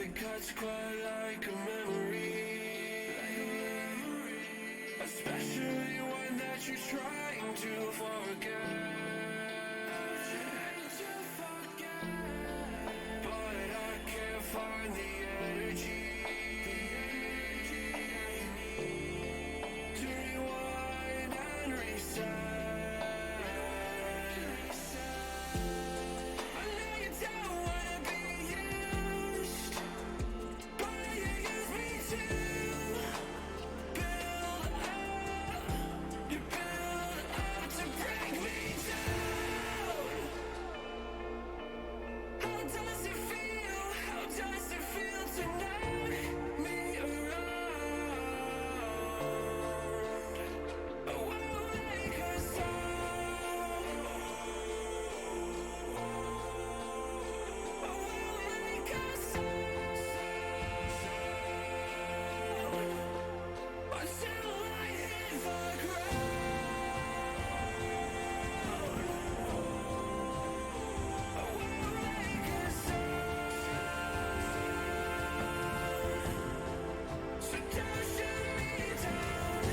it cuts quite like a memory, especially one that you're trying to forget. But I can't find the energy to rewind and reset. I know you don't wanna be used, but you use me to build up. You build up to break me down. How does it feel? How does it feel to knock me around? Oh, I'll make a sound. Oh, I'll make a sound until I hit the ground. Oh, I'll make a sound. So don't shoot me down.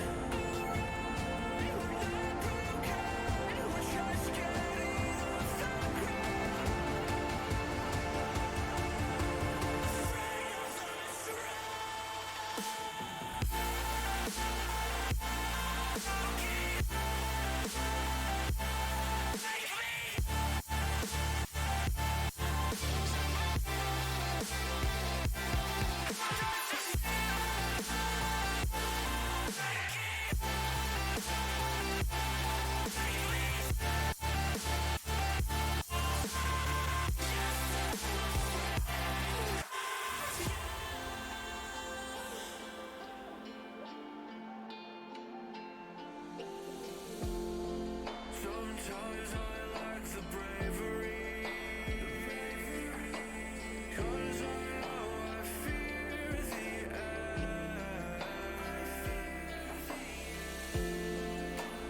Alright, we're not broken. We're just getting off the ground. Sometimes I lack the bravery, 'cause I know I fear the end.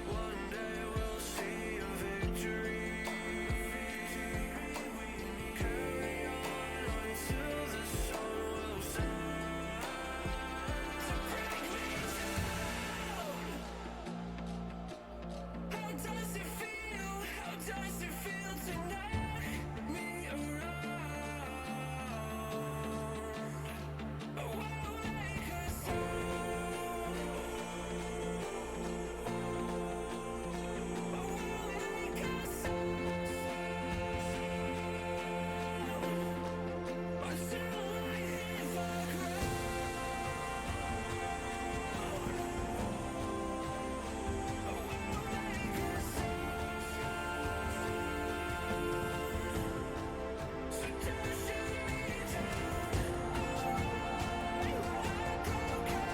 One day we'll see a victory. Carry on until the sun will set to break me down. How does it feel? How does it feel to knock me around? Oh, I'll make a sound. Oh, I'll make a sound until I hit the ground. Oh, I'll make a sound. So don't shoot me down. Alright, we're not broken.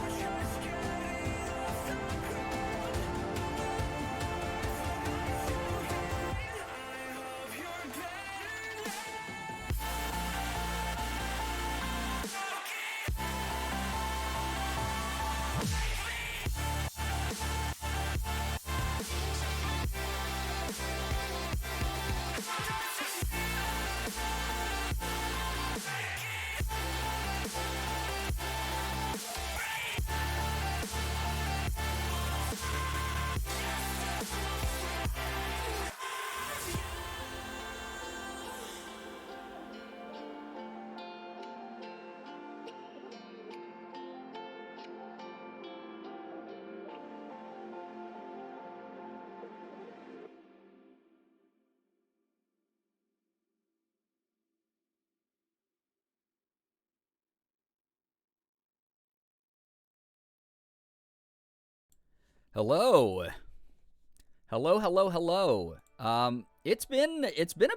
We're just getting off the ground. It's okay. I hope you're better now. Hello. Hello, hello, hello. It's been a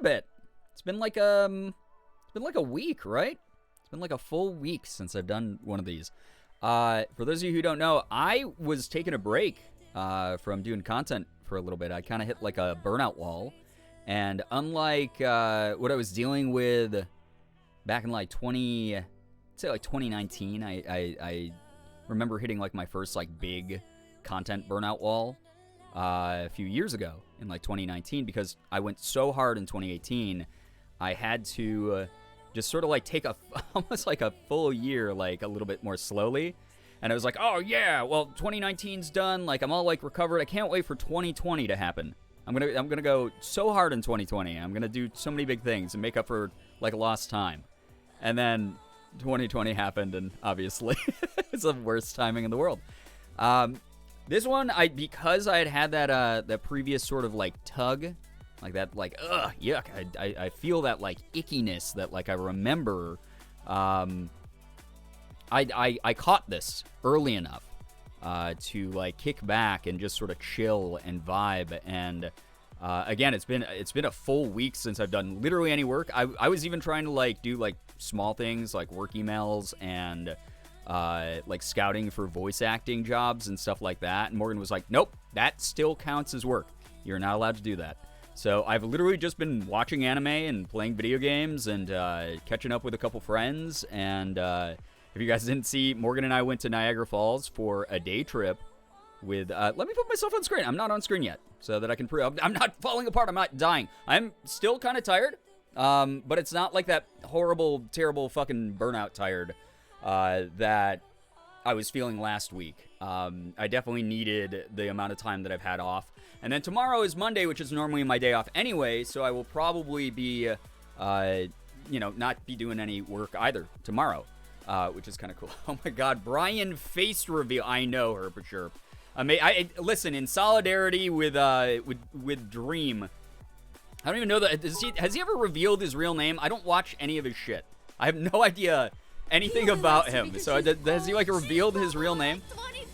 bit. It's been like a week, right? It's been like a full week since I've done one of these. For those of you who don't know, I was taking a break from doing content for a little bit. I kind of hit like a burnout wall, and unlike what I was dealing with back in like 2019, I remember hitting like my first like big content burnout wall a few years ago in like 2019, because I went so hard in 2018. I had to just sort of like take almost like a full year, like a little bit more slowly. And I was like, oh yeah, well 2019's done. Like I'm all like recovered. I can't wait for 2020 to happen. I'm gonna go so hard in 2020. I'm gonna do so many big things and make up for like lost time. And then 2020 happened, and obviously it's the worst timing in the world. This one, because I had that that previous sort of like tug, like that, like yuck. I feel that like ickiness that like I remember. I caught this early enough to like kick back and just sort of chill and vibe. And again, it's been a full week since I've done literally any work. I was even trying to like do like small things like work emails and like scouting for voice acting jobs and stuff like that. And Morgan was like, nope, that still counts as work. You're not allowed to do that. So I've literally just been watching anime and playing video games and catching up with a couple friends. And if you guys didn't see, Morgan and I went to Niagara Falls for a day trip with, let me put myself on screen. I'm not on screen yet so that I can prove I'm not falling apart. I'm not dying. I'm still kind of tired, but it's not like that horrible, terrible fucking burnout tired that I was feeling last week. I definitely needed the amount of time that I've had off. And then tomorrow is Monday, which is normally my day off anyway, so I will probably be, not be doing any work either tomorrow, which is kind of cool. Oh my God, Brian face reveal. I know her for sure. I listen, in solidarity with Dream. I don't even know that. Has he ever revealed his real name? I don't watch any of his shit. I have no idea anything about him. So has he like revealed his real name?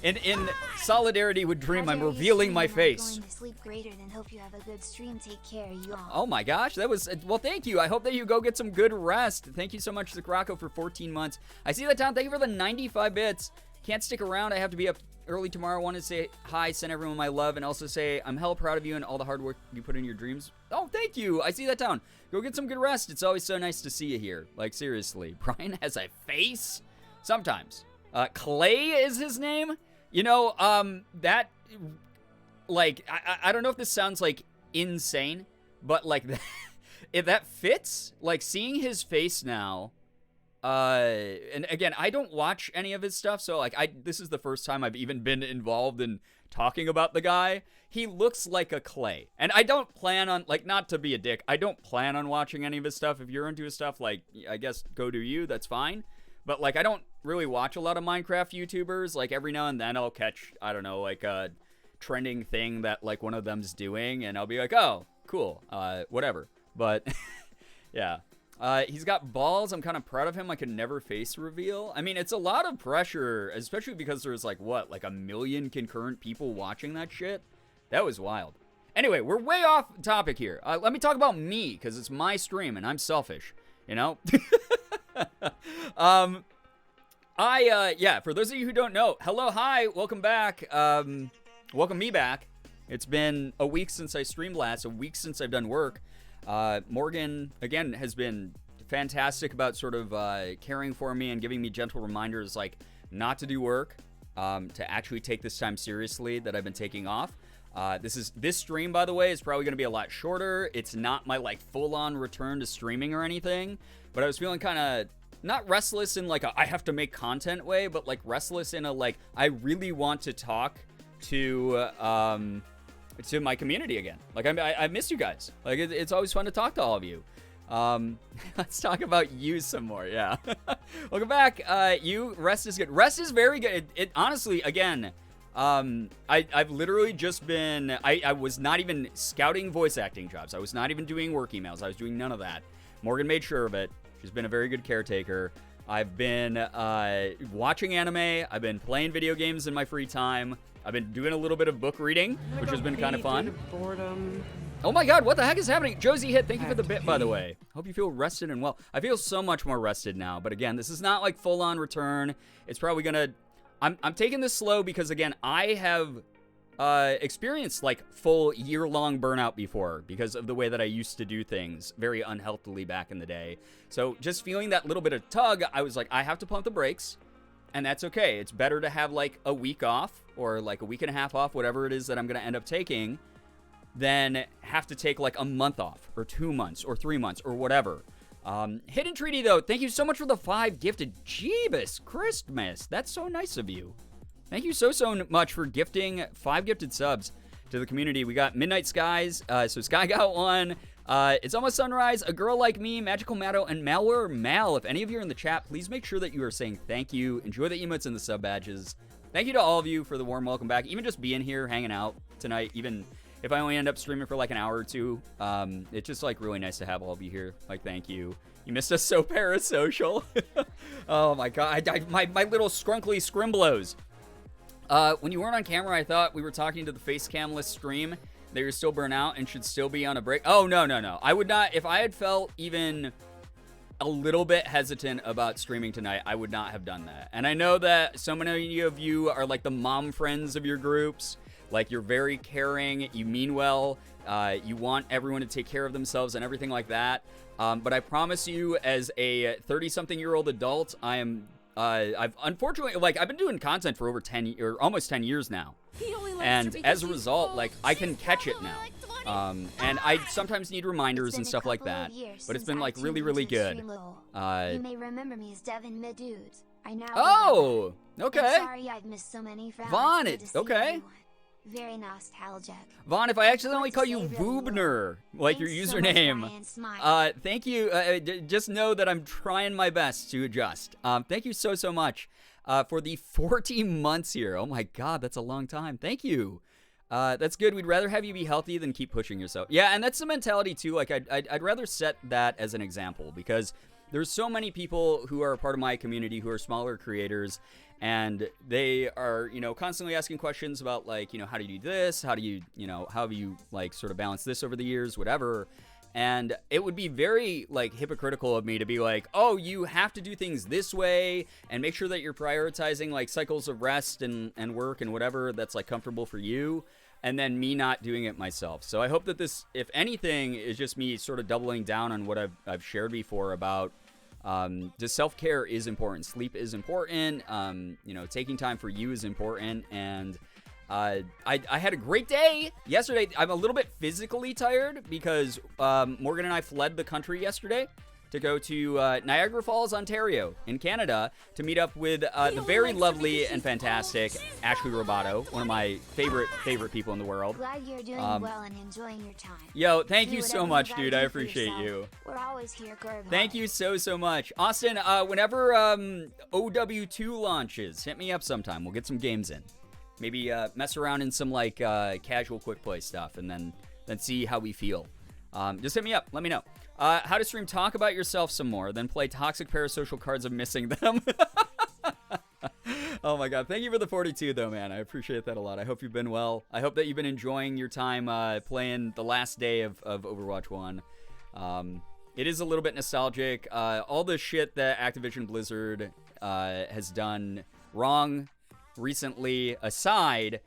In solidarity with Dream, I'm revealing my face. Going to sleep greater than hope you have a good stream. Take care, you all. Oh my gosh, that was, well, thank you. I hope that you go get some good rest. Thank you so much, Zakrako, for 14 months. I see that, Tom. Thank you for the 95 bits. Can't stick around. I have to be up early tomorrow. I want to say hi, send everyone my love, and also say I'm hella proud of you and all the hard work you put in your dreams. Oh, thank you. I see that, Town. Go get some good rest. It's always so nice to see you here. Like, seriously. Brian has a face? Sometimes. Clay is his name? You know, that, like, I don't know if this sounds, like, insane, but, like, if that fits, like, seeing his face now, and again, I don't watch any of his stuff, so, like, this is the first time I've even been involved in talking about the guy. He looks like a Clay, and I don't plan on, like, not to be a dick, I don't plan on watching any of his stuff. If you're into his stuff, like, I guess go do you, that's fine. But, like, I don't really watch a lot of Minecraft YouTubers. Like, every now and then I'll catch, I don't know, like, a trending thing that, like, one of them's doing, and I'll be like, oh, cool, whatever. But, yeah. He's got balls. I'm kind of proud of him. I could never face reveal. I mean, it's a lot of pressure, especially because there's, like, what, like 1 million concurrent people watching that shit? That was wild. Anyway, we're way off topic here. Let me talk about me, because it's my stream, and I'm selfish, you know? For those of you who don't know, hello, hi, welcome back, welcome me back. It's been a week since I streamed last, a week since I've done work. Morgan, again, has been fantastic about sort of, caring for me and giving me gentle reminders, like, not to do work, to actually take this time seriously that I've been taking off. This stream, by the way, is probably going to be a lot shorter. It's not my, like, full-on return to streaming or anything, but I was feeling kind of, not restless in, like, I have to make content way, but, like, restless in a, like, I really want to talk to my community again. Like, I miss you guys. Like, it's always fun to talk to all of you. Let's talk about you some more, yeah. Welcome back. Rest is good. Rest is very good. It honestly, again, I've literally just been, I was not even scouting voice acting jobs. I was not even doing work emails. I was doing none of that. Morgan made sure of it. She's been a very good caretaker. I've been watching anime. I've been playing video games in my free time. I've been doing a little bit of book reading, which has been kind of fun. Oh my God, what the heck is happening? Josie Hit, thank you for the bit, by the way. Hope you feel rested and well. I feel so much more rested now, but again, this is not like full-on return. It's probably gonna, I'm taking this slow because, again, I have experienced like full year-long burnout before because of the way that I used to do things very unhealthily back in the day. So just feeling that little bit of tug, I was like, I have to pump the brakes, and that's okay. It's better to have like a week off or like a week and a half off, whatever it is that I'm going to end up taking, than have to take like a month off or 2 months or 3 months or whatever. Hidden Treaty, though, thank you so much for the 5 gifted. Jeebus Christmas. That's so nice of you. Thank you so much for gifting 5 gifted subs to the community. We got Midnight Skies, so Sky got 1. It's Almost Sunrise, A Girl Like Me, Magical Matto, and Malware Mal. If any of you are in the chat, please make sure that you are saying thank you. Enjoy the emotes and the sub badges. Thank you to all of you for the warm welcome back. Even just being here, hanging out tonight, even if I only end up streaming for like an hour or 2, it's just like really nice to have all of you here. Like, thank you. You missed us so parasocial. Oh my god, my little scrunkly scrimblos. When you weren't on camera, I thought we were talking to the face camless stream. They were still burnt out and should still be on a break. Oh, no. I would not, if I had felt even a little bit hesitant about streaming tonight, I would not have done that. And I know that so many of you are like the mom friends of your groups. Like, you're very caring, you mean well, you want everyone to take care of themselves and everything like that. But I promise you, as a 30-something-year-old adult, I've unfortunately, like, I've been doing content for over 10 or almost 10 years now. And as a result, like, I can catch it now. And I sometimes need reminders and stuff like that. But it's been, like, really, really good. You may remember me as Devin Middude. I now Oh, okay. I'm sorry I've missed so many friends. Vaughn, Good to see okay. everyone. Very nostalgic. Vaughn, if I accidentally call you Voobner, like your Thanks so much, username, Brian. Smile. thank you. Just know that I'm trying my best to adjust. Thank you so much for the 40 months here. Oh my god, that's a long time. Thank you. That's good. We'd rather have you be healthy than keep pushing yourself. Yeah, and that's the mentality too. Like, I'd rather set that as an example, because there's so many people who are a part of my community who are smaller creators, and they are, constantly asking questions about, like, how do you do this? How do you, how have you, like, sort of balanced this over the years, whatever. And it would be very, like, hypocritical of me to be like, oh, you have to do things this way and make sure that you're prioritizing, like, cycles of rest and work and whatever that's, like, comfortable for you, and then me not doing it myself. So I hope that this, if anything, is just me sort of doubling down on what I've shared before about just self-care is important. Sleep is important. Taking time for you is important. And I had a great day yesterday. I'm a little bit physically tired because Morgan and I fled the country yesterday to go to Niagara Falls, Ontario, in Canada, to meet up with the very lovely and fantastic Ashley Robato, one of my favorite people in the world. Glad you're doing well and enjoying your time. Yo, thank Do you so whatever much, you gotta dude. I do for appreciate yourself. you. We're always here, Girbeagly. Thank you so much. Austin, whenever OW2 launches, hit me up sometime. We'll get some games in. Maybe mess around in some, like, casual quick play stuff, and then see how we feel. Just hit me up. Let me know. How to stream, talk about yourself some more, then play toxic parasocial cards of missing them. Oh my god. Thank you for the 42, though, man. I appreciate that a lot. I hope you've been well. I hope that you've been enjoying your time playing the last day of Overwatch 1. It is a little bit nostalgic. All the shit that Activision Blizzard has done wrong recently aside,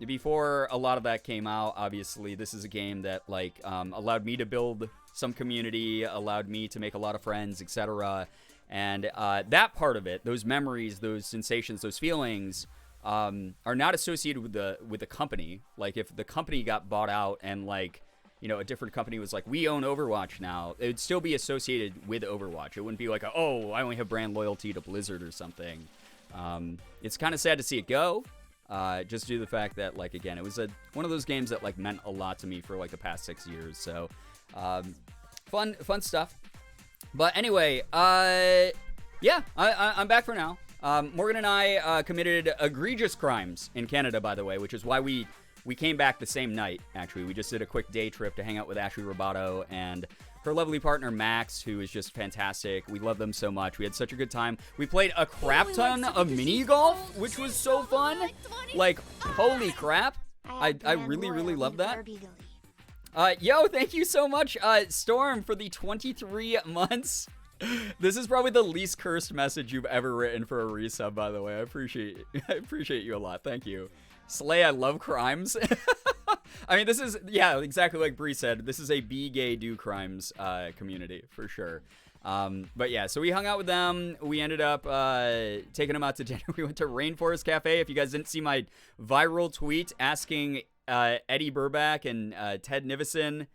before a lot of that came out, obviously, this is a game that, like, allowed me to build some community, allowed me to make a lot of friends, etc. And that part of it, those memories, those sensations, those feelings, are not associated with the company. Like, if the company got bought out and, like, a different company was like, we own Overwatch now, it would still be associated with Overwatch. It wouldn't be like, oh, I only have brand loyalty to Blizzard or something. It's kind of sad to see it go. Just due to the fact that, like, again, it was one of those games that, like, meant a lot to me for, like, the past 6 years. So, fun stuff. But anyway, yeah, I'm back for now. Morgan and I committed egregious crimes in Canada, by the way, which is why we came back the same night, actually. We just did a quick day trip to hang out with Ashley Robato and her lovely partner, Max, who is just fantastic. We love them so much. We had such a good time. We played a crap ton of mini golf, which was so fun. Like, holy crap. I really love that. Yo, thank you so much, Storm, for the 23 months. This is probably the least cursed message you've ever written for a resub, by the way. I appreciate you a lot. Thank you. Slay, I love crimes. I mean, this is, yeah, exactly like Bree said. This is a be gay, do crimes community, for sure. But yeah, so we hung out with them. We ended up taking them out to dinner. We went to Rainforest Cafe. If you guys didn't see my viral tweet asking Eddie Burback and Ted Nivison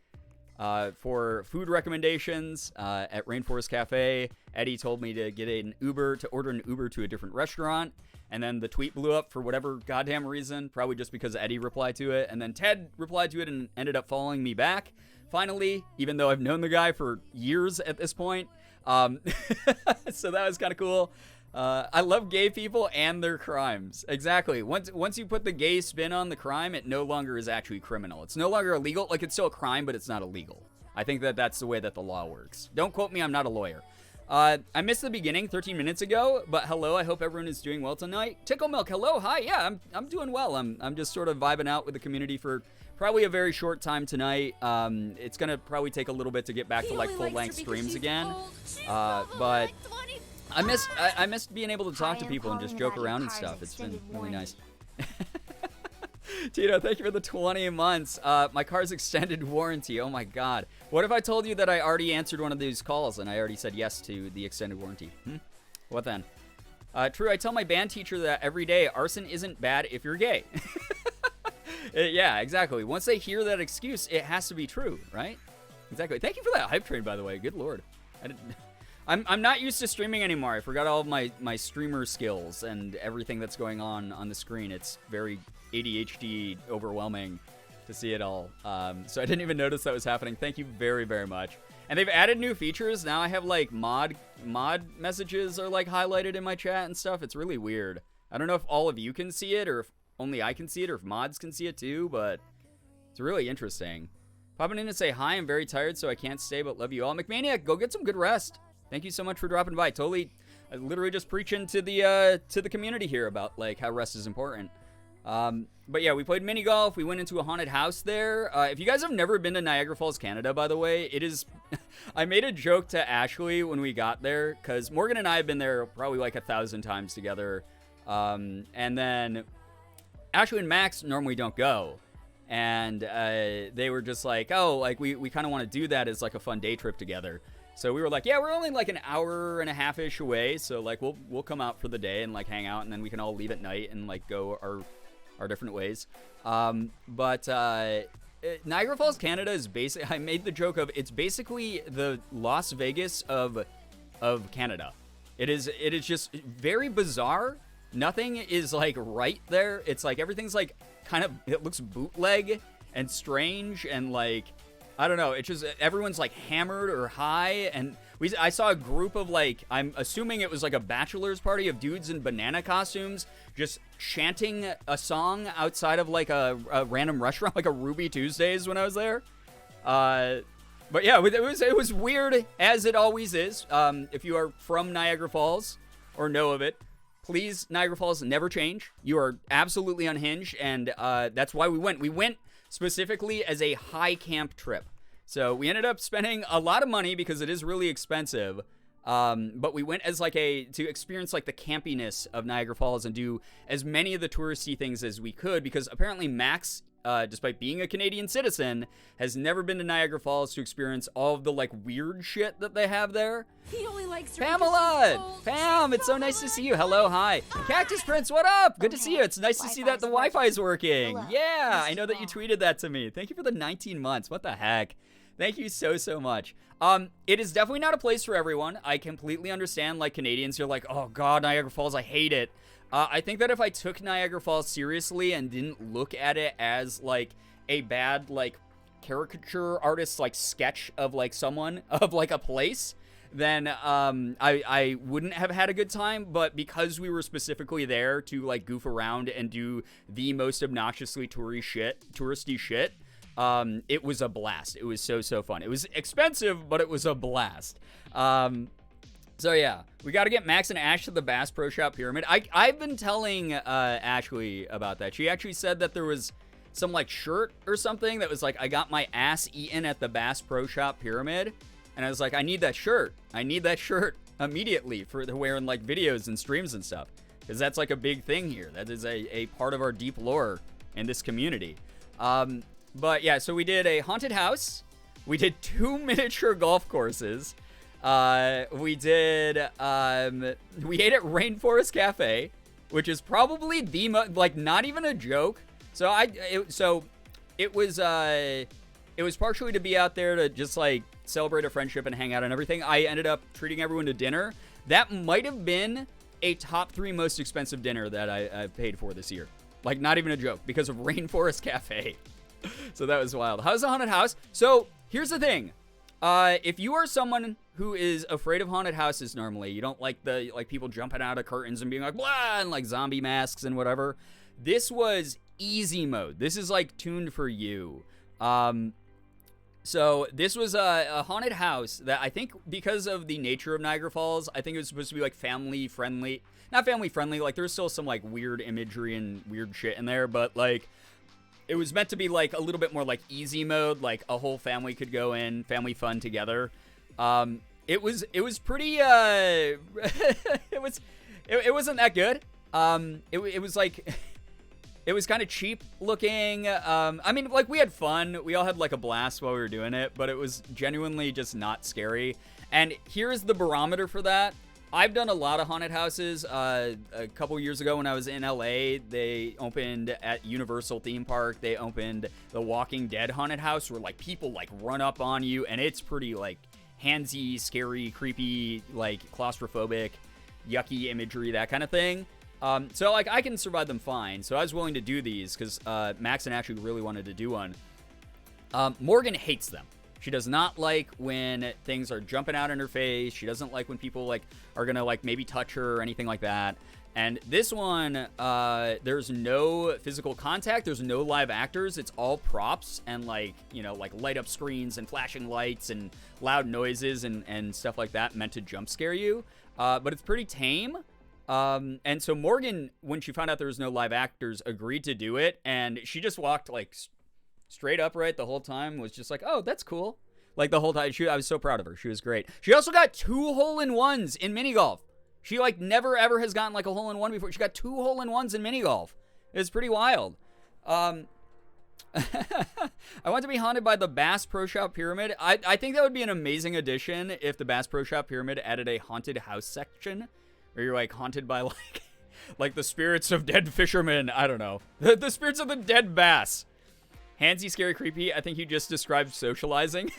for food recommendations at Rainforest Cafe. Eddie told me to order an Uber to a different restaurant. And then the tweet blew up for whatever goddamn reason, probably just because Eddie replied to it. And then Ted replied to it and ended up following me back. Finally, even though I've known the guy for years at this point. So that was kind of cool. I love gay people and their crimes. Exactly. Once you put the gay spin on the crime, it no longer is actually criminal. It's no longer illegal. Like, it's still a crime, but it's not illegal. I think that's the way that the law works. Don't quote me. I'm not a lawyer. I missed the beginning 13 minutes ago, but hello. I hope everyone is doing well tonight. Tickle Milk, hello. Hi. Yeah, I'm doing well. I'm just sort of vibing out with the community for probably a very short time tonight. It's going to probably take a little bit to get back to, like, full-length streams again. But I missed being able to talk to people and just joke around and stuff. It's been really nice. Tito, thank you for the 20 months. My car's extended warranty. Oh my god. What if I told you that I already answered one of these calls and I already said yes to the extended warranty? What then? True, I tell my band teacher that every day. Arson isn't bad if you're gay. Yeah, exactly. Once they hear that excuse, it has to be true, right? Exactly. Thank you for that hype train, by the way. Good lord. I'm not used to streaming anymore. I forgot all of my streamer skills and everything that's going on the screen. It's very ADHD overwhelming to see it all. So I didn't even notice that was happening. Thank you very, very much. And they've added new features. Now I have, like, mod messages are, like, highlighted in my chat and stuff. It's really weird. I don't know if all of you can see it or if only I can see it or if mods can see it too, but it's really interesting. Popping in to say hi. I'm very tired, so I can't stay, but love you all. McManiac, go get some good rest. Thank you so much for dropping by. Literally just preaching to the community here about, like, how rest is important. But yeah, we played mini golf. We went into a haunted house there. If you guys have never been to Niagara Falls, Canada, by the way, it is. I made a joke to Ashley when we got there because Morgan and I have been there probably like 1,000 times together. And then Ashley and Max normally don't go. And they were just like, oh, like we kind of want to do that as like a fun day trip together. So we were like, yeah, we're only like an hour and a half-ish away. So like we'll come out for the day and like hang out, and then we can all leave at night and like go our different ways. But Niagara Falls, Canada is basically, I made the joke of, it's basically the Las Vegas of Canada. It is just very bizarre. Nothing is like right there. It's like everything's like kind of, it looks bootleg and strange and like, I don't know. It's just everyone's like hammered or high, and I saw a group of like, I'm assuming it was like a bachelor's party of dudes in banana costumes just chanting a song outside of like a random restaurant, like a Ruby Tuesdays when I was there. But yeah, it was weird, as it always is. If you are from Niagara Falls or know of it, please, Niagara Falls, never change. You are absolutely unhinged, and that's why we went. We went specifically as a high camp trip. So we ended up spending a lot of money because it is really expensive. But we went as like to experience like the campiness of Niagara Falls and do as many of the touristy things as we could, because apparently Max, despite being a Canadian citizen, has never been to Niagara Falls to experience all of the like weird shit that they have there. He only likes Pamela! Pam, it's so nice to see you. Hello, hi. Cactus Prince, what up? Good to see you. It's nice to see that the Wi-Fi is working. Hello. Yeah, I know that you tweeted that to me. Thank you for the 19 months. What the heck? Thank you so much. It is definitely not a place for everyone. I completely understand, like, Canadians, you're like, oh god, Niagara Falls, I hate it. I think that if I took Niagara Falls seriously and didn't look at it as, like, a bad, like, caricature artist, like, sketch of, like, someone, of, like, a place, then I wouldn't have had a good time. But because we were specifically there to, like, goof around and do the most obnoxiously touristy shit, it was a blast. It was so fun. It was expensive, but it was a blast. So yeah, we got to get Max and Ash to the Bass Pro Shop Pyramid. I've been telling Ashley about that. She actually said that there was some like shirt or something that was like, I got my ass eaten at the Bass Pro Shop Pyramid. And I was like, I need that shirt. I need that shirt immediately for the wearing like videos and streams and stuff. Because that's like a big thing here. That is a part of our deep lore in this community. But yeah, so we did a haunted house. We did 2 miniature golf courses. We ate at Rainforest Cafe, which is probably the like not even a joke. So it was it was partially to be out there to just like celebrate a friendship and hang out and everything. I ended up treating everyone to dinner. That might have been a top 3 most expensive dinner that I paid for this year. Like, not even a joke, because of Rainforest Cafe. So that was wild. How's the haunted house? So here's the thing. If you are someone who is afraid of haunted houses normally, you don't like the people jumping out of curtains and being like, blah, and like zombie masks and whatever, this was easy mode. This is like tuned for you. So this was a haunted house that I think, because of the nature of Niagara Falls, I think it was supposed to be like family friendly. Not family friendly, like there's still some like weird imagery and weird shit in there, but like it was meant to be like a little bit more like easy mode, like a whole family could go in, family fun together. It was pretty it wasn't that good. It was like it was kind of cheap looking. I mean, like, we had fun. We all had, like, a blast while we were doing it, but it was genuinely just not scary. And here's the barometer for that. I've done a lot of haunted houses. A couple years ago when I was in LA, they opened at Universal Theme Park. They opened the Walking Dead haunted house where, like, people, like, run up on you, and it's pretty, like, handsy, scary, creepy, like, claustrophobic, yucky imagery, that kind of thing. So, like, I can survive them fine. So I was willing to do these because Max and Ashley really wanted to do one. Morgan hates them. She does not like when things are jumping out in her face. She doesn't like when people, like, are going to, like, maybe touch her or anything like that. And this one, there's no physical contact. There's no live actors. It's all props and, like, you know, like, light up screens and flashing lights and loud noises and stuff like that meant to jump scare you. But it's pretty tame. And so Morgan, when she found out there was no live actors, agreed to do it, and she just walked, like, straight upright the whole time, was just like, oh, that's cool. Like, the whole time. I was so proud of her. She was great. She also got 2 hole-in-ones in mini golf. She, like, never, ever has gotten, like, a hole-in-one before. She got 2 hole-in-ones in mini golf. It's pretty wild. I want to be haunted by the Bass Pro Shop Pyramid. I think that would be an amazing addition if the Bass Pro Shop Pyramid added a haunted house section. Where you're, like, haunted by, like the spirits of dead fishermen. I don't know. The spirits of the dead bass. Handsy, scary, creepy. I think you just described socializing.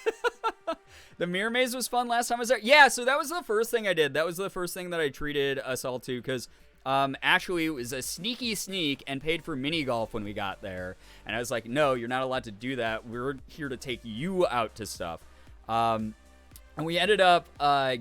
The mirror maze was fun last time I was there. Yeah, so that was the first thing I did. That was the first thing that I treated us all to. Because Ashley was a sneaky sneak and paid for mini golf when we got there. And I was like, no, you're not allowed to do that. We're here to take you out to stuff. And we ended up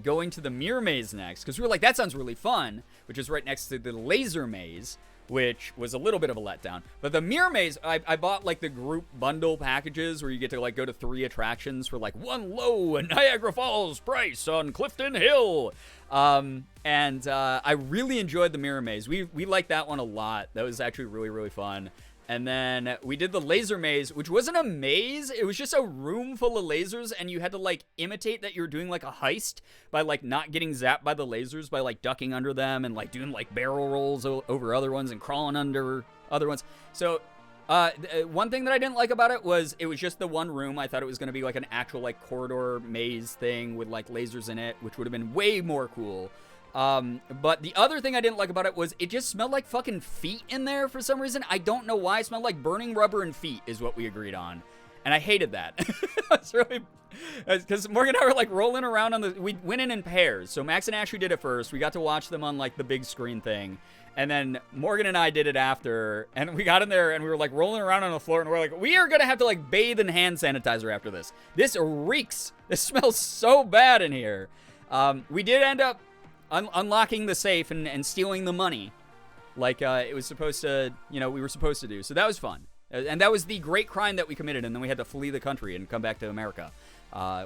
going to the mirror maze next, because we were like, that sounds really fun, which is right next to the laser maze, which was a little bit of a letdown. But the mirror maze, I bought, like, the group bundle packages where you get to, like, go to 3 attractions for, like, 1 low and Niagara Falls price on Clifton Hill. And I really enjoyed the mirror maze. We liked that one a lot. That was actually really, really fun. And then we did the laser maze, which wasn't a maze. It was just a room full of lasers, and you had to, like, imitate that you were doing, like, a heist by, like, not getting zapped by the lasers, by, like, ducking under them and, like, doing, like, barrel rolls over other ones and crawling under other ones. So, one thing that I didn't like about it was just the one room. I thought it was going to be, like, an actual, like, corridor maze thing with, like, lasers in it, which would have been way more cool. But the other thing I didn't like about it was it just smelled like fucking feet in there for some reason. I don't know why. It smelled like burning rubber and feet is what we agreed on. And I hated that. It's really, because Morgan and I were, like, rolling around we went in pairs. So Max and Ashley did it first. We got to watch them on, like, the big screen thing. And then Morgan and I did it after. And we got in there and we were, like, rolling around on the floor. And we're like, we are going to have to, like, bathe in hand sanitizer after this. This reeks. This smells so bad in here. We did end up unlocking the safe and stealing the money like it was supposed to, you know, we were supposed to do. So that was fun. And that was the great crime that we committed. And then we had to flee the country and come back to America,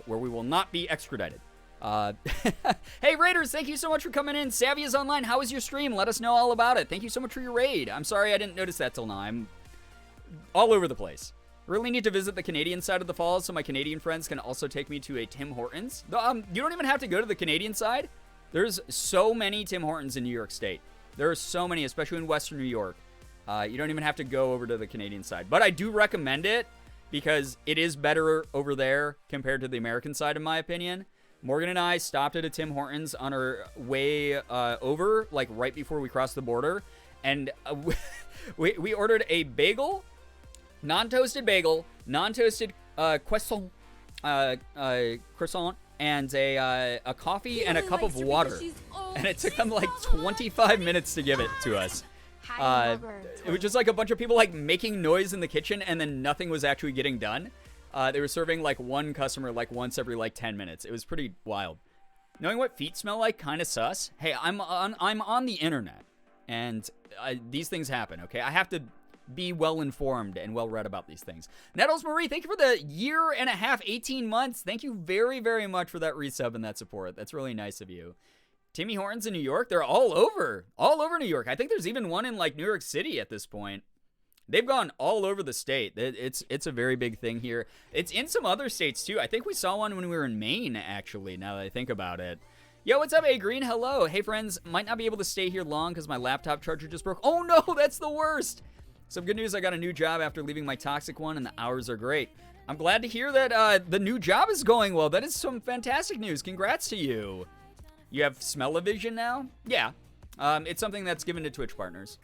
where we will not be extradited. Hey, Raiders, thank you so much for coming in. Savvy is online. How was your stream? Let us know all about it. Thank you so much for your raid. I'm sorry I didn't notice that till now. I'm all over the place. Really need to visit the Canadian side of the falls so my Canadian friends can also take me to a Tim Hortons. You don't even have to go to the Canadian side. There's so many Tim Hortons in New York State. There are so many, especially in Western New York. You don't even have to go over to the Canadian side. But I do recommend it because it is better over there compared to the American side, in my opinion. Morgan and I stopped at a Tim Hortons on our way over, like right before we crossed the border. And we ordered a bagel, non-toasted bagel, non-toasted croissant and a coffee and a cup of water. And it took them like 25 minutes to give it to us. It was just like a bunch of people like making noise in the kitchen, and then nothing was actually getting done. They were serving like one customer like once every like 10 minutes. It was pretty wild. Knowing what feet smell like, kind of sus. Hey, I'm on the internet, and these things happen. Okay, I have to be well informed and well read about these things. Nettles Marie, thank you for the year and a half, 18 months. Thank you very, very much for that resub and that support. That's really nice of you. Timmy Hortons in New York, they're all over New York. I think there's even one in like New York City at this point. They've gone all over the state. It's a very big thing here. It's in some other states too. I think we saw one when we were in Maine, actually, now that I think about it. Yo, what's up, A Green? Hello. Hey, friends. Might not be able to stay here long because my laptop charger just broke. Oh, no, that's the worst. Some good news, I got a new job after leaving my toxic one, and the hours are great. I'm glad to hear that the new job is going well. That is some fantastic news. Congrats to you. You have smell-o-vision now? Yeah. It's something that's given to Twitch partners.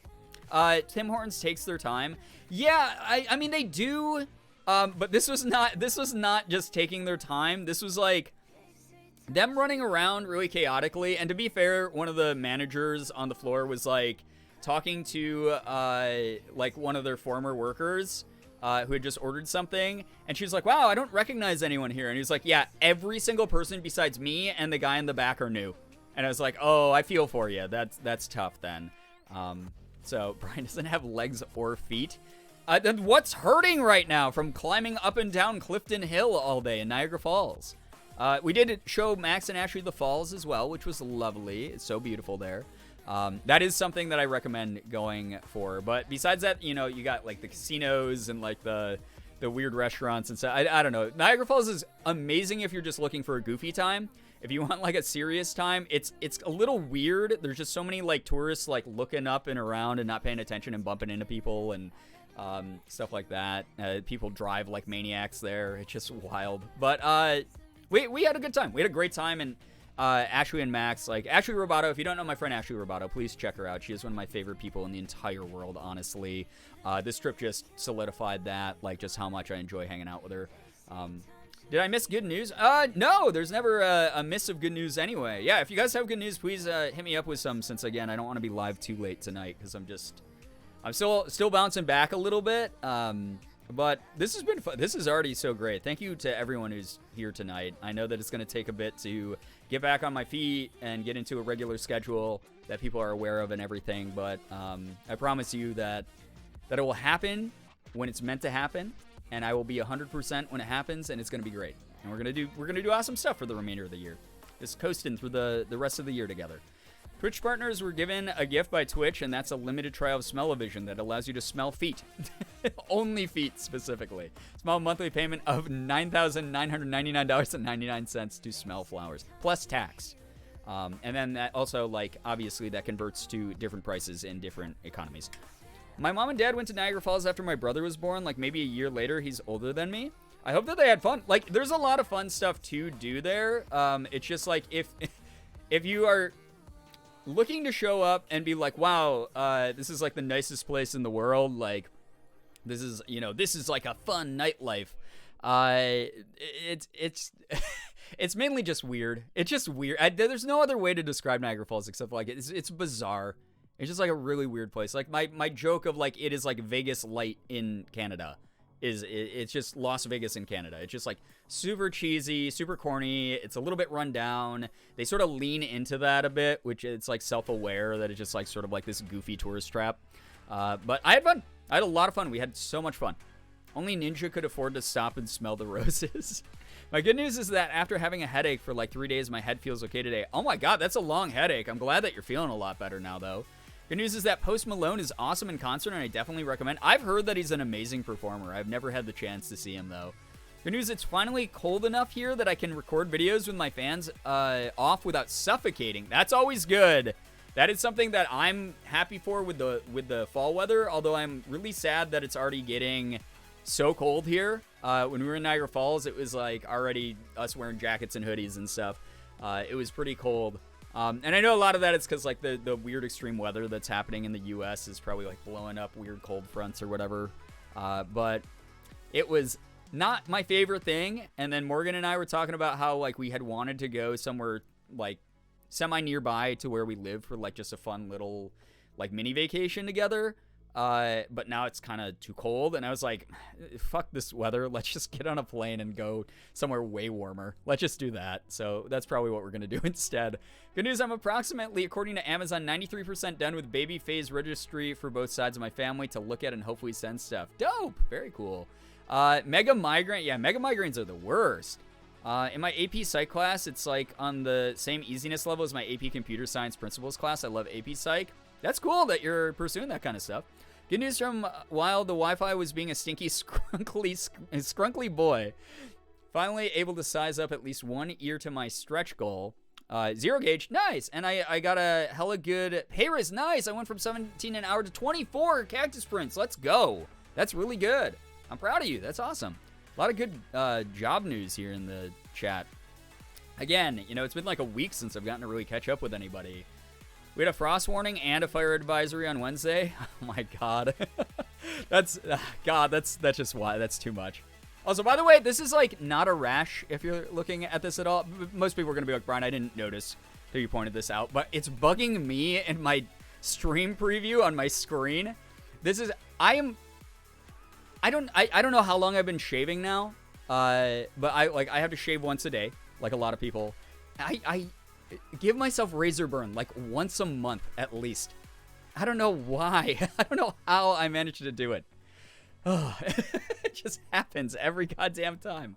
Tim Hortons takes their time. Yeah, I mean, they do, but this was not just taking their time. This was like them running around really chaotically. And to be fair, one of the managers on the floor was like talking to like one of their former workers who had just ordered something, and she was like, wow, I don't recognize anyone here. And he was like, yeah, every single person besides me and the guy in the back are new. And I was like, oh, I feel for you. That's tough then. So Brian doesn't have legs or feet. Then what's hurting right now from climbing up and down Clifton Hill all day in Niagara Falls? We did show Max and Ashley the falls as well, which was lovely. It's so beautiful there. That is something that I recommend going for. But besides that, you know, you got like the casinos and like the weird restaurants and stuff. I don't know. Niagara Falls is amazing if you're just looking for a goofy time. If you want like a serious time, it's a little weird. There's just so many like tourists like looking up and around and not paying attention and bumping into people and stuff like that. People drive like maniacs there. It's just wild. But we had a good time. We had a great time. And Ashley and Max, like Ashley Roboto, if you don't know my friend Ashley Roboto, please check her out. She is one of my favorite people in the entire world, honestly. This trip just solidified that, like just how much I enjoy hanging out with her. Did I miss good news? No, there's never a miss of good news anyway. Yeah, if you guys have good news, please hit me up with some, since again, I don't want to be live too late tonight because I'm still bouncing back a little bit. But this has been fun. This is already so great. Thank you to everyone who's here tonight. I know that it's going to take a bit to get back on my feet and get into a regular schedule that people are aware of and everything. But I promise you that it will happen when it's meant to happen. And I will be 100% when it happens, and it's going to be great. And we're going to do awesome stuff for the remainder of the year. Just coasting through the rest of the year together. Twitch partners were given a gift by Twitch, and that's a limited trial of smell-o-vision that allows you to smell feet. Only feet, specifically. Small monthly payment of $9,999.99 to smell flowers, plus tax. And then that also, like, obviously that converts to different prices in different economies. My mom and dad went to Niagara Falls after my brother was born, like maybe a year later. He's older than me. I hope that they had fun. Like, there's a lot of fun stuff to do there. It's just like if you are looking to show up and be like, wow, this is like the nicest place in the world. Like, this is like a fun nightlife. It's it's mainly just weird. It's just weird. There's no other way to describe Niagara Falls except like it's bizarre. It's just like a really weird place. Like my joke of like it is like Vegas light in Canada it's just Las Vegas in Canada. It's just like super cheesy, super corny. It's a little bit run down. They sort of lean into that a bit, which it's like self-aware that it's just like sort of like this goofy tourist trap. But I had fun. I had a lot of fun. We had so much fun. Only Ninja could afford to stop and smell the roses. My good news is that after having a headache for like 3 days, my head feels okay today. Oh my God, that's a long headache. I'm glad that you're feeling a lot better now though. Good news is that Post Malone is awesome in concert, and I definitely recommend. I've heard that he's an amazing performer. I've never had the chance to see him, though. Good news, it's finally cold enough here that I can record videos with my fans off without suffocating. That's always good. That is something that I'm happy for with the fall weather, although I'm really sad that it's already getting so cold here. When we were in Niagara Falls, it was like already us wearing jackets and hoodies and stuff. It was pretty cold. And I know a lot of that is because like the weird extreme weather that's happening in the U.S. is probably like blowing up weird cold fronts or whatever. But it was not my favorite thing. And then Morgan and I were talking about how like we had wanted to go somewhere like semi nearby to where we live for like just a fun little like mini vacation together. But now it's kind of too cold, and I was like, fuck this weather. Let's just get on a plane and go somewhere way warmer. Let's just do that. So that's probably what we're going to do instead. Good news, I'm approximately, according to Amazon, 93% done with baby phase registry for both sides of my family to look at and hopefully send stuff. Dope. Very cool. Mega migraine. Yeah, mega migraines are the worst. In my AP Psych class, it's like on the same easiness level as my AP Computer Science Principles class. I love AP Psych. That's cool that you're pursuing that kind of stuff. Good news from while the Wi-Fi was being a stinky, scrunkly boy. Finally able to size up at least one ear to my stretch goal. 0 gauge, nice. And I got a hella good pay raise, nice. I went from 17 an hour to 24 cactus prints. Let's go. That's really good. I'm proud of you. That's awesome. A lot of good job news here in the chat. Again, you know, it's been like a week since I've gotten to really catch up with anybody. We had a frost warning and a fire advisory on Wednesday. Oh my god. That's just why. That's too much. Also, by the way, this is like not a rash if you're looking at this at all. Most people are going to be like, Brian, I didn't notice till you pointed this out, but it's bugging me in my stream preview on my screen. I don't know how long I've been shaving now. But I have to shave once a day, like a lot of people. I give myself razor burn like once a month at least. I don't know why. I don't know how I managed to do it. Oh, it just happens every goddamn time.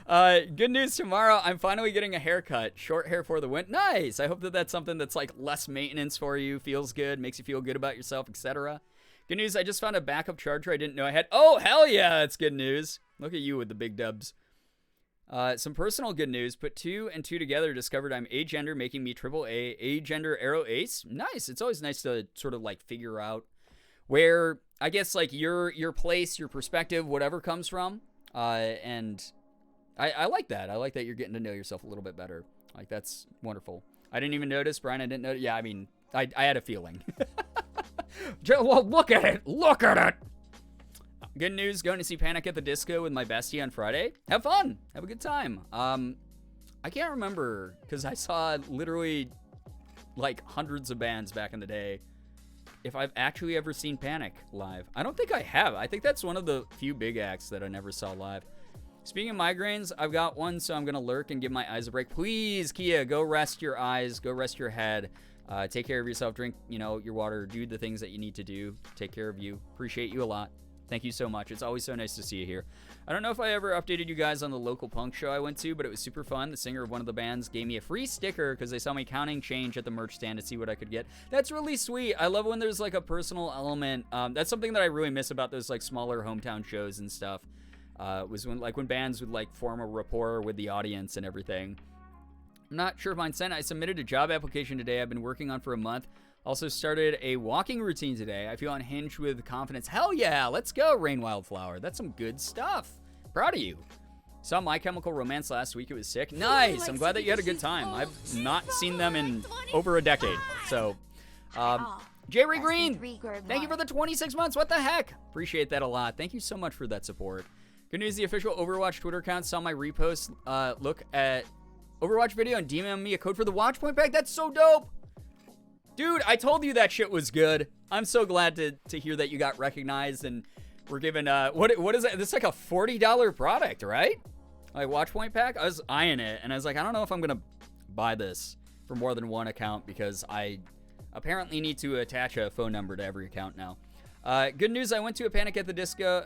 Good news tomorrow. I'm finally getting a haircut. Short hair for the win. Nice. I hope that that's something that's like less maintenance for you. Feels good. Makes you feel good about yourself, etc. Good news. I just found a backup charger I didn't know I had. Oh, hell yeah. That's good news. Look at you with the big dubs. Some personal good news. Put 2 and 2 together. Discovered I'm agender, making me AAA agender arrow ace. Nice. It's always nice to sort of like figure out where I guess like your place, your perspective, whatever comes from. And I like that. I like that you're getting to know yourself a little bit better. Like that's wonderful. I didn't even notice, Brian. I didn't know. Yeah, I mean, I had a feeling. Well, look at it. Look at it. Good news, going to see Panic at the Disco with my bestie on Friday. Have fun. Have a good time. I can't remember because I saw literally like hundreds of bands back in the day. If I've actually ever seen Panic live. I don't think I have. I think that's one of the few big acts that I never saw live. Speaking of migraines, I've got one, so I'm going to lurk and give my eyes a break. Please, Kia, go rest your eyes. Go rest your head. Take care of yourself. Drink, your water. Do the things that you need to do. Take care of you. Appreciate you a lot. Thank you so much. It's always so nice to see you here. I don't know if I ever updated you guys on the local punk show I went to, but it was super fun. The singer of one of the bands gave me a free sticker because they saw me counting change at the merch stand to see what I could get. That's really sweet. I love when there's like a personal element. That's something that I really miss about those like smaller hometown shows and stuff. Was when bands would like form a rapport with the audience and everything. I'm not sure if mine sent. I submitted a job application today I've been working on for a month. Also started a walking routine today. I feel unhinged with confidence. Hell yeah, let's go, Rain Wildflower. That's some good stuff. Proud of you. Saw My Chemical Romance last week. It was sick. Nice. I'm glad that you had a good time. I've not seen them in over a decade. So, Jerry Green, thank you for the 26 months. What the heck? Appreciate that a lot. Thank you so much for that support. Good news, the official Overwatch Twitter account saw my repost. Look at Overwatch video and DM me a code for the Watch Point pack. That's so dope. Dude, I told you that shit was good. I'm so glad to hear that you got recognized and we're given, what is it? This is like a $40 product, right? Like Watchpoint pack? I was eyeing it and I was like, I don't know if I'm going to buy this for more than one account because I apparently need to attach a phone number to every account now. Good news, I went to Panic at the Disco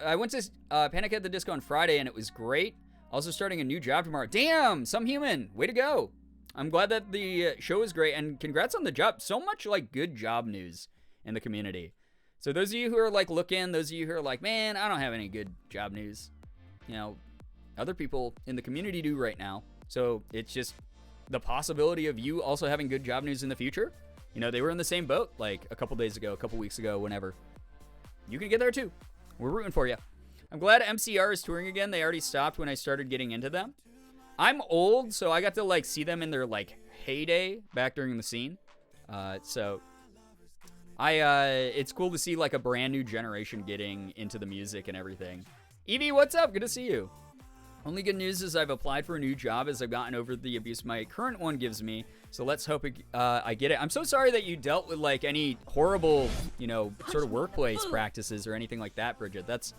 on Friday and it was great. Also starting a new job tomorrow. Damn, some human. Way to go. I'm glad that the show is great, and congrats on the job. So much, like, good job news in the community. So those of you who are, like, looking, those of you who are like, man, I don't have any good job news. Other people in the community do right now. So it's just the possibility of you also having good job news in the future. They were in the same boat, like, a couple days ago, a couple weeks ago, whenever. You can get there, too. We're rooting for you. I'm glad MCR is touring again. They already stopped when I started getting into them. I'm old, so I got to, like, see them in their, like, heyday back during the scene. So it's cool to see, like, a brand new generation getting into the music and everything. Evie, what's up? Good to see you. Only good news is I've applied for a new job as I've gotten over the abuse my current one gives me. So let's hope I get it. I'm so sorry that you dealt with like any horrible, sort of workplace practices or anything like that, Bridget. That's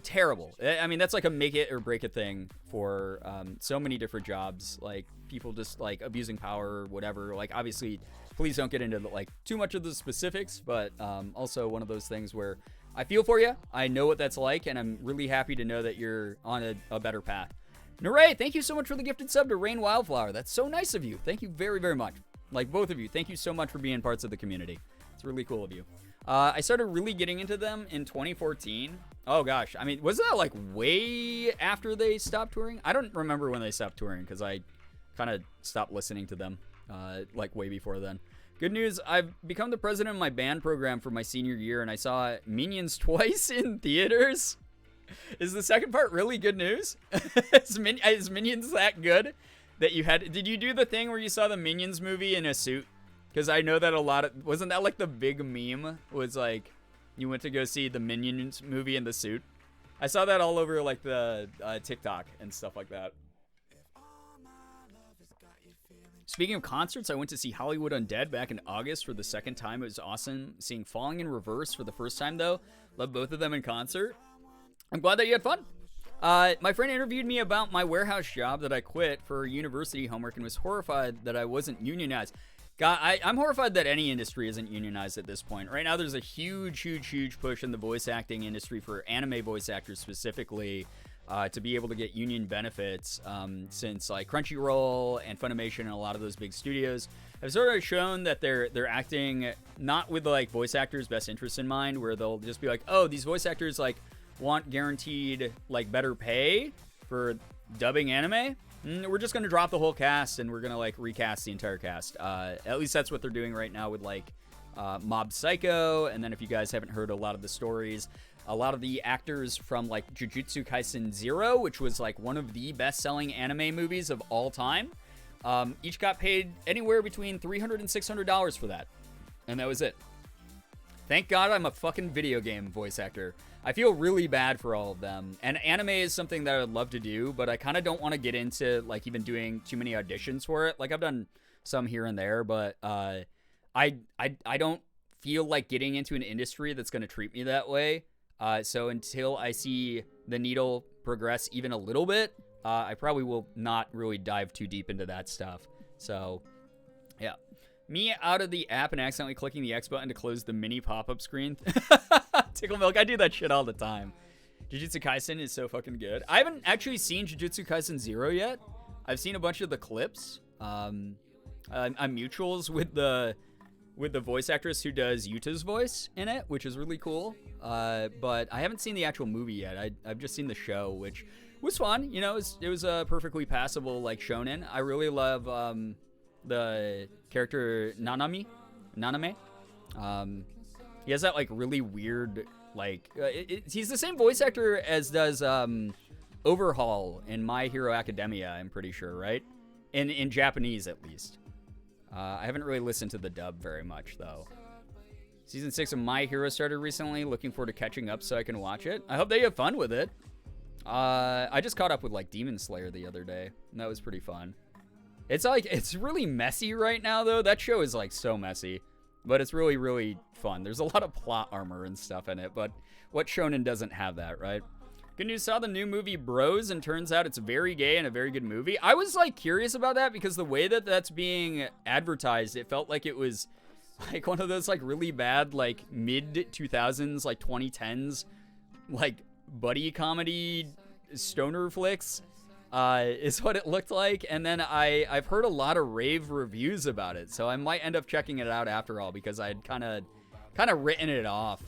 terrible. I mean, that's like a make it or break it thing for so many different jobs. Like people just like abusing power or whatever. Like obviously, please don't get into like too much of the specifics, but also one of those things where I feel for you. I know what that's like, and I'm really happy to know that you're on a better path. Naray, thank you so much for the gifted sub to Rain Wildflower. That's so nice of you. Thank you very, very much. Like, both of you, thank you so much for being parts of the community. It's really cool of you. I started really getting into them in 2014. Oh, gosh. I mean, wasn't that, like, way after they stopped touring? I don't remember when they stopped touring, because I kind of stopped listening to them, like, way before then. Good news, I've become the president of my band program for my senior year, and I saw Minions twice in theaters. Is the second part really good news? Is Minions that good that you had? Did you do the thing where you saw the Minions movie in a suit? Because I know that wasn't that like the big meme was like, you went to go see the Minions movie in the suit? I saw that all over like the TikTok and stuff like that. Speaking of concerts, I went to see Hollywood Undead back in August for the second time. It was awesome seeing Falling in Reverse for the first time, though. Love both of them in concert. I'm glad that you had fun. My friend interviewed me about my warehouse job that I quit for university homework and was horrified that I wasn't unionized. God, I'm horrified that any industry isn't unionized at this point. Right now, there's a huge push in the voice acting industry for anime voice actors specifically. To be able to get union benefits, since like Crunchyroll and Funimation and a lot of those big studios have sort of shown that they're acting not with like voice actors' best interests in mind, where they'll just be like, oh, these voice actors like want guaranteed like better pay for dubbing anime. We're just gonna drop the whole cast and we're gonna like recast the entire cast. At least that's what they're doing right now with like Mob Psycho, and then if you guys haven't heard a lot of the stories. A lot of the actors from like Jujutsu Kaisen 0, which was like one of the best-selling anime movies of all time, each got paid anywhere between $300 and $600 for that. And that was it. Thank God I'm a fucking video game voice actor. I feel really bad for all of them. And anime is something that I would love to do, but I kind of don't want to get into like even doing too many auditions for it. Like I've done some here and there, but I don't feel like getting into an industry that's going to treat me that way. So until I see the needle progress even a little bit, I probably will not really dive too deep into that stuff. So, yeah. Me out of the app and accidentally clicking the X button to close the mini pop-up screen. Tickle Milk, I do that shit all the time. Jujutsu Kaisen is so fucking good. I haven't actually seen Jujutsu Kaisen 0 yet. I've seen a bunch of the clips. I'm mutuals with the voice actress who does Yuta's voice in it, which is really cool. But I haven't seen the actual movie yet. I've just seen the show, which was fun. You know, it was a perfectly passable like shonen. I really love the character Naname. He has that like really weird like he's the same voice actor as does Overhaul in My Hero Academia. I'm pretty sure, right? In Japanese at least. I haven't really listened to the dub very much, though. Season 6 of My Hero started recently. Looking forward to catching up so I can watch it. I hope that you have fun with it. I just caught up with, like, Demon Slayer the other day, and that was pretty fun. It's really messy right now, though. That show is, like, so messy. But it's really, really fun. There's a lot of plot armor and stuff in it, but what shonen doesn't have that, right? Good news, saw the new movie Bros, and turns out it's very gay and a very good movie. I was, like, curious about that because the way that that's being advertised, it felt like it was, like, one of those, like, really bad, like, mid-2000s, like, 2010s, like, buddy comedy stoner flicks, is what it looked like. And then I've heard a lot of rave reviews about it, so I might end up checking it out after all because I'd kind of written it off.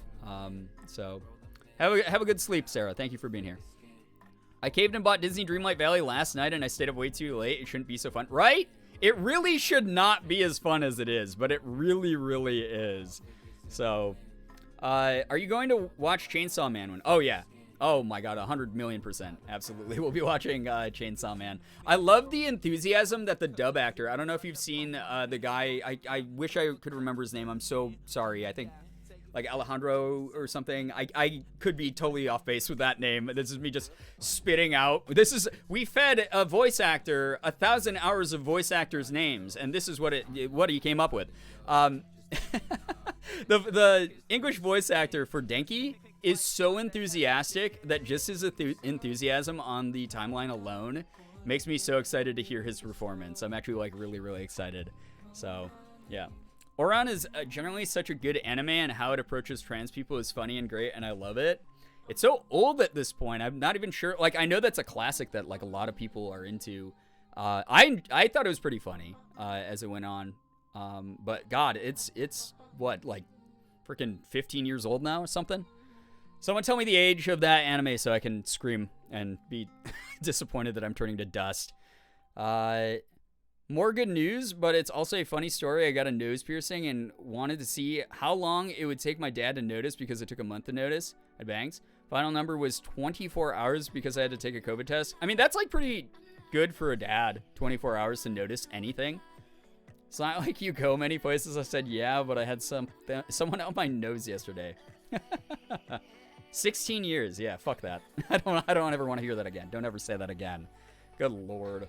So... Have a good sleep, Sarah. Thank you for being here. I caved and bought Disney Dreamlight Valley last night, and I stayed up way too late. It shouldn't be so fun. Right? It really should not be as fun as it is, but it really, really is. So, are you going to watch Chainsaw Man one? Oh, yeah. Oh, my God. 100,000,000%. Absolutely. We'll be watching Chainsaw Man. I love the enthusiasm that the dub actor... I don't know if you've seen the guy... I wish I could remember his name. I'm so sorry. I think... like Alejandro or something. I could be totally off base with that name. This is me just spitting out. We fed a voice actor 1,000 hours of voice actors' names, and this is what he came up with. The English voice actor for Denki is so enthusiastic that just his enthusiasm on the timeline alone makes me so excited to hear his performance. I'm actually like really, really excited. So, yeah. Ouran is generally such a good anime, and how it approaches trans people is funny and great, and I love it. It's so old at this point. I'm not even sure. Like, I know that's a classic that like a lot of people are into. I thought it was pretty funny as it went on. But God, it's what, like freaking 15 years old now or something? Someone tell me the age of that anime so I can scream and be disappointed that I'm turning to dust. More good news, but it's also a funny story. I got a nose piercing and wanted to see how long it would take my dad to notice because it took a month to notice at Bangs. Final number was 24 hours because I had to take a COVID test. I mean, that's like pretty good for a dad, 24 hours to notice anything. It's not like you go many places. I said, yeah, but I had someone out my nose yesterday. 16 years. Yeah, fuck that. I don't ever want to hear that again. Don't ever say that again. Good Lord.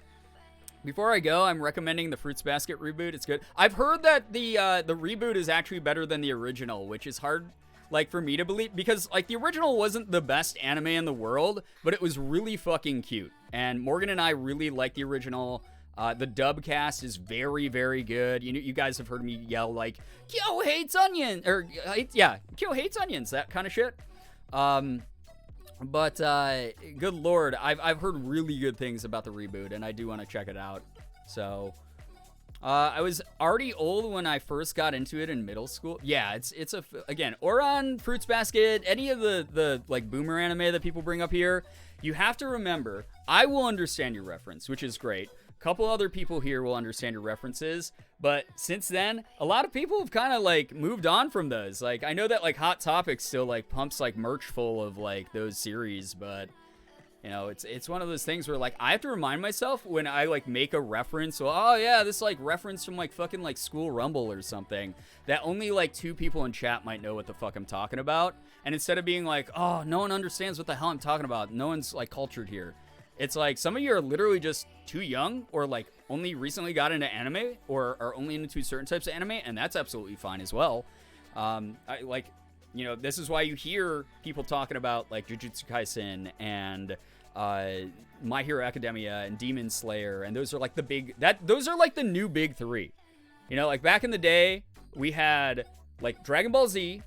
Before I go, I'm recommending the Fruits Basket reboot. It's good. I've heard that the reboot is actually better than the original, which is hard, like, for me to believe, because like the original wasn't the best anime in the world, but it was really fucking cute. And Morgan and I really like the original. The dub cast is very, very good. You guys have heard me yell like, "Kyo hates onions," or Kyo hates onions, that kind of shit. But good Lord, I've heard really good things about the reboot, and I do want to check it out. So, I was already old when I first got into it in middle school. Yeah, again, Ouran, Fruits Basket, any of the like boomer anime that people bring up here. You have to remember, I will understand your reference, which is great. A couple other people here will understand your references, but since then, a lot of people have kind of like moved on from those. Like, I know that like Hot Topic still like pumps like merch full of like those series, but you know, it's one of those things where like I have to remind myself when I like make a reference. So, oh yeah, this like reference from like fucking like School Rumble or something, that only like 2 people in chat might know what the fuck I'm talking about. And instead of being like, oh, no one understands what the hell I'm talking about, no one's like cultured here. It's like some of you are literally just too young, or like only recently got into anime, or are only into certain types of anime, and that's absolutely fine as well. This is why you hear people talking about like Jujutsu Kaisen and My Hero Academia and Demon Slayer, and those are like those are like the new big 3. You know, like back in the day, we had like Dragon Ball Z,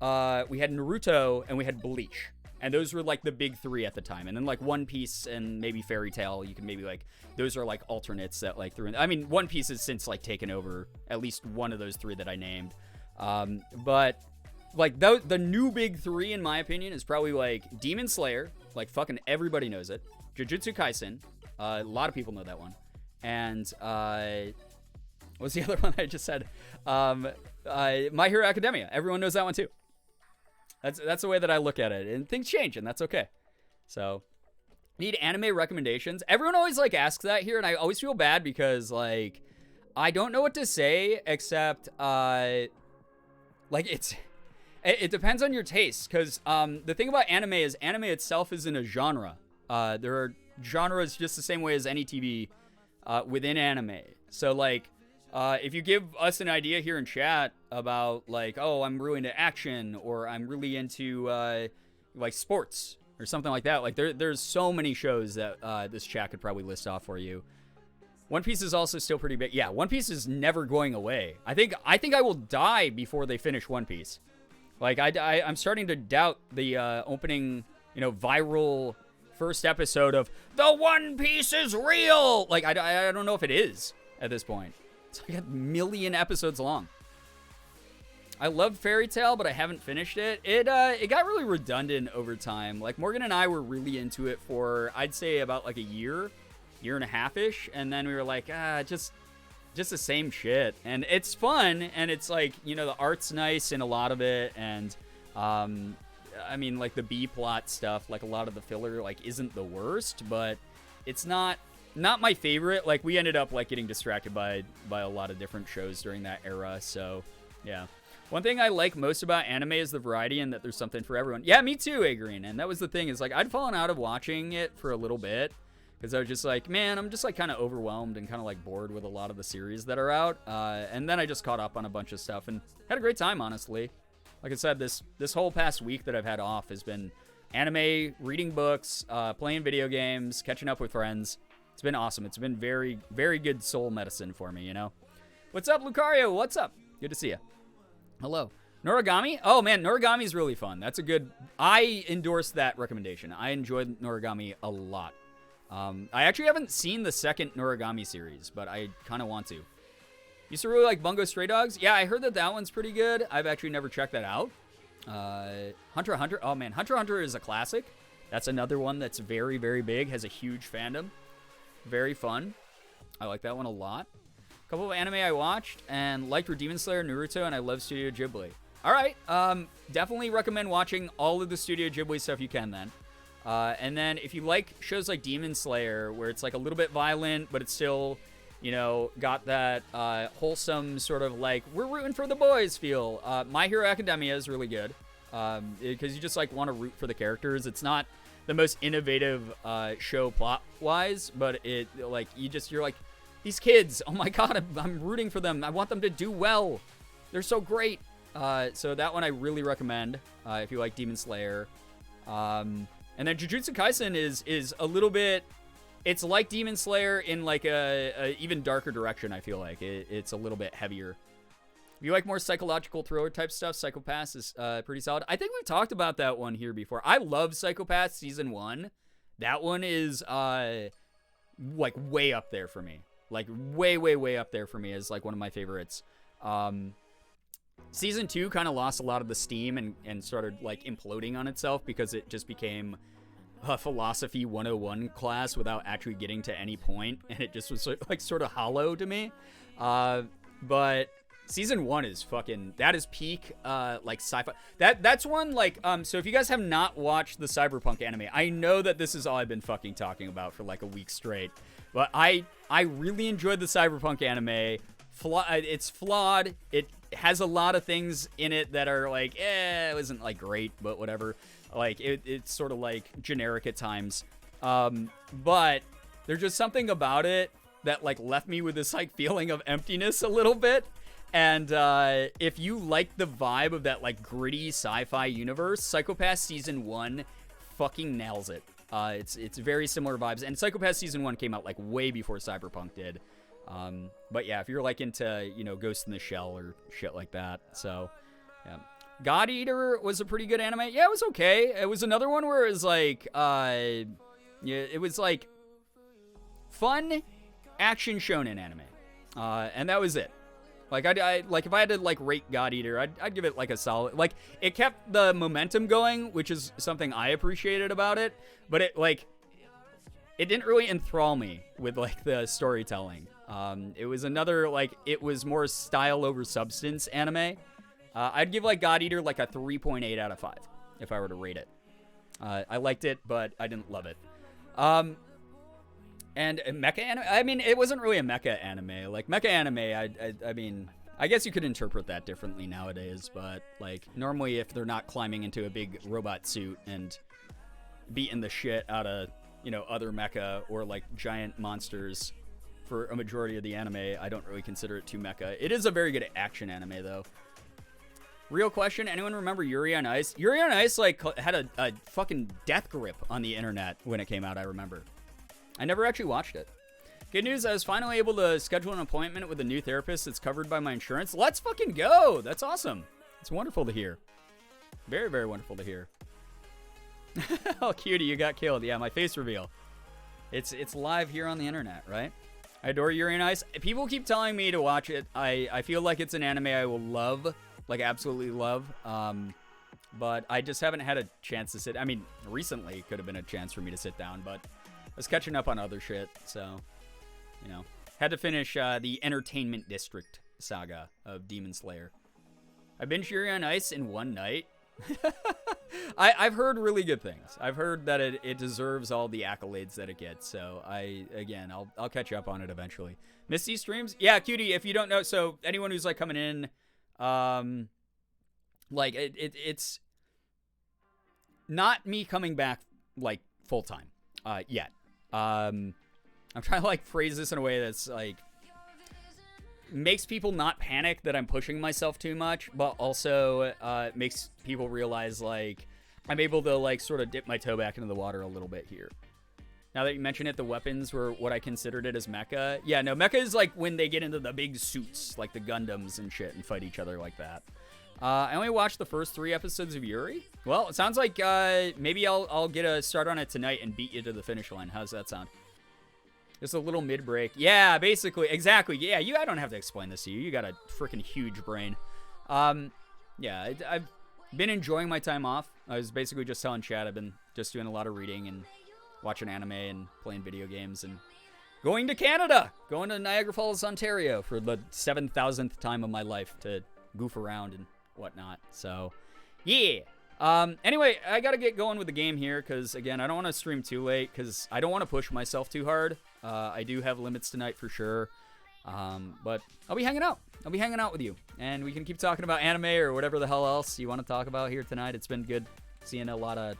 we had Naruto, and we had Bleach. And those were like the big 3 at the time. And then like One Piece and maybe Fairy Tail, you can maybe like, those are like alternates that like threw in. I mean, One Piece has since like taken over at least one of those 3 that I named. But like the new big 3 in my opinion is probably like Demon Slayer, like fucking everybody knows it. Jujutsu Kaisen, a lot of people know that one. And what's the other one I just said? My Hero Academia, everyone knows that one too. That's the way that I look at it, and things change, and that's okay. So, need anime recommendations. Everyone always like asks that here, and I always feel bad because like I don't know what to say except like it depends on your taste. Because the thing about anime is anime itself isn't a genre. There are genres just the same way as any TV within anime. So like. If you give us an idea here in chat about like, oh, I'm really into action, or I'm really into like sports or something like that, like there's so many shows that this chat could probably list off for you. One Piece is also still pretty big. Yeah, One Piece is never going away. I think I will die before they finish One Piece. Like I'm starting to doubt the opening, viral first episode of The One Piece is real. Like I don't know if it is at this point. It's like 1 million episodes long. I love Fairy Tail, but I haven't finished it. It got really redundant over time. Like Morgan and I were really into it for I'd say about like a year and a half-ish, and then we were like, just the same shit. And it's fun, and it's like, the art's nice in a lot of it, and I mean like the B plot stuff, like a lot of the filler like isn't the worst, but it's not my favorite. Like we ended up like getting distracted by a lot of different shows during that era. So yeah. One thing I like most about anime is the variety and that there's something for everyone. Yeah, me too, Agreen. And that was the thing, is like I'd fallen out of watching it for a little bit because I was just like, man, I'm just like kind of overwhelmed and kind of like bored with a lot of the series that are out. And then I just caught up on a bunch of stuff and had a great time, honestly. Like I said, this whole past week that I've had off has been anime, reading books, playing video games, catching up with friends. It's been awesome. It's been very, very good soul medicine for me, you know? What's up, Lucario? What's up? Good to see you. Hello. Noragami? Oh, man, Noragami is really fun. That's a good... I endorse that recommendation. I enjoyed Noragami a lot. I actually haven't seen the second Noragami series, but I kind of want to. Used to really like Bungo Stray Dogs. Yeah, I heard that that one's pretty good. I've actually never checked that out. Hunter x Hunter. Oh, man, Hunter x Hunter is a classic. That's another one that's very, very big. Has a huge fandom. Very fun. I like that one a lot. Couple of anime I watched and liked were Demon Slayer, Naruto, and I love Studio Ghibli. All right, definitely recommend watching all of the Studio Ghibli stuff you can then. And then if you like shows like Demon Slayer, where it's like a little bit violent, but it's still, you know, got that wholesome sort of like, we're rooting for the boys feel. My Hero Academia is really good because you just like want to root for the characters. It's not the most innovative show plot-wise, but it like, you're like, these kids, oh my god, I'm rooting for them. I want them to do well. They're so great. So that one I really recommend if you like Demon Slayer. And then Jujutsu Kaisen is a little bit... It's like Demon Slayer in like a even darker direction, I feel like. It's a little bit heavier. If you like more psychological thriller type stuff, Psycho-Pass is pretty solid. I think we've talked about that one here before. I love Psycho-Pass Season 1. That one is like way up there for me. Like, way, way, way up there for me is, like, one of my favorites. Season 2 kind of lost a lot of the steam and started, like, imploding on itself because it just became a philosophy 101 class without actually getting to any point, and it just was, like, sort of hollow to me. But Season 1 is fucking... That is peak, like, sci-fi. That's one, like... So if you guys have not watched the Cyberpunk anime, I know that this is all I've been fucking talking about for, like, a week straight. But I really enjoyed the Cyberpunk anime. It's flawed. It has a lot of things in it that are like, it wasn't like great, but whatever. Like it's sort of like generic at times. But there's just something about it that like left me with this like feeling of emptiness a little bit. And if you like the vibe of that like gritty sci-fi universe, Psycho-Pass Season 1 fucking nails it. It's very similar vibes, and Psycho-Pass Season 1 came out like way before Cyberpunk did. But yeah, if you're like into, you know, Ghost in the Shell or shit like that. So yeah. God Eater was a pretty good anime. Yeah, it was okay. It was another one where it was like yeah, it was like fun action shonen anime. And that was it. Like I like if I had to like rate God Eater, I'd give it like a solid. Like it kept the momentum going, which is something I appreciated about it. But it like it didn't really enthrall me with like the storytelling. It was another like it was more style over substance anime. I'd give like God Eater like a 3.8 out of 5 if I were to rate it. I liked it, but I didn't love it. And mecha anime, I mean, it wasn't really a mecha anime. Like, mecha anime, I mean, I guess you could interpret that differently nowadays, but, like, normally if they're not climbing into a big robot suit and beating the shit out of, you know, other mecha or, like, giant monsters for a majority of the anime, I don't really consider it too mecha. It is a very good action anime, though. Real question, anyone remember Yuri on Ice? Yuri on Ice, like, had a fucking death grip on the internet when it came out, I remember. I never actually watched it. Good news, I was finally able to schedule an appointment with a new therapist that's covered by my insurance. Let's fucking go! That's awesome. It's wonderful to hear. Very, very wonderful to hear. Oh, cutie, you got killed. Yeah, my face reveal. It's live here on the internet, right? I adore Yuri on Ice. People keep telling me to watch it. I feel like it's an anime I will love. Like, absolutely love. But I just haven't had a chance to sit... I mean, recently could have been a chance for me to sit down, but... I was catching up on other shit, so, you know. Had to finish the Entertainment District saga of Demon Slayer. I binged Yuri on Ice in one night. I've heard really good things. I've heard that it deserves all the accolades that it gets, so I'll catch up on it eventually. Misty streams? Yeah, cutie, if you don't know, so anyone who's, like, coming in, Like, it's not me coming back, like, full-time yet. I'm trying to, like, phrase this in a way that's, like, makes people not panic that I'm pushing myself too much, but also makes people realize, like, I'm able to, like, sort of dip my toe back into the water a little bit here. Now that you mention it, the weapons were what I considered it as mecha. Yeah, no, mecha is, like, when they get into the big suits, like the Gundams and shit, and fight each other like that. I only watched the first 3 episodes of Yuri. Well, it sounds like maybe I'll get a start on it tonight and beat you to the finish line. How's that sound? Just a little mid-break. Yeah, basically. Exactly. Yeah, I don't have to explain this to you. You got a freaking huge brain. Yeah, I've been enjoying my time off. I was basically just telling Chad I've been just doing a lot of reading and watching anime and playing video games and going to Canada. Going to Niagara Falls, Ontario for the 7,000th time of my life to goof around and whatnot. So, yeah. Anyway, I gotta get going with the game here because, again, I don't want to stream too late because I don't want to push myself too hard. I do have limits tonight for sure. But I'll be hanging out. I'll be hanging out with you. And we can keep talking about anime or whatever the hell else you want to talk about here tonight. It's been good seeing a lot of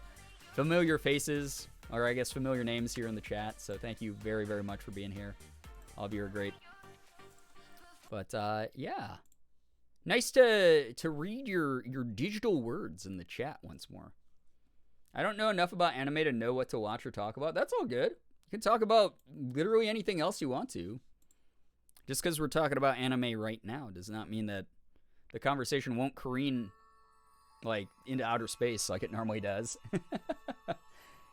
familiar faces, or I guess familiar names here in the chat. So thank you very, very much for being here. All of you are great. But, yeah. Nice to read your digital words in the chat once more. I don't know enough about anime to know what to watch or talk about. That's all good. You can talk about literally anything else you want to. Just because we're talking about anime right now does not mean that the conversation won't careen, like, into outer space like it normally does.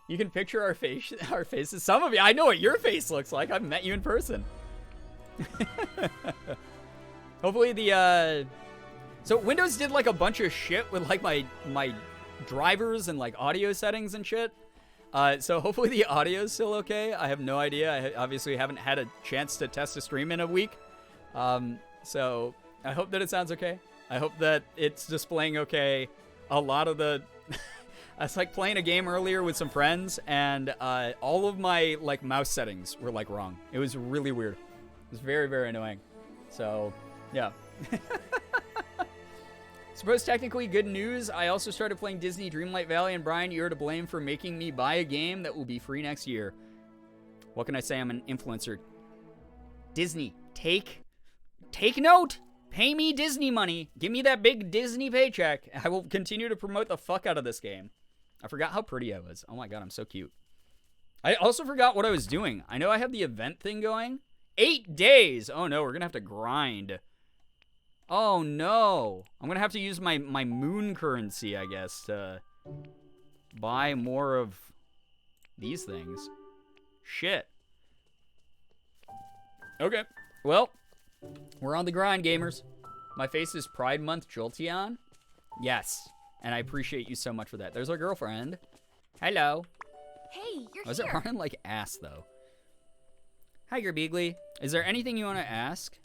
You can picture our faces. Some of you, I know what your face looks like. I've met you in person. Hopefully so Windows did like a bunch of shit with like my drivers and like audio settings and shit. So hopefully the audio is still okay. I have no idea. I obviously haven't had a chance to test a stream in a week. So I hope that it sounds okay. I hope that it's displaying okay. A lot of the I was like playing a game earlier with some friends and all of my like mouse settings were like wrong. It was really weird. It was very, very annoying. So yeah. Suppose technically good news. I also started playing Disney Dreamlight Valley, and Brian, you're to blame for making me buy a game that will be free next year. What can I say? I'm an influencer. Disney, take note. Pay me Disney money. Give me that big Disney paycheck. I will continue to promote the fuck out of this game. I forgot how pretty I was. Oh my god, I'm so cute. I also forgot what I was doing. I know I have the event thing going. 8 days. Oh no, we're gonna have to grind. Oh no. I'm gonna have to use my moon currency, I guess, to buy more of these things. Shit. Okay. Well, we're on the grind, gamers. My face is Pride Month Jolteon. Yes. And I appreciate you so much for that. There's our girlfriend. Hello. Hey, you're Was it here. running like ass, though? Hi, Girbeagly. Is there anything you want to ask?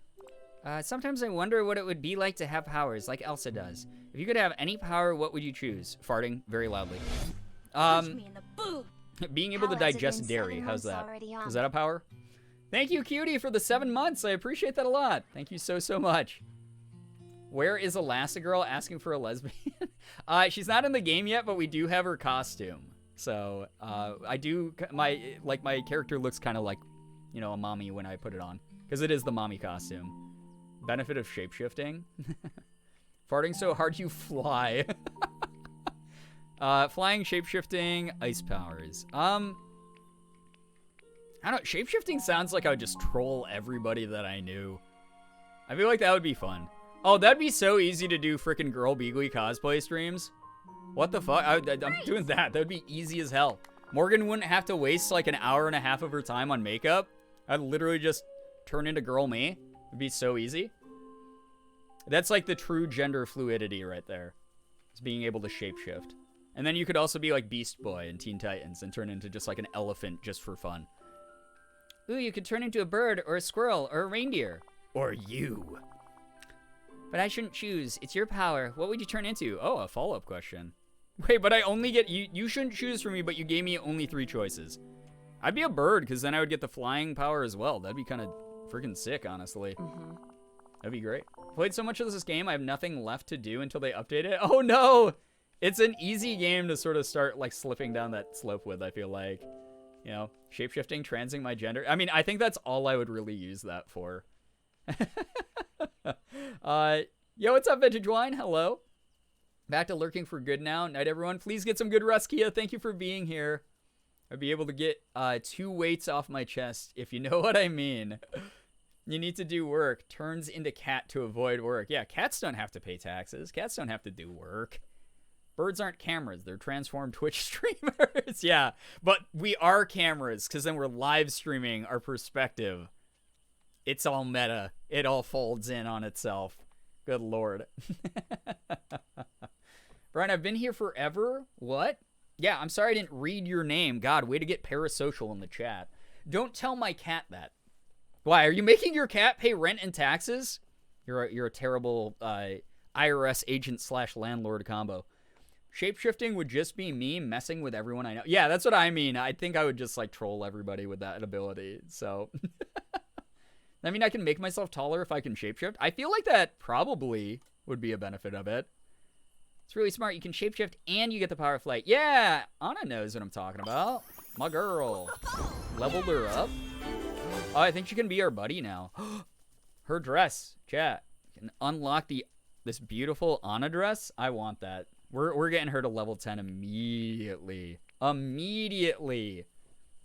Sometimes I wonder what it would be like to have powers, like Elsa does. If you could have any power, what would you choose? Farting very loudly. Punch me in the boob. Being able to How has it digest been dairy. 7 How's months that? already on? Is that a power? Thank you, Cutie, for the 7 months. I appreciate that a lot. Thank you so, so much. Where is Elastigirl asking for a lesbian? She's not in the game yet, but we do have her costume. So, I do, my character looks kind of like, you know, a mommy when I put it on. Because it is the mommy costume. Benefit of shapeshifting. Farting so hard you fly. Flying, shapeshifting, ice powers. I don't know, shapeshifting sounds like I would just troll everybody that I knew. I feel like that would be fun. Oh, that'd be so easy to do frickin' Girbeagly cosplay streams. What the fuck? I'm doing that. That would be easy as hell. Morgan wouldn't have to waste like an hour and a half of her time on makeup. I'd literally just turn into girl me. It'd be so easy. That's like the true gender fluidity right there. It's being able to shapeshift. And then you could also be like Beast Boy in Teen Titans and turn into just like an elephant just for fun. Ooh, you could turn into a bird or a squirrel or a reindeer. Or you. But I shouldn't choose. It's your power. What would you turn into? Oh, a follow-up question. Wait, but I only get... You shouldn't choose for me, but you gave me only 3 choices. I'd be a bird, because then I would get the flying power as well. That'd be kind of freaking sick, honestly. That'd be great. Played so much of this game, I have nothing left to do until they update it. Oh no! It's an easy game to sort of start like slipping down that slope with, I feel like. You know, shapeshifting, transing my gender. I mean, I think that's all I would really use that for. Yo, what's up, Vintage Wine? Hello. Back to lurking for good now. Night, everyone. Please get some good rest, Kia. Thank you for being here. I'd be able to get 2 weights off my chest, if you know what I mean. You need to do work. Turns into cat to avoid work. Yeah, cats don't have to pay taxes. Cats don't have to do work. Birds aren't cameras. They're transformed Twitch streamers. Yeah, but we are cameras because then we're live streaming our perspective. It's all meta. It all folds in on itself. Good Lord. Brian, I've been here forever. What? Yeah, I'm sorry I didn't read your name. God, way to get parasocial in the chat. Don't tell my cat that. Why, are you making your cat pay rent and taxes? You're a terrible IRS agent / landlord combo. Shapeshifting would just be me messing with everyone I know. Yeah, that's what I mean. I think I would just like troll everybody with that ability. So, I mean, I can make myself taller if I can shapeshift. I feel like that probably would be a benefit of it. It's really smart. You can shapeshift and you get the power of flight. Yeah, Anna knows what I'm talking about. My girl. Leveled her up. Oh, I think she can be our buddy now. Her dress, chat. Can unlock this beautiful Anna dress. I want that. We're getting her to level 10 immediately. Immediately.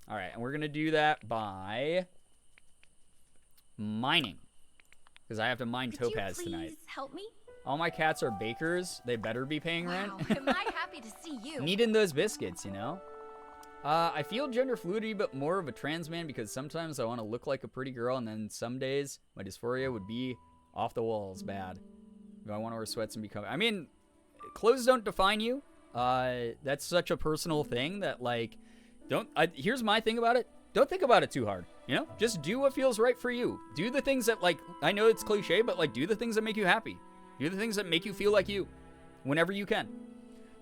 All right, and we're going to do that by mining. Because I have to mine topaz tonight. Could you please help me? All my cats are bakers. They better be paying rent. Wow, am I happy to see you. Needing those biscuits, you know? I feel gender fluidity, but more of a trans man because sometimes I want to look like a pretty girl, and then some days my dysphoria would be off the walls bad. Do I want to wear sweats and become... I mean, clothes don't define you. That's such a personal thing that, like, here's my thing about it. Don't think about it too hard, you know? Just do what feels right for you. Do the things that, like, I know it's cliche, but, like, do the things that make you happy. Do the things that make you feel like you whenever you can.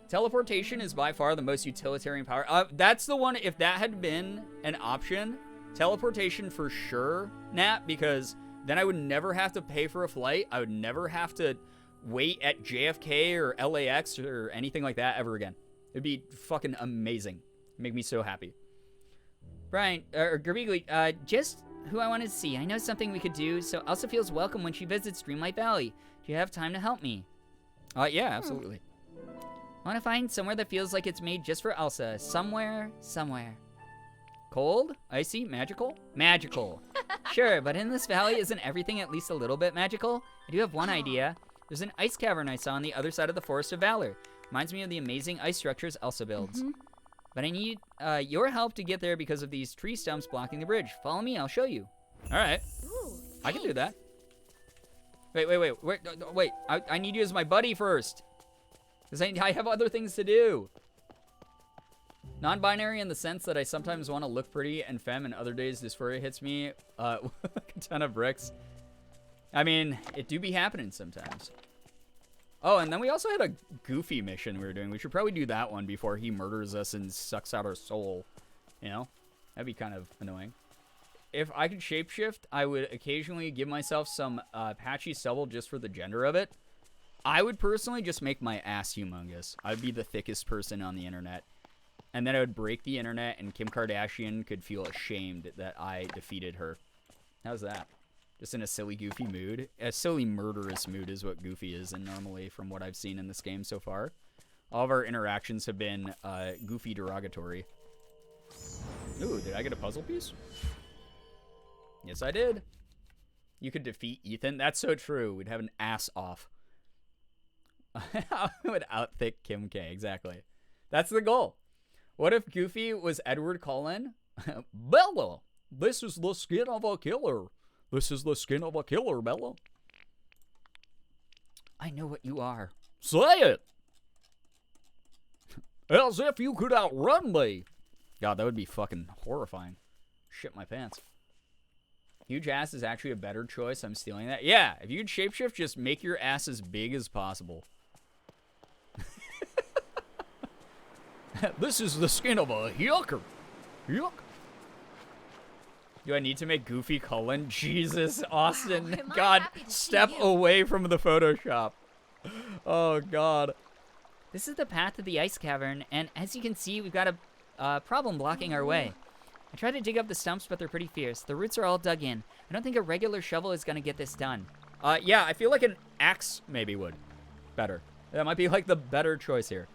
Teleportation is by far the most utilitarian power. That's the one, if that had been an option, teleportation for sure, Nat, because then I would never have to pay for a flight. I would never have to wait at JFK or LAX or anything like that ever again. It'd be fucking amazing. Make me so happy. Brian, or Girbeagly, just who I wanted to see. I know something we could do, so Elsa feels welcome when she visits Streamlight Valley. Do you have time to help me? Yeah, absolutely. I want to find somewhere that feels like it's made just for Elsa. Somewhere. Cold? Icy? Magical? Magical. Sure, but in this valley, isn't everything at least a little bit magical? I do have one idea. There's an ice cavern I saw on the other side of the Forest of Valor. Reminds me of the amazing ice structures Elsa builds. But I need your help to get there because of these tree stumps blocking the bridge. Follow me, I'll show you. All right. Ooh, I can do that. Wait. I need you as my buddy first. Because I have other things to do. Non-binary in the sense that I sometimes want to look pretty and femme, and other days dysphoria hits me. A ton of bricks. I mean, it do be happening sometimes. Oh, and then we also had a Goofy mission we were doing. We should probably do that one before he murders us and sucks out our soul. You know? That'd be kind of annoying. If I could shapeshift, I would occasionally give myself some patchy stubble just for the gender of it. I would personally just make my ass humongous. I'd be the thickest person on the internet. And then I would break the internet and Kim Kardashian could feel ashamed that I defeated her. How's that? Just in a silly, goofy mood. A silly, murderous mood is what Goofy is, and normally from what I've seen in this game so far. All of our interactions have been goofy derogatory. Ooh, did I get a puzzle piece? Yes, I did. You could defeat Ethan. That's so true. We'd have an ass off. I would outthick Kim K. Exactly. That's the goal. What if Goofy was Edward Cullen? Bella, this is the skin of a killer. This is the skin of a killer, Bella. I know what you are. Say it! As if you could outrun me. God, that would be fucking horrifying. Shit my pants. Huge ass is actually a better choice. I'm stealing that. Yeah, if you could shapeshift, just make your ass as big as possible. This is the skin of a yucker. Yuck. Do I need to make Goofy Cullen? Jesus, Austin. am I God, happy to see step you. away from the Photoshop. Oh, God. This is the path to the ice cavern, and as you can see, we've got a problem blocking our way. I tried to dig up the stumps, but they're pretty fierce. The roots are all dug in. I don't think a regular shovel is gonna get this done. Yeah, I feel like an axe maybe would. Better. That might be like the better choice here.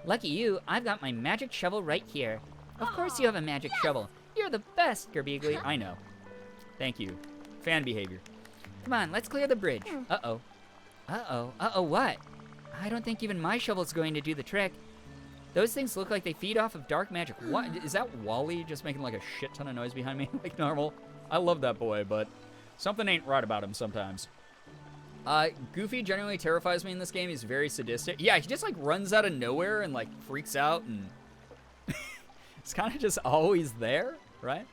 Lucky you, I've got my magic shovel right here. Of course you have a magic shovel. You're the best, Girbeagly. I know. Thank you. Fan behavior. Come on, let's clear the bridge. Uh-oh. Uh-oh, what? I don't think even my shovel's going to do the trick. Those things look like they feed off of dark magic. What? Is that Wally just making like a shit ton of noise behind me like normal? I love that boy, but something ain't right about him sometimes. Goofy genuinely terrifies me in this game. He's very sadistic. Yeah, he just like runs out of nowhere and like freaks out and it's kind of just always there, right?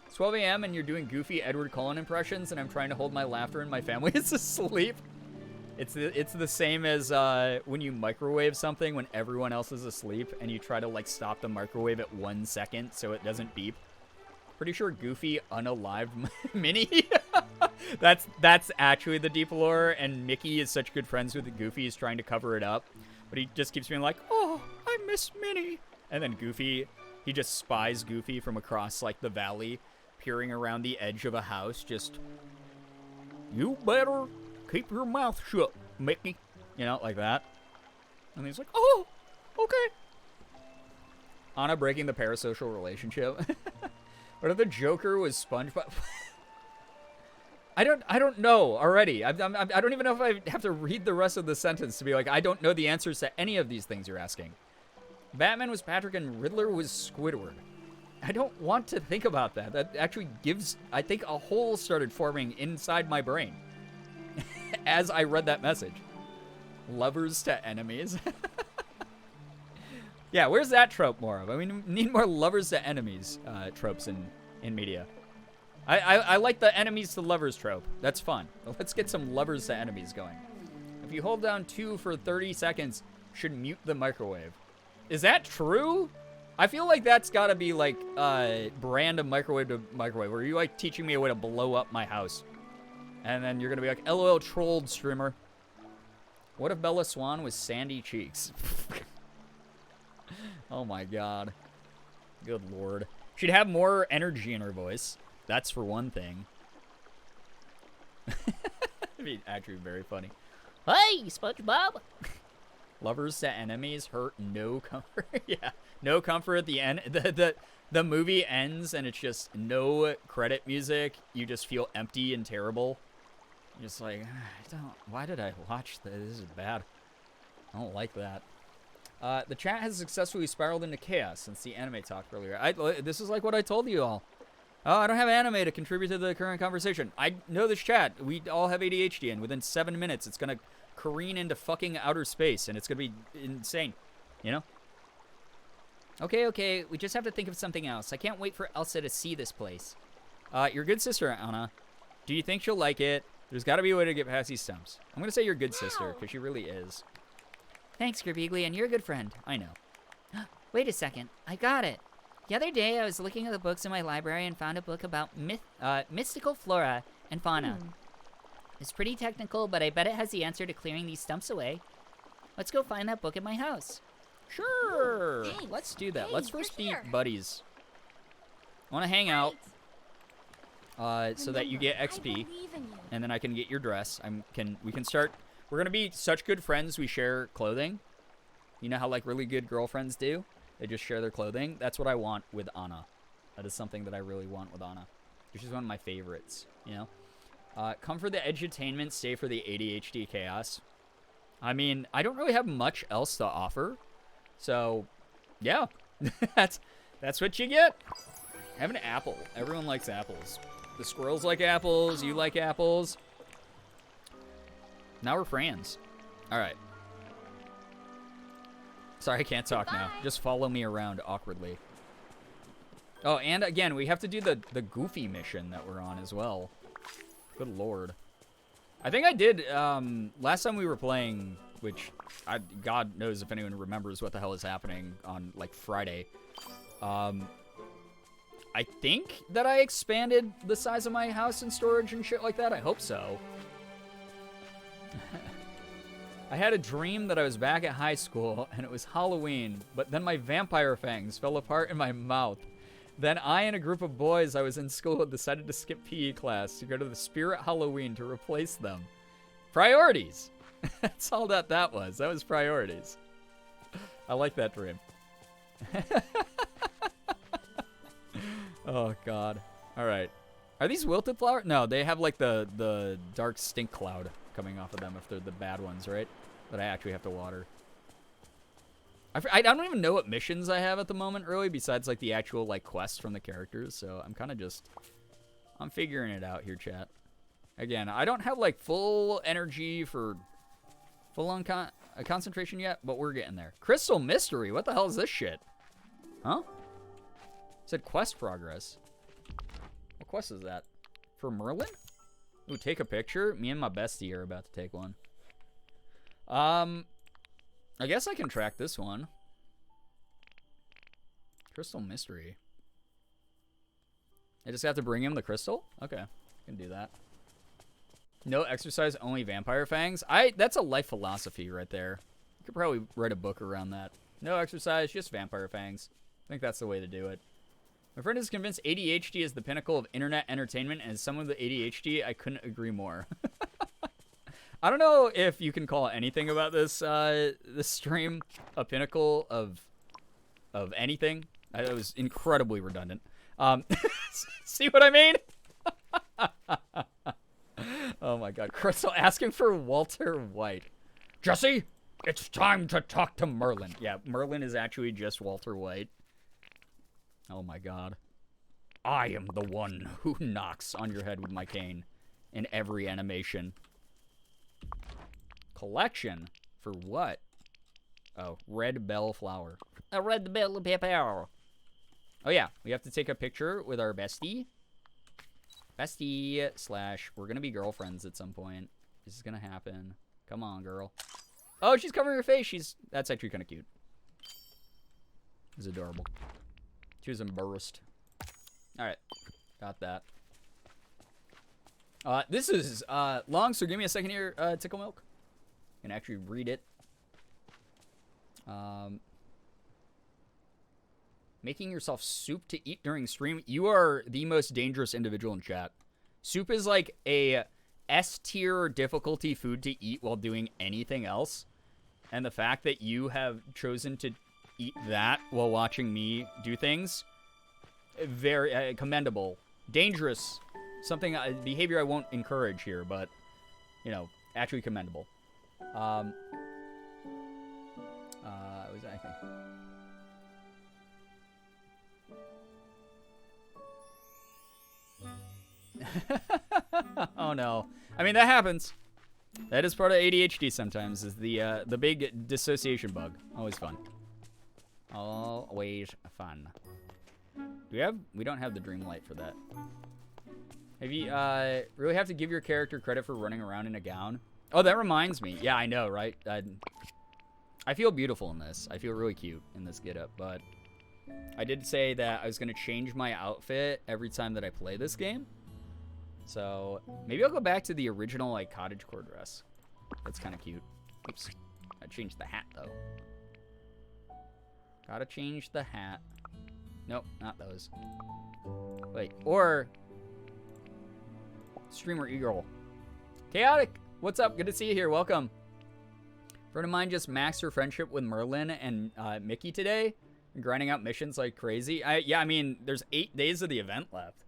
It's 12 a.m. and you're doing Goofy Edward Cullen impressions and I'm trying to hold my laughter and my family is asleep. It's the same as when you microwave something when everyone else is asleep and you try to like stop the microwave at 1 second so it doesn't beep. Pretty sure Goofy unalived Minnie. That's actually the deep lore, and Mickey is such good friends with Goofy. He's trying to cover it up, but he just keeps being like, "Oh, I miss Minnie," and then Goofy, he just spies Goofy from across like the valley, peering around the edge of a house. Just, you better keep your mouth shut, Mickey. You know, like that. And he's like, "Oh, okay." Anna breaking the parasocial relationship. What if the Joker was SpongeBob? I don't know already. I don't even know if I have to read the rest of the sentence to be like, I don't know the answers to any of these things you're asking. Batman was Patrick and Riddler was Squidward. I don't want to think about that. That actually gives, I think, a hole started forming inside my brain as I read that message. Lovers to enemies. Yeah, where's that trope more of? I mean, we need more lovers to enemies tropes in media. I like the enemies to lovers trope. That's fun. Let's get some lovers to enemies going. If you hold down 2 for 30 seconds, should mute the microwave. Is that true? I feel like that's got to be like brand of microwave to microwave, where you're like teaching me a way to blow up my house. And then you're going to be like, LOL trolled streamer. What if Bella Swan was Sandy Cheeks? Oh my god. Good lord. She'd have more energy in her voice. That's for one thing. It'd be actually very funny. Hey, SpongeBob! Lovers to enemies hurt no comfort. Yeah, no comfort at the end. The movie ends and it's just no credit music. You just feel empty and terrible. You're just like, why did I watch this? This is bad. I don't like that. The chat has successfully spiraled into chaos since the anime talk earlier. This is like what I told you all. Oh, I don't have anime to contribute to the current conversation. I know this chat. We all have ADHD, and within 7 minutes, it's going to careen into fucking outer space, and it's going to be insane. You know? Okay, we just have to think of something else. I can't wait for Elsa to see this place. Your good sister, Anna. Do you think she'll like it? There's got to be a way to get past these stumps. I'm going to say your good sister, because she really is. Thanks, Girbeagly, and you're a good friend. I know. Wait a second. I got it. The other day, I was looking at the books in my library and found a book about mystical flora and fauna. It's pretty technical, but I bet it has the answer to clearing these stumps away. Let's go find that book at my house. Sure. Thanks. Let's do that. Hey, Let's first be you're here. buddies. I want to hang out Right. so that you get I XP, believe in you. and then I can get your dress. We can start. We're gonna be such good friends. We share clothing. You know how like really good girlfriends do? They just share their clothing. That's what I want with Anna. That is something that I really want with Anna. She's one of my favorites, you know? Come for the edutainment, stay for the ADHD chaos. I mean, I don't really have much else to offer. So, yeah. that's what you get. Have an apple. Everyone likes apples. The squirrels like apples. You like apples. Now we're friends. All right. Sorry, I can't talk now. Just follow me around awkwardly. Oh, and again, we have to do the Goofy mission that we're on as well. Good lord. I think I did, last time we were playing, which, God knows if anyone remembers what the hell is happening on, like, Friday. I think that I expanded the size of my house and storage and shit like that. I hope so. I had a dream that I was back at high school and it was Halloween, but then my vampire fangs fell apart in my mouth. Then I and a group of boys I was in school with decided to skip PE class to go to the Spirit Halloween to replace them. Priorities. That's all that was. That was priorities. I like that dream. Oh, God. All right. Are these wilted flowers? No, they have like the dark stink cloud coming off of them if they're the bad ones, right? That I actually have to water. I don't even know what missions I have at the moment, really, besides like the actual like quests from the characters. So I'm kind of just, I'm figuring it out here, chat. Again, I don't have like full energy for full on concentration yet, but we're getting there. Crystal Mystery, what the hell is this shit? Huh? It said quest progress. What quest is that? For Merlin? Ooh, take a picture? Me and my bestie are about to take one. I guess I can track this one. Crystal Mystery. I just have to bring him the crystal? Okay, I can do that. No exercise, only vampire fangs. That's a life philosophy right there. You could probably write a book around that. No exercise, just vampire fangs. I think that's the way to do it. My friend is convinced ADHD is the pinnacle of internet entertainment, and as someone with ADHD, I couldn't agree more. I don't know if you can call anything about this this stream a pinnacle of anything. It was incredibly redundant. See what I mean? Oh my God, Crystal asking for Walter White. Jesse, it's time to talk to Merlin. Yeah, Merlin is actually just Walter White. Oh my God. I am the one who knocks on your head with my cane in every animation. Collection? For what? Oh, red bell flower. A red bell pepper. Oh yeah, we have to take a picture with our bestie. Bestie / we're gonna be girlfriends at some point. This is gonna happen. Come on, girl. Oh, she's covering her face. That's actually kind of cute. It's adorable. She was embarrassed. All right, got that. This is long, so give me a second here, Tickle Milk. I can actually read it. Making yourself soup to eat during stream. You are the most dangerous individual in chat. Soup is like a S-tier difficulty food to eat while doing anything else. And the fact that you have chosen to eat that while watching me do things, very commendable. Dangerous. Something, behavior I won't encourage here, but, you know, actually commendable. What was that, I think? Oh no. I mean, that happens. That is part of ADHD sometimes, is the big dissociation bug. Always fun. Always fun. We don't have the dream light for that. Have you, really have to give your character credit for running around in a gown? Oh, that reminds me. Yeah, I know, right? I feel beautiful in this. I feel really cute in this getup, but I did say that I was going to change my outfit every time that I play this game. So maybe I'll go back to the original, like, cottagecore dress. That's kind of cute. Oops. I changed the hat, though. Gotta change the hat. Nope, not those. Wait, or Streamer Eagle. Chaotic, what's up? Good to see you here. Welcome. A friend of mine just maxed her friendship with Merlin and Mickey today, grinding out missions like crazy. Yeah, I mean, there's 8 days of the event left.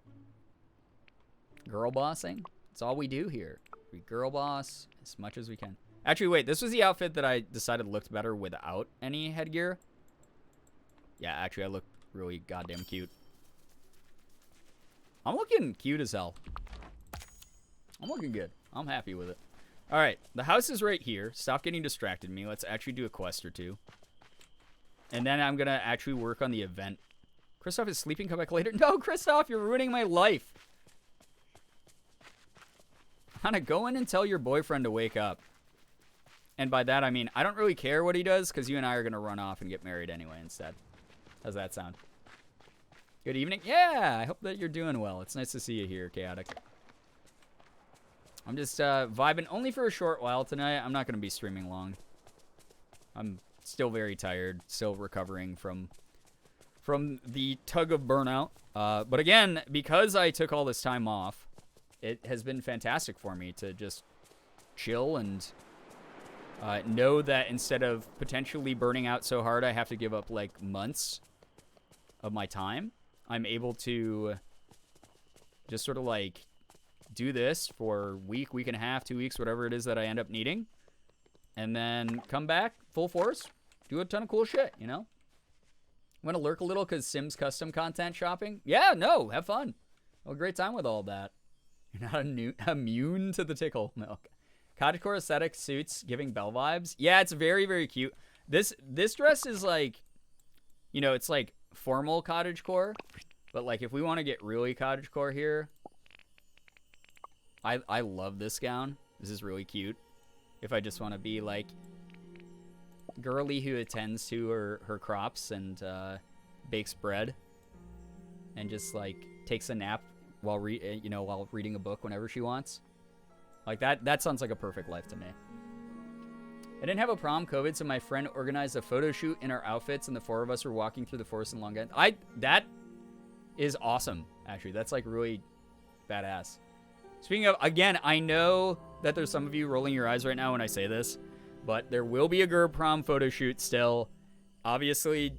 Girl bossing. That's all we do here. We girl boss as much as we can. Actually, wait, this was the outfit that I decided looked better without any headgear. Yeah, actually, I look really goddamn cute. I'm looking cute as hell. I'm looking good. I'm happy with it. All right, the house is right here. Stop getting distracted me. Let's actually do a quest or two. And then I'm going to actually work on the event. Kristoff is sleeping. Come back later. No, Kristoff, you're ruining my life. Kinda go in and tell your boyfriend to wake up. And by that, I mean, I don't really care what he does, because you and I are going to run off and get married anyway instead. How's that sound? Good evening. Yeah, I hope that you're doing well. It's nice to see you here, Chaotic. I'm just vibing only for a short while tonight. I'm not going to be streaming long. I'm still very tired, still recovering from the tug of burnout. But again, because I took all this time off, it has been fantastic for me to just chill and know that instead of potentially burning out so hard I have to give up like months of my time, I'm able to just sort of like do this for a week, week and a half, 2 weeks, whatever it is that I end up needing, and then come back full force, do a ton of cool shit, you know? Want to lurk a little because Sims custom content shopping? Yeah, no, have fun. Have a great time with all that. You're not immune to the tickle milk. Cottagecore aesthetic suits giving Belle vibes. Yeah, it's very, very cute. This dress is like, you know, it's like formal cottagecore, but like if we want to get really cottagecore here, I love this gown. This is really cute. If I just want to be like girly who attends to her crops and bakes bread and just like takes a nap while while reading a book whenever she wants. Like that sounds like a perfect life to me. I didn't have a prom COVID, so my friend organized a photo shoot in our outfits, and the four of us were walking through the forest in Long Island. That is awesome, actually. That's like really badass. Speaking of, again, I know that there's some of you rolling your eyes right now when I say this, but there will be a Gerb prom photo shoot still. Obviously,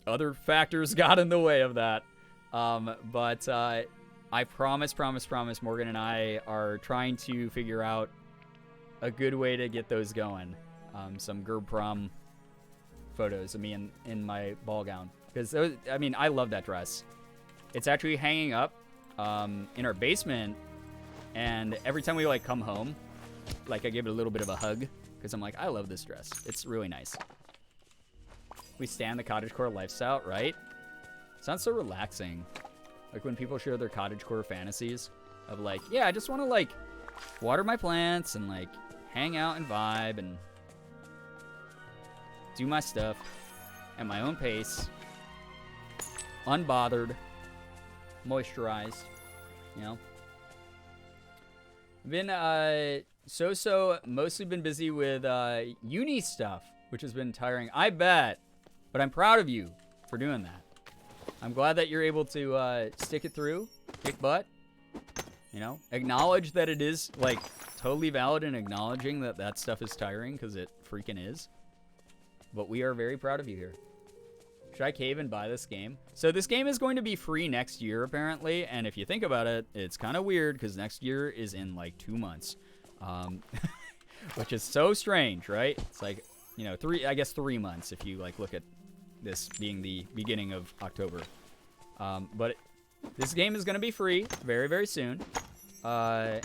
other factors got in the way of that. But I promise, Morgan and I are trying to figure out a good way to get those going. Some Gerb prom photos of me in my ball gown. Because, I mean, I love that dress. It's actually hanging up in our basement. And every time we, like, come home, like, I give it a little bit of a hug. Because I'm like, I love this dress. It's really nice. We stand the cottagecore lifestyle, right? Sounds so relaxing. Like when people share their cottagecore fantasies of like, yeah, I just want to like water my plants and like hang out and vibe and do my stuff at my own pace, unbothered, moisturized, you know. Been mostly been busy with uni stuff, which has been tiring, I bet, but I'm proud of you for doing that. I'm glad that you're able to stick it through, kick butt, you know, acknowledge that it is, like, totally valid in acknowledging that that stuff is tiring, because it freaking is. But we are very proud of you here. Should I cave and buy this game? So this game is going to be free next year, apparently, and if you think about it, it's kind of weird, because next year is in, like, 2 months. Which is so strange, right? It's like, you know, 3 months if you, like, look at this being the beginning of October. But this game is going to be free very, very soon. But,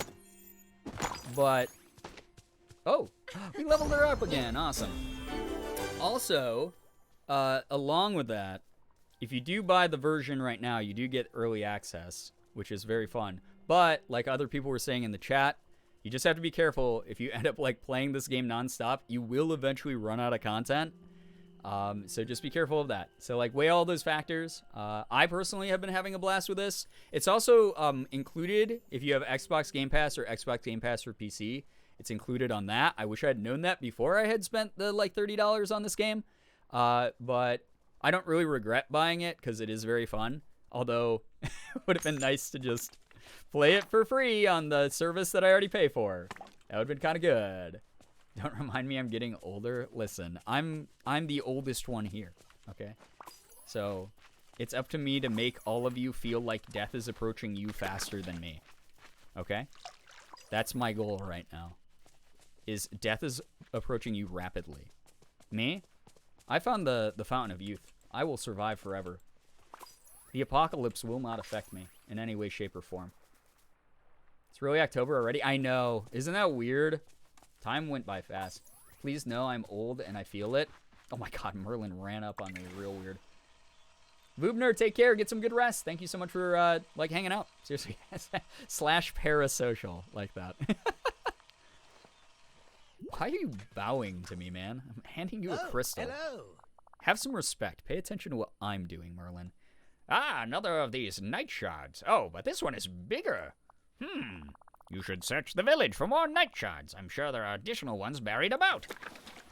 oh, we leveled her up again. Awesome. Also, along with that, if you do buy the version right now, you do get early access, which is very fun. But, like other people were saying in the chat, you just have to be careful. If you end up, like, playing this game nonstop, you will eventually run out of content. So just be careful of that. So, like, weigh all those factors. I personally have been having a blast with this. It's also included if you have Xbox Game Pass or Xbox Game Pass for PC. It's included on that. I wish I had known that before I had spent the, like, $30 on this game. But I don't really regret buying it because it is very fun. Although, it would have been nice to just play it for free on the service that I already pay for. That would have been kind of good. Don't remind me I'm getting older. Listen, I'm the oldest one here, okay? So, it's up to me to make all of you feel like death is approaching you faster than me, okay? That's my goal right now, is death is approaching you rapidly. Me? I found the fountain of youth. I will survive forever. The apocalypse will not affect me in any way, shape, or form. It's really October already? I know. Isn't that weird? Time went by fast. Please know I'm old and I feel it. Oh my god, Merlin ran up on me real weird. Voobner, take care. Get some good rest. Thank you so much for, like, hanging out. Seriously. / parasocial. Like that. Why are you bowing to me, man? I'm handing you a crystal. Hello. Have some respect. Pay attention to what I'm doing, Merlin. Ah, another of these night shards. Oh, but this one is bigger. You should search the village for more night shards. I'm sure there are additional ones buried about.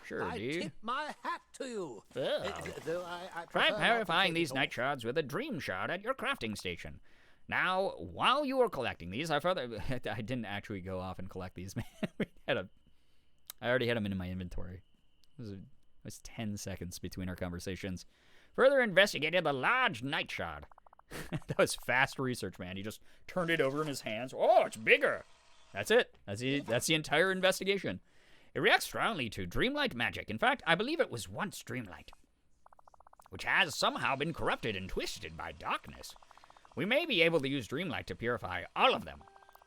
Sure, I dude. tip my hat to you. Ugh. Though I Try prefer not to purifying take these it night shards with a dream shard at your crafting station. Now, while you were collecting these, I didn't actually go off and collect these, man. I already had them in my inventory. It was 10 seconds between our conversations. Further investigated the large night shard. That was fast research, man. He just turned it over in his hands. Oh, it's bigger. That's it. That's the entire investigation. It reacts strongly to dreamlight magic. In fact, I believe it was once dreamlight, which has somehow been corrupted and twisted by darkness. We may be able to use dreamlight to purify all of them.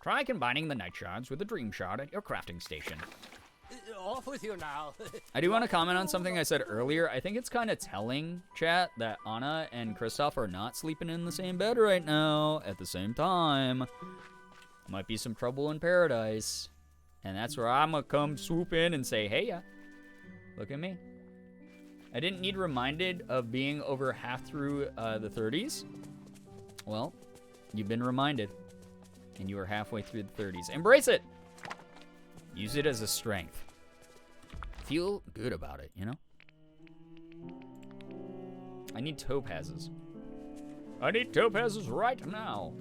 Try combining the night shards with the dream shard at your crafting station. Off with you now. I do want to comment on something I said earlier. I think it's kind of telling, chat, that Anna and Kristoff are not sleeping in the same bed right now at the same time. Might be some trouble in paradise. And that's where I'm going to come swoop in and say, hey, ya, look at me. I didn't need reminded of being over half through the 30s. Well, you've been reminded. And you are halfway through the 30s. Embrace it. Use it as a strength. Feel good about it, you know? I need topazes. I need topazes right now.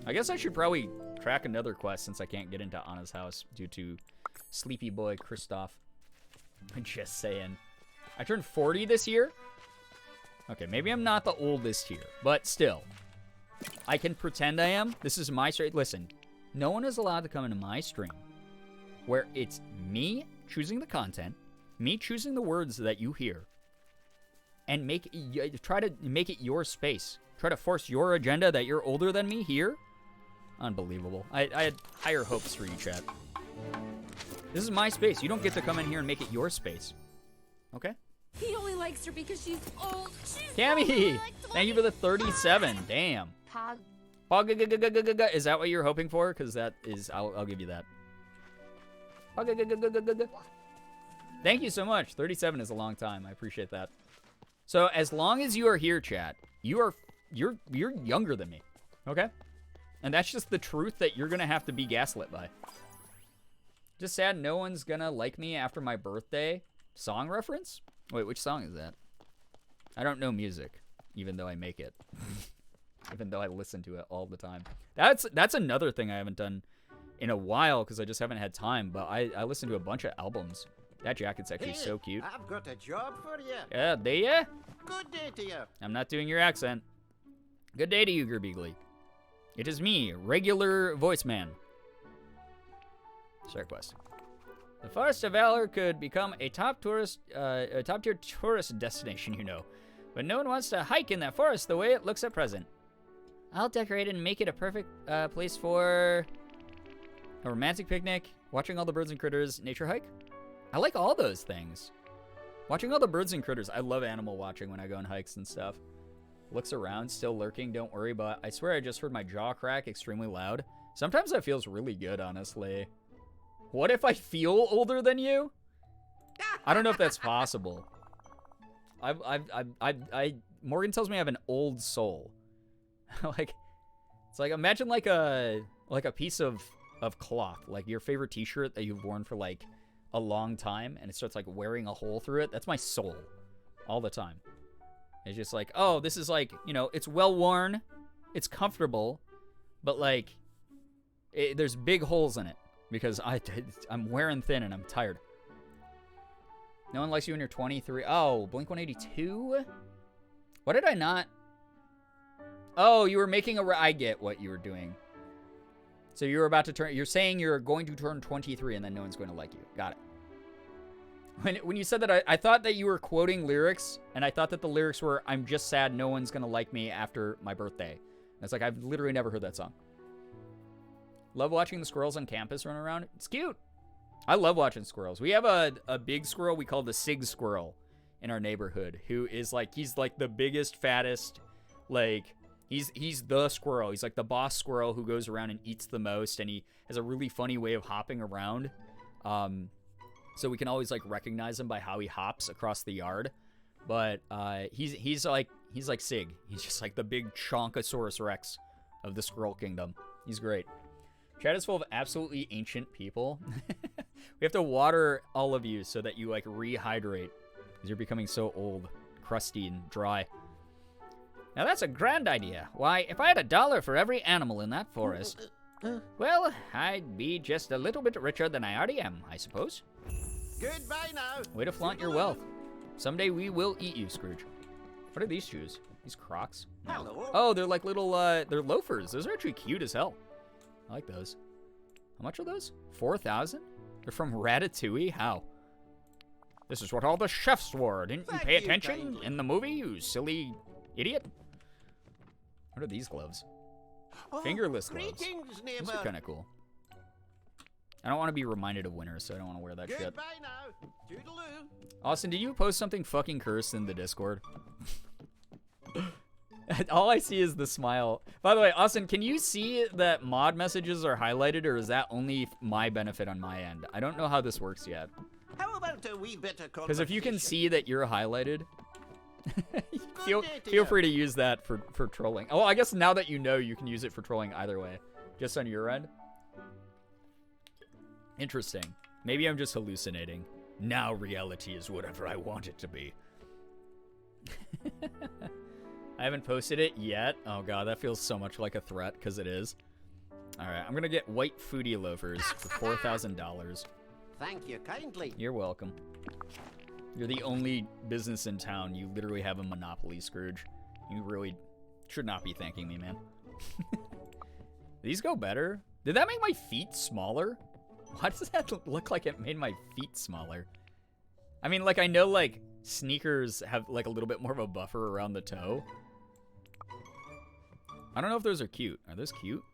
I guess I should probably track another quest since I can't get into Anna's house due to sleepy boy Kristoff. I'm just saying. I turned 40 this year. Okay, maybe I'm not the oldest here, but still. I can pretend I am. This is my stream. Listen, no one is allowed to come into my stream where it's me choosing the content, me choosing the words that you hear, and try to make it your space. Try to force your agenda that you're older than me here. Unbelievable. I had higher hopes for you, chat. This is my space. You don't get to come in here and make it your space. Okay? He only likes her because she's old. She's Cammy, thank you for the 37. Damn. Pog. Is that what you're hoping for? Because that is, I'll give you that. Thank you so much. 37 is a long time. I appreciate that. So as long as you are here, chat, you're younger than me. Okay? And that's just the truth that you're gonna have to be gaslit by. Just sad no one's gonna like me after my birthday. Song reference? Wait, which song is that? I don't know music, even though I make it. Even though I listen to it all the time. That's another thing I haven't done in a while because I just haven't had time, but I listen to a bunch of albums. That jacket's actually so cute. I've got a job for you. Yeah, do ya? Good day to you. I'm not doing your accent. Good day to you, Girbeagly. It is me, regular voice man. Start quest. The Forest of Valor could become a top-tier tourist destination, you know. But no one wants to hike in that forest the way it looks at present. I'll decorate it and make it a perfect place for a romantic picnic, watching all the birds and critters, nature hike. I like all those things. Watching all the birds and critters. I love animal watching when I go on hikes and stuff. Looks around, still lurking, don't worry, but I swear I just heard my jaw crack extremely loud. Sometimes that feels really good, honestly. What if I feel older than you? I don't know if that's possible. Morgan tells me I have an old soul. It's like imagine like a piece of cloth, like your favorite t-shirt that you've worn for like a long time and it starts like wearing a hole through it. That's my soul all the time. It's just like, oh, this is like, you know, it's well worn, it's comfortable, but like there's big holes in it because I'm wearing thin and I'm tired. No one likes you when you're 23. Oh, Blink 182? What did I not? Oh, you were making I get what you were doing. So you were about to you're saying you're going to turn 23 and then no one's going to like you. Got it. When you said that, I thought that you were quoting lyrics, and I thought that the lyrics were, I'm just sad no one's going to like me after my birthday. And it's like, I've literally never heard that song. Love watching the squirrels on campus run around. It's cute. I love watching squirrels. We have a big squirrel we call the Sig Squirrel in our neighborhood, who is like, he's like the biggest, fattest, like, he's the squirrel. He's like the boss squirrel who goes around and eats the most, and he has a really funny way of hopping around. So we can always like recognize him by how he hops across the yard. But he's He's like Sig. He's just like the big Chonkosaurus Rex of the Squirrel Kingdom. He's great. Chat is full of absolutely ancient people. We have to water all of you so that you like rehydrate because you're becoming so old, crusty, and dry. Now that's a grand idea. Why, if I had $1 for every animal in that forest, well, I'd be just a little bit richer than I already am, I suppose. Goodbye now. Way to flaunt your wealth. Someday we will eat you, Scrooge. What are these shoes? These Crocs? Hello. Oh, they're like little, they're loafers. Those are actually cute as hell. I like those. How much are those? 4,000? They're from Ratatouille? How? This is what all the chefs wore. Didn't you Thank pay you attention kindly. in the movie, you silly idiot? What are these gloves? Oh, Fingerless gloves. Greetings, These neighbor. are kind of cool. I don't want to be reminded of winter, so I don't want to wear that shit. Goodbye now. Toodaloo. Austin, did you post something fucking cursed in the Discord? All I see is the smile. By the way, Austin, can you see that mod messages are highlighted, or is that only my benefit on my end? I don't know how this works yet. How about a wee bit of conversation? Because if you can see that you're highlighted, feel day to feel you. free to use that for trolling. Oh, I guess now that you know, you can use it for trolling either way. Just on your end. Interesting. Maybe I'm just hallucinating. Now reality is whatever I want it to be. I haven't posted it yet. Oh god, that feels so much like a threat, because it is. Alright, I'm gonna get white foodie loafers for $4,000. Thank you kindly. You're welcome. You're the only business in town. You literally have a monopoly, Scrooge. You really should not be thanking me, man. These go better. Did that make my feet smaller? Why does that look like it made my feet smaller? I mean, like, I know, like, sneakers have, like, a little bit more of a buffer around the toe. I don't know if those are cute. Are those cute?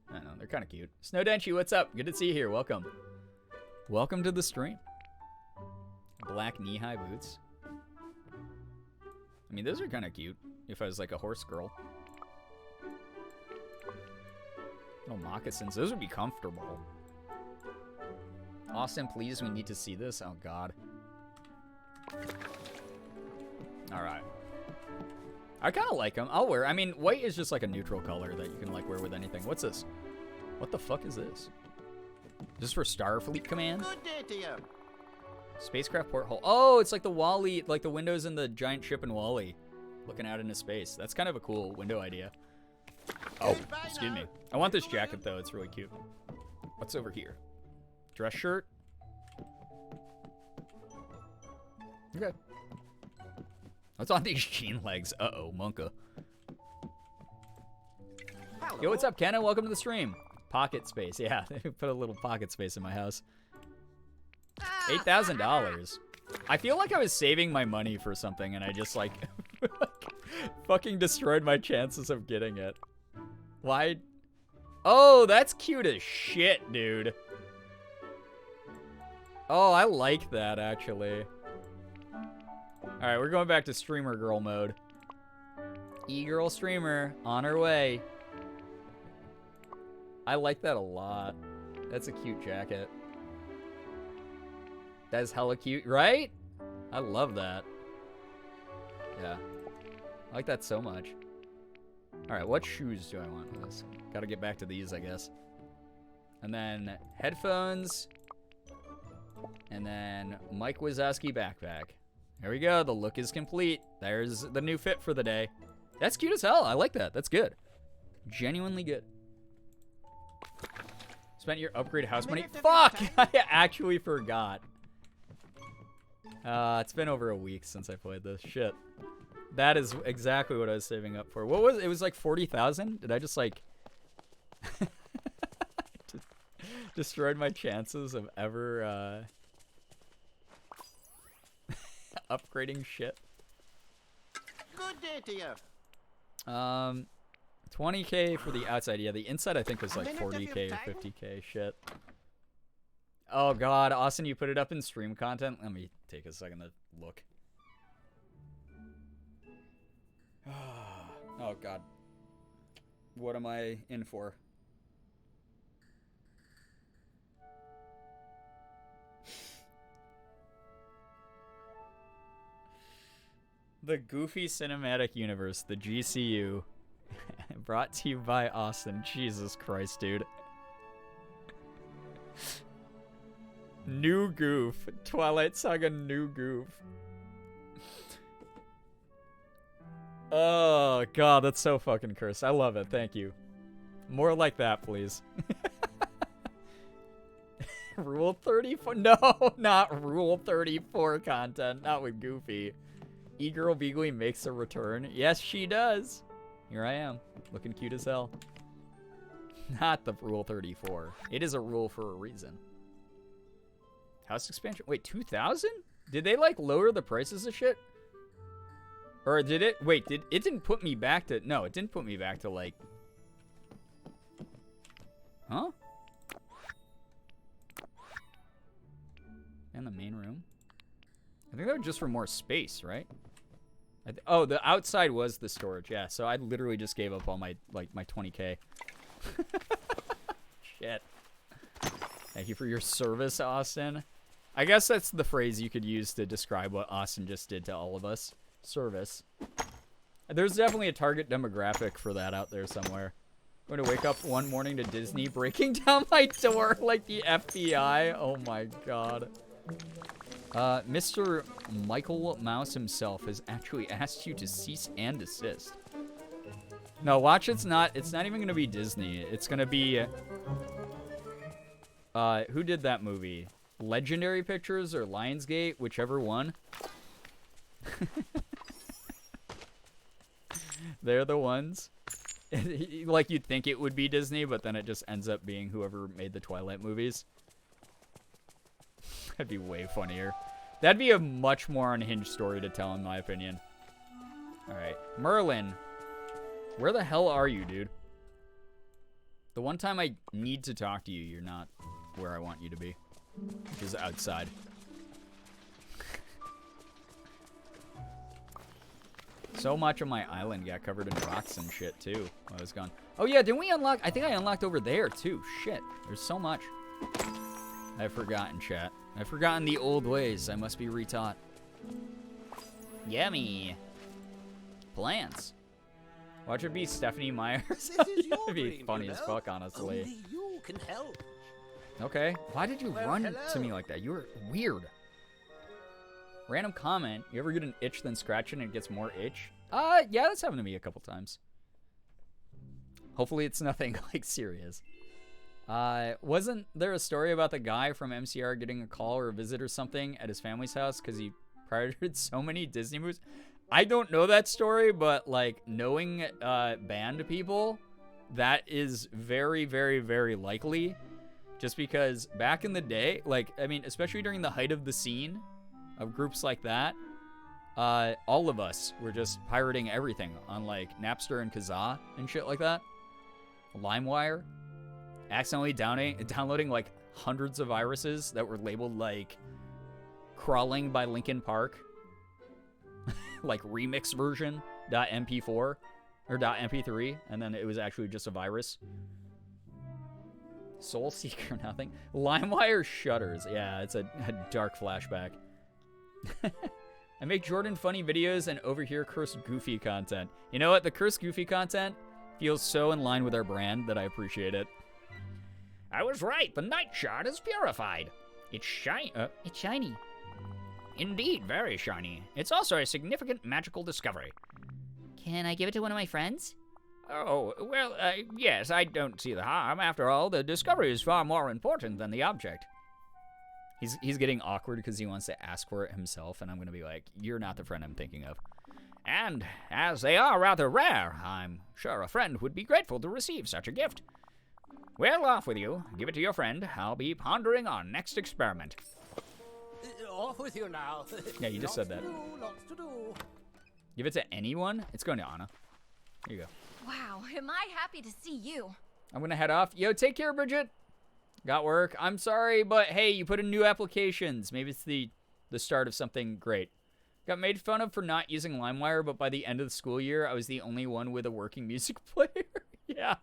I don't know. They're kind of cute. Snowdenchi, what's up? Good to see you here. Welcome. Welcome to the stream. Black knee-high boots. I mean, those are kind of cute if I was, like, a horse girl. No moccasins. Those would be comfortable. Austin, please, we need to see this. Oh, God. Alright. I kind of like them. I'll wear. I mean, white is just like a neutral color that you can like wear with anything. What's this? What the fuck is this? Is this for Starfleet Command? Good day to you. Spacecraft porthole. Oh, it's like the Wall-E, like the windows in the giant ship in Wall-E. Looking out into space. That's kind of a cool window idea. Oh, Goodbye excuse now. me. I want this jacket, though. It's really cute. What's over here? Dress shirt? Okay. What's on these jean legs? Uh-oh, Monka. Hello. Yo, what's up, Kenna? Welcome to the stream. Pocket space. Yeah, they put a little pocket space in my house. $8,000. I feel like I was saving my money for something, and I just, like, fucking destroyed my chances of getting it. Why? Oh, that's cute as shit, dude. Oh, I like that, actually. Alright, we're going back to streamer girl mode. E-girl streamer, on her way. I like that a lot. That's a cute jacket. That is hella cute, right? I love that. Yeah. I like that so much. Alright, what shoes do I want with this? Gotta get back to these, I guess. And then headphones. And then Mike Wazowski backpack. There we go. The look is complete. There's the new fit for the day. That's cute as hell. I like that. That's good. Genuinely good. Spent your upgrade house money. Fuck! I actually forgot. It's been over a week since I played this. Shit. That is exactly what I was saving up for. What was it? It was like 40,000? Did I just like destroyed my chances of ever upgrading shit? Good day to you. 20k for the outside. Yeah, the inside I think was like 40k or 50k. Shit. Oh god, Austin, you put it up in stream content? Let me take a second to look. Oh god. What am I in for? The Goofy Cinematic Universe, the GCU. Brought to you by Austin. Jesus Christ, dude. New Goof. Twilight Saga New Goof. Oh, God, that's so fucking cursed. I love it. Thank you. More like that, please. Rule 34? No, not Rule 34 content. Not with Goofy. Girbeagly makes a return. Yes, she does. Here I am, looking cute as hell. Not the Rule 34. It is a rule for a reason. House expansion? Wait, 2,000? Did they, like, lower the prices of shit? Or did it? Wait, it didn't put me back to... No, it didn't put me back to, like... Huh? In the main room? I think that was just for more space, right? Oh, the outside was the storage, yeah. So I literally just gave up all my, like, my 20K. Shit. Thank you for your service, Austin. I guess that's the phrase you could use to describe what Austin just did to all of us. Service. There's definitely a target demographic for that out there somewhere. I'm going to wake up one morning to Disney breaking down my door like the FBI. Oh my god. Mr. Michael Mouse himself has actually asked you to cease and desist. No, watch, it's not even going to be Disney. It's going to be... who did that movie? Legendary Pictures or Lionsgate? Whichever one. They're the ones. Like, you'd think it would be Disney, but then it just ends up being whoever made the Twilight movies. That'd be way funnier. That'd be a much more unhinged story to tell, in my opinion. Alright. Merlin. Where the hell are you, dude? The one time I need to talk to you, you're not where I want you to be. Which is outside. So much of my island got covered in rocks and shit, too, while I was gone. Oh, yeah, didn't we unlock... I think I unlocked over there, too. Shit. There's so much. I've forgotten, chat. I've forgotten the old ways. I must be retaught. Yummy. Plants. Watch it be Stephanie Myers. This is your That'd be dream, funny you as know? fuck, honestly. Only you can help. Okay. Why did you Well, run hello. to me like that? You were weird. Random comment. You ever get an itch then scratch it and it gets more itch? Yeah, that's happened to me a couple times. Hopefully it's nothing, like, serious. Wasn't there a story about the guy from MCR getting a call or a visit or something at his family's house because he pirated so many Disney movies? I don't know that story, but, like, knowing band people, that is very, very, very likely. Just because back in the day, like, I mean, especially during the height of the scene of groups like that, all of us were just pirating everything on, like, Napster and Kazaa and shit like that. LimeWire. Accidentally downloading, like, hundreds of viruses that were labeled, like, Crawling by Linkin Park. Like, remix version .mp4 or .mp3, and then it was actually just a virus. Soul Seeker, nothing. LimeWire shutters. Yeah, it's a dark flashback. I make Jordan funny videos and overhear cursed Goofy content. You know what? The cursed Goofy content feels so in line with our brand that I appreciate it. I was right. The night shard is purified. It's shiny. It's shiny. Indeed, very shiny. It's also a significant magical discovery. Can I give it to one of my friends? Oh, well, yes, I don't see the harm. After all, the discovery is far more important than the object. He's getting awkward because he wants to ask for it himself, and I'm going to be like, you're not the friend I'm thinking of. And, as they are rather rare, I'm sure a friend would be grateful to receive such a gift. Well, off with you. Give it to your friend. I'll be pondering our next experiment. Off with you now. Yeah, you just said that. Lots to do. Give it to anyone? It's going to Anna. Here you go. Wow, am I happy to see you. I'm going to head off. Yo, take care, Bridget. Got work. I'm sorry, but hey, you put in new applications. Maybe it's the start of something great. Got made fun of for not using LimeWire, but by the end of the school year, I was the only one with a working music player. Yeah.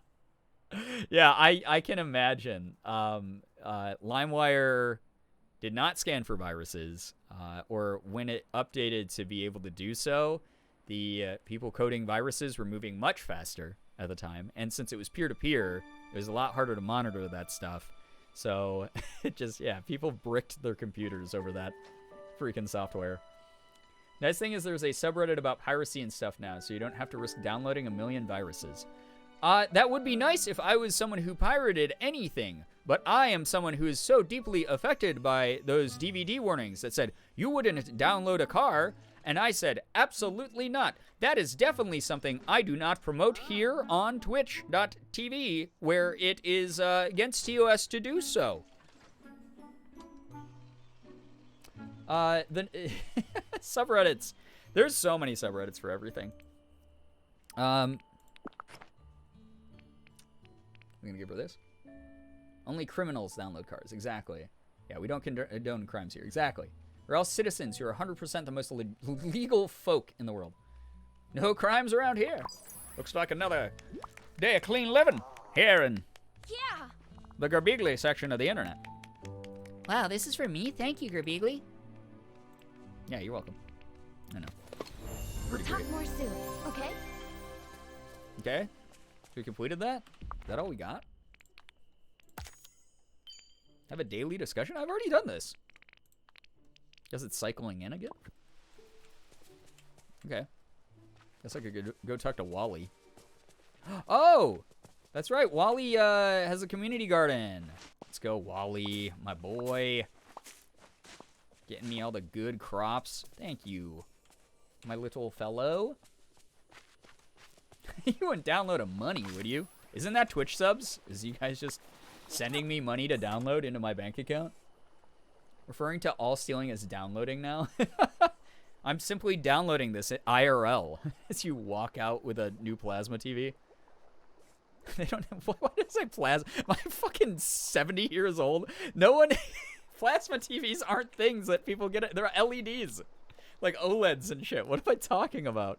Yeah, I can imagine. LimeWire did not scan for viruses, or when it updated to be able to do so, the people coding viruses were moving much faster at the time. And since it was peer-to-peer, it was a lot harder to monitor that stuff. So it just, yeah, people bricked their computers over that freaking software. Nice thing is there's a subreddit about piracy and stuff now, so you don't have to risk downloading a million viruses. That would be nice if I was someone who pirated anything, but I am someone who is so deeply affected by those DVD warnings that said, you wouldn't download a car, and I said, absolutely not. That is definitely something I do not promote here on twitch.tv, where it is against TOS to do so. The subreddits. There's so many subreddits for everything. I'm gonna give her this. Only criminals download cars. Exactly. Yeah, we don't condone crimes here. Exactly. We're all citizens who are 100% the most legal folk in the world. No crimes around here. Looks like another day of clean living here in the Girbeagly section of the internet. Wow, this is for me? Thank you, Girbeagly. Yeah, you're welcome. I know. We'll talk more soon, okay? Okay. We completed that? Is that all we got? Have a daily discussion? I've already done this. Guess it's cycling in again? Okay. Guess I could go talk to Wally. Oh! That's right. Wally has a community garden. Let's go, Wally, my boy. Getting me all the good crops. Thank you, my little fellow. You wouldn't download a money, would you? Isn't that Twitch subs? Is you guys just sending me money to download into my bank account? Referring to all stealing as downloading now? I'm simply downloading this at IRL as you walk out with a new plasma TV. They don't have, what is a plasma? Am I fucking 70 years old? No one, plasma TVs aren't things that people get. They're LEDs. Like OLEDs and shit. What am I talking about?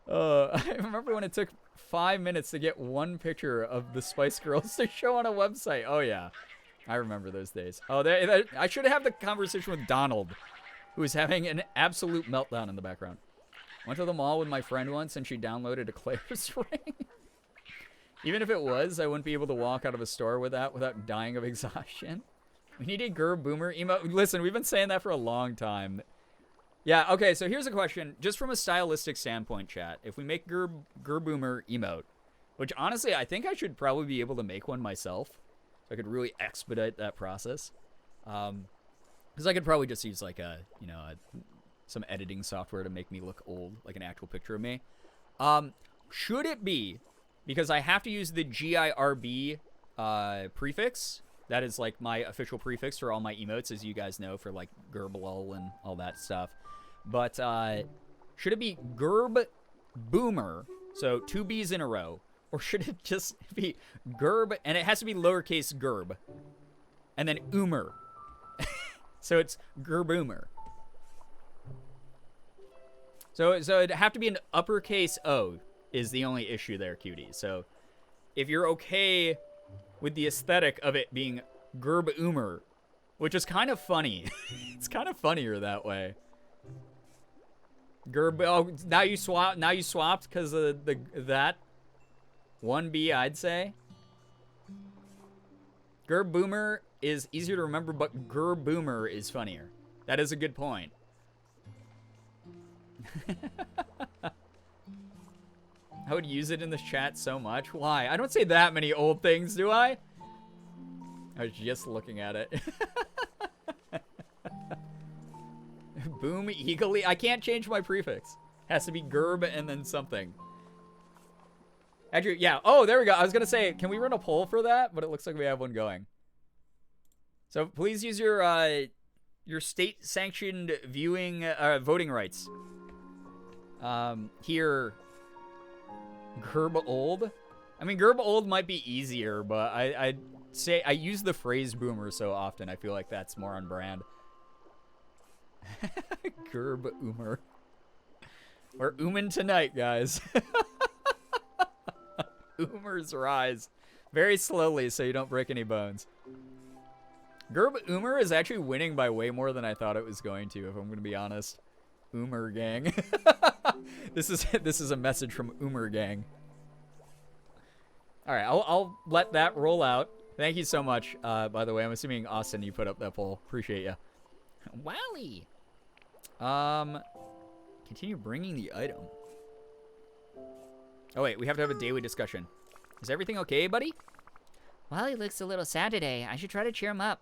I remember when it took 5 minutes to get one picture of the Spice Girls to show on a website. Oh yeah, I remember those days. Oh, I should have the conversation with Donald, who was having an absolute meltdown in the background. Went to the mall with my friend once, and she downloaded a Claire's ring. Even if it was, I wouldn't be able to walk out of a store with that without dying of exhaustion. We need a Gerb Boomer emote. Listen, we've been saying that for a long time. Yeah, okay, so here's a question. Just from a stylistic standpoint, chat. If we make Gerb Boomer emote, which honestly, I think I should probably be able to make one myself, so I could really expedite that process. Because I could probably just use like some editing software to make me look old, like an actual picture of me. Should it be, because I have to use the GIRB prefix, that is like my official prefix for all my emotes, as you guys know, for like Gerblul and all that stuff. But should it be Gerb Boomer, so 2 B's in a row, or should it just be Gerb, and it has to be lowercase Gerb, and then Oomer. So it's Gerboomer. So it'd have to be an uppercase O is the only issue there, cutie. So if you're okay with the aesthetic of it being Gerboomer, which is kind of funny. It's kind of funnier that way. Oh, now you swapped because of that 1B, I'd say. Gerboomer is easier to remember, but Gerboomer is funnier. That is a good point. I would use it in this chat so much. Why? I don't say that many old things, do I? I was just looking at it. Boom eagerly. I can't change my prefix. Has to be Gerb and then something. Andrew, yeah. Oh, there we go. I was going to say, can we run a poll for that? But it looks like we have one going. So please use your state-sanctioned viewing, voting rights. Here, Gerb Old. I mean, Gerb Old might be easier, but I'd say I use the phrase boomer so often. I feel like that's more on brand. Gerb Oomer. We're ooming tonight, guys. Oomers rise. Very slowly so you don't break any bones. Gerb Oomer is actually winning by way more than I thought it was going to, if I'm going to be honest. Oomer gang. This is a message from Oomer gang. All right, I'll let that roll out. Thank you so much. By the way, I'm assuming Austin, you put up that poll. Appreciate you. Wally. Continue bringing the item. Oh wait, we have to have a daily discussion. Is everything okay, buddy? Wally looks a little sad today. I should try to cheer him up.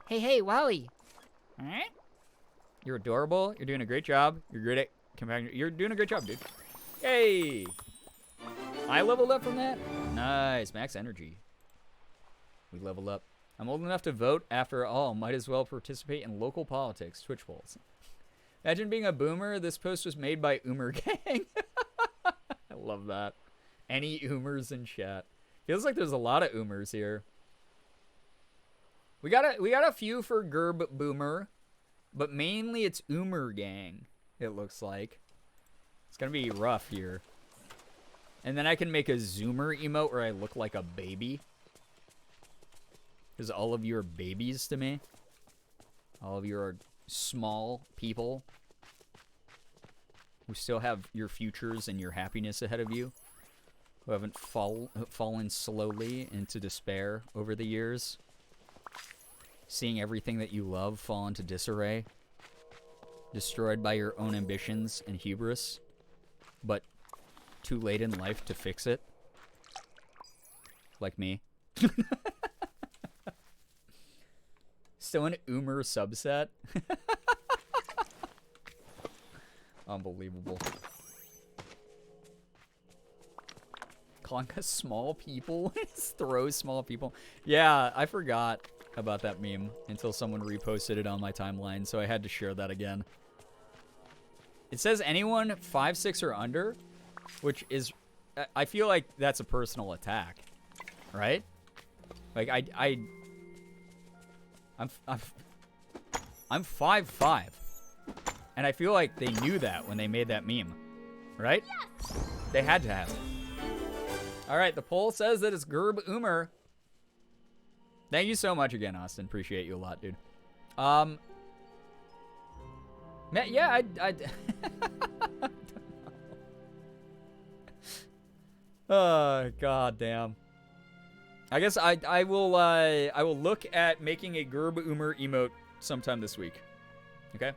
Hey, Wally. Huh? You're adorable. You're doing a great job. You're great at companion. You're doing a great job, dude. Hey! I leveled up from that. Nice, max energy. We leveled up. I'm old enough to vote. After all, might as well participate in local politics. Twitch polls. Imagine being a boomer. This post was made by Oomer Gang. I love that. Any Oomers in chat. Feels like there's a lot of Oomers here. We got a few for Gerb Boomer, but mainly it's Oomer Gang. It looks like it's gonna be rough here. And then I can make a Zoomer emote where I look like a baby. Because all of you are babies to me. All of you are small people who still have your futures and your happiness ahead of you. Who haven't fallen slowly into despair over the years. Seeing everything that you love fall into disarray. Destroyed by your own ambitions and hubris. But too late in life to fix it. Like me. Still an Oomer subset. Unbelievable. Calling us small people? Just throw small people. Yeah, I forgot about that meme until someone reposted it on my timeline, so I had to share that again. It says anyone 5'6" or under, which is, I feel like that's a personal attack, right? Like I'm 5'5", and I feel like they knew that when they made that meme, right? Yes. They had to have it. All right, the poll says that it's Gerb Oomer. Thank you so much again, Austin. Appreciate you a lot, dude. Yeah, I oh, god damn. I guess I will look at making a Gerb Oomer emote sometime this week. Okay?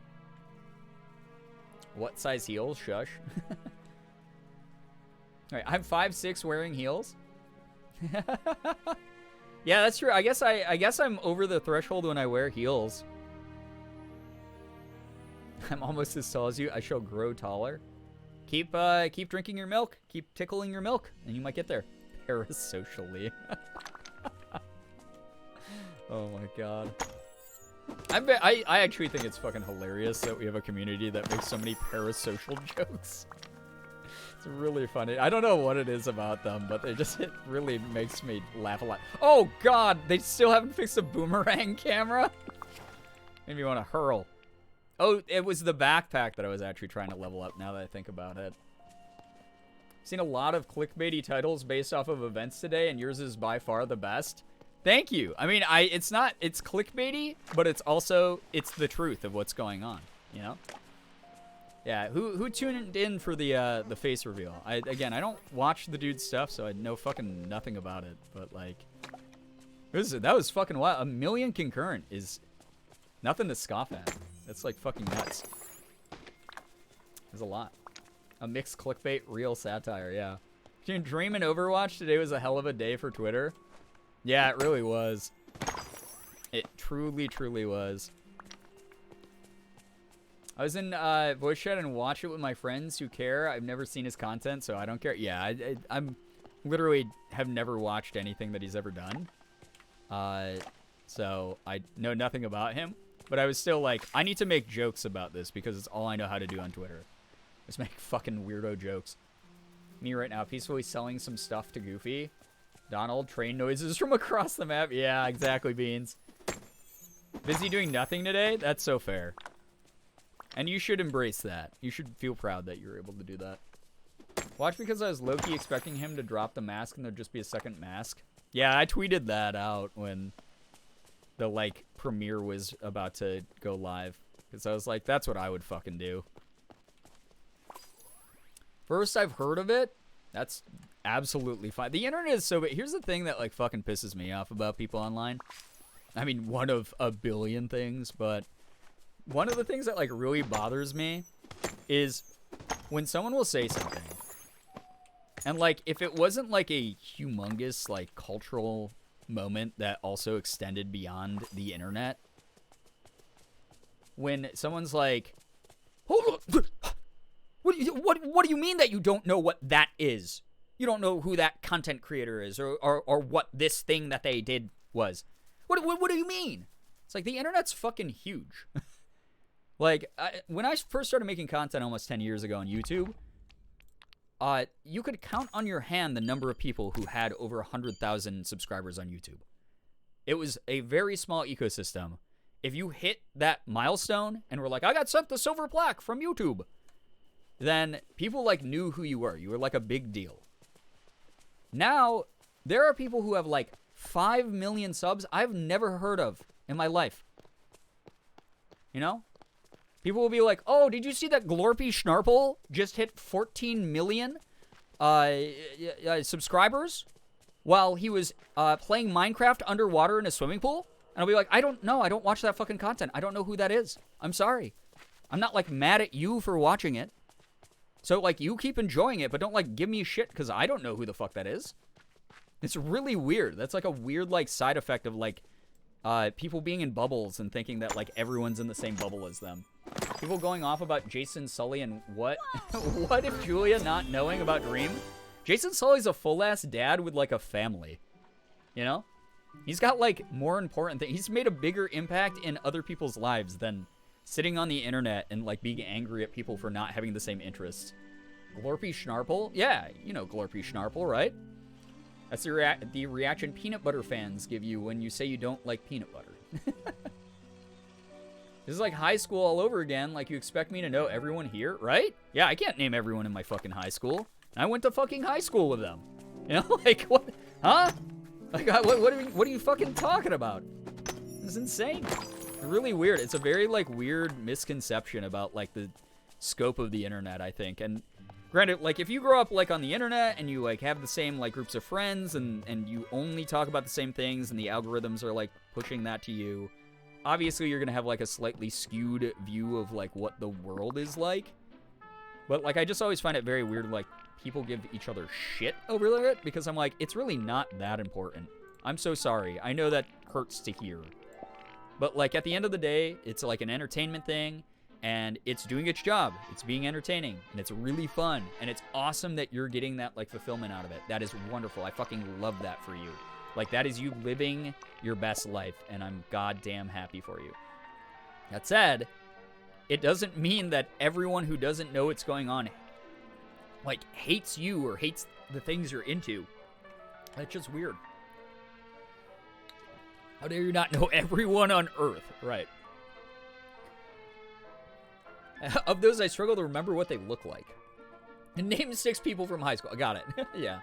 What size heels? Shush. All right, I'm 5'6" wearing heels. Yeah, that's true. I guess I'm over the threshold when I wear heels. I'm almost as tall as you. I shall grow taller. Keep drinking your milk. Keep tickling your milk, and you might get there. Parasocially. Oh my god. I actually think it's fucking hilarious that we have a community that makes so many parasocial jokes. It's really funny. I don't know what it is about them, but it really makes me laugh a lot. Oh god, they still haven't fixed the boomerang camera? Maybe you want to hurl. Oh, it was the backpack that I was actually trying to level up now that I think about it. Seen a lot of clickbaity titles based off of events today, and yours is by far the best. Thank you. I mean, it's clickbaity, but it's the truth of what's going on, you know? Yeah, who tuned in for the face reveal? I don't watch the dude's stuff, so I know fucking nothing about it, but like that was fucking wild. 1 million concurrent is nothing to scoff at. That's like fucking nuts. There's a lot. A mixed clickbait, real satire, yeah. Dreaming Overwatch today was a hell of a day for Twitter. Yeah, it really was. It truly, truly was. I was in voice chat and watched it with my friends who care. I've never seen his content, so I don't care. Yeah, I'm literally have never watched anything that he's ever done. So I know nothing about him. But I was still like, I need to make jokes about this because it's all I know how to do on Twitter. Just make fucking weirdo jokes. Me right now, peacefully selling some stuff to Goofy. Donald, train noises from across the map. Yeah, exactly, Beans. Busy doing nothing today? That's so fair. And you should embrace that. You should feel proud that you're able to do that. Watch because I was low-key expecting him to drop the mask and there'd just be a second mask. Yeah, I tweeted that out when the, like, premiere was about to go live. Because I was like, that's what I would fucking do. First I've heard of it, that's absolutely fine. The internet is so big. Here's the thing that like fucking pisses me off about people online. I mean, one of a billion things, but one of the things that like really bothers me is when someone will say something, and like if it wasn't like a humongous like cultural moment that also extended beyond the internet, when someone's like, hold on, what do you mean that you don't know what that is? You don't know who that content creator is, or what this thing that they did was. What do you mean? It's like the internet's fucking huge. Like, when I first started making content almost 10 years ago on YouTube, you could count on your hand the number of people who had over 100,000 subscribers on YouTube. It was a very small ecosystem. If you hit that milestone and were like, I got sent the silver plaque from YouTube, then people like knew who you were. You were like a big deal. Now, there are people who have like 5 million subs I've never heard of in my life. You know? People will be like, oh, did you see that Glorpy Schnarple just hit 14 million subscribers while he was playing Minecraft underwater in a swimming pool? And I'll be like, I don't know. I don't watch that fucking content. I don't know who that is. I'm sorry. I'm not like mad at you for watching it. So like you keep enjoying it, but don't like give me shit because I don't know who the fuck that is. It's really weird. That's like a weird like side effect of like people being in bubbles and thinking that like everyone's in the same bubble as them. People going off about Jason Sully and what? What if Julia not knowing about Dream? Jason Sully's a full-ass dad with like a family. You know? He's got like more important things. He's made a bigger impact in other people's lives than sitting on the internet and like being angry at people for not having the same interests. Glorpy Schnarple? Yeah, you know Glorpy Schnarple, right? That's the reaction peanut butter fans give you when you say you don't like peanut butter. This is like high school all over again. Like, you expect me to know everyone here, right? Yeah, I can't name everyone in my fucking high school. I went to fucking high school with them. You know, like, what? Huh? Like, what are you fucking talking about? This is insane. It's really weird. It's a very, like, weird misconception about, like, the scope of the internet, I think. And granted, like, if you grow up, like, on the internet and you, like, have the same, like, groups of friends and you only talk about the same things and the algorithms are, like, pushing that to you, obviously you're going to have, like, a slightly skewed view of, like, what the world is like. But, like, I just always find it very weird, like, people give each other shit over it because I'm like, it's really not that important. I'm so sorry. I know that hurts to hear. But, like, at the end of the day, it's, like, an entertainment thing, and it's doing its job. It's being entertaining, and it's really fun, and it's awesome that you're getting that, like, fulfillment out of it. That is wonderful. I fucking love that for you. Like, that is you living your best life, and I'm goddamn happy for you. That said, it doesn't mean that everyone who doesn't know what's going on, like, hates you or hates the things you're into. That's just weird. How dare you not know everyone on Earth? Right. Of those, I struggle to remember what they look like. Name 6 people from high school. I got it. Yeah.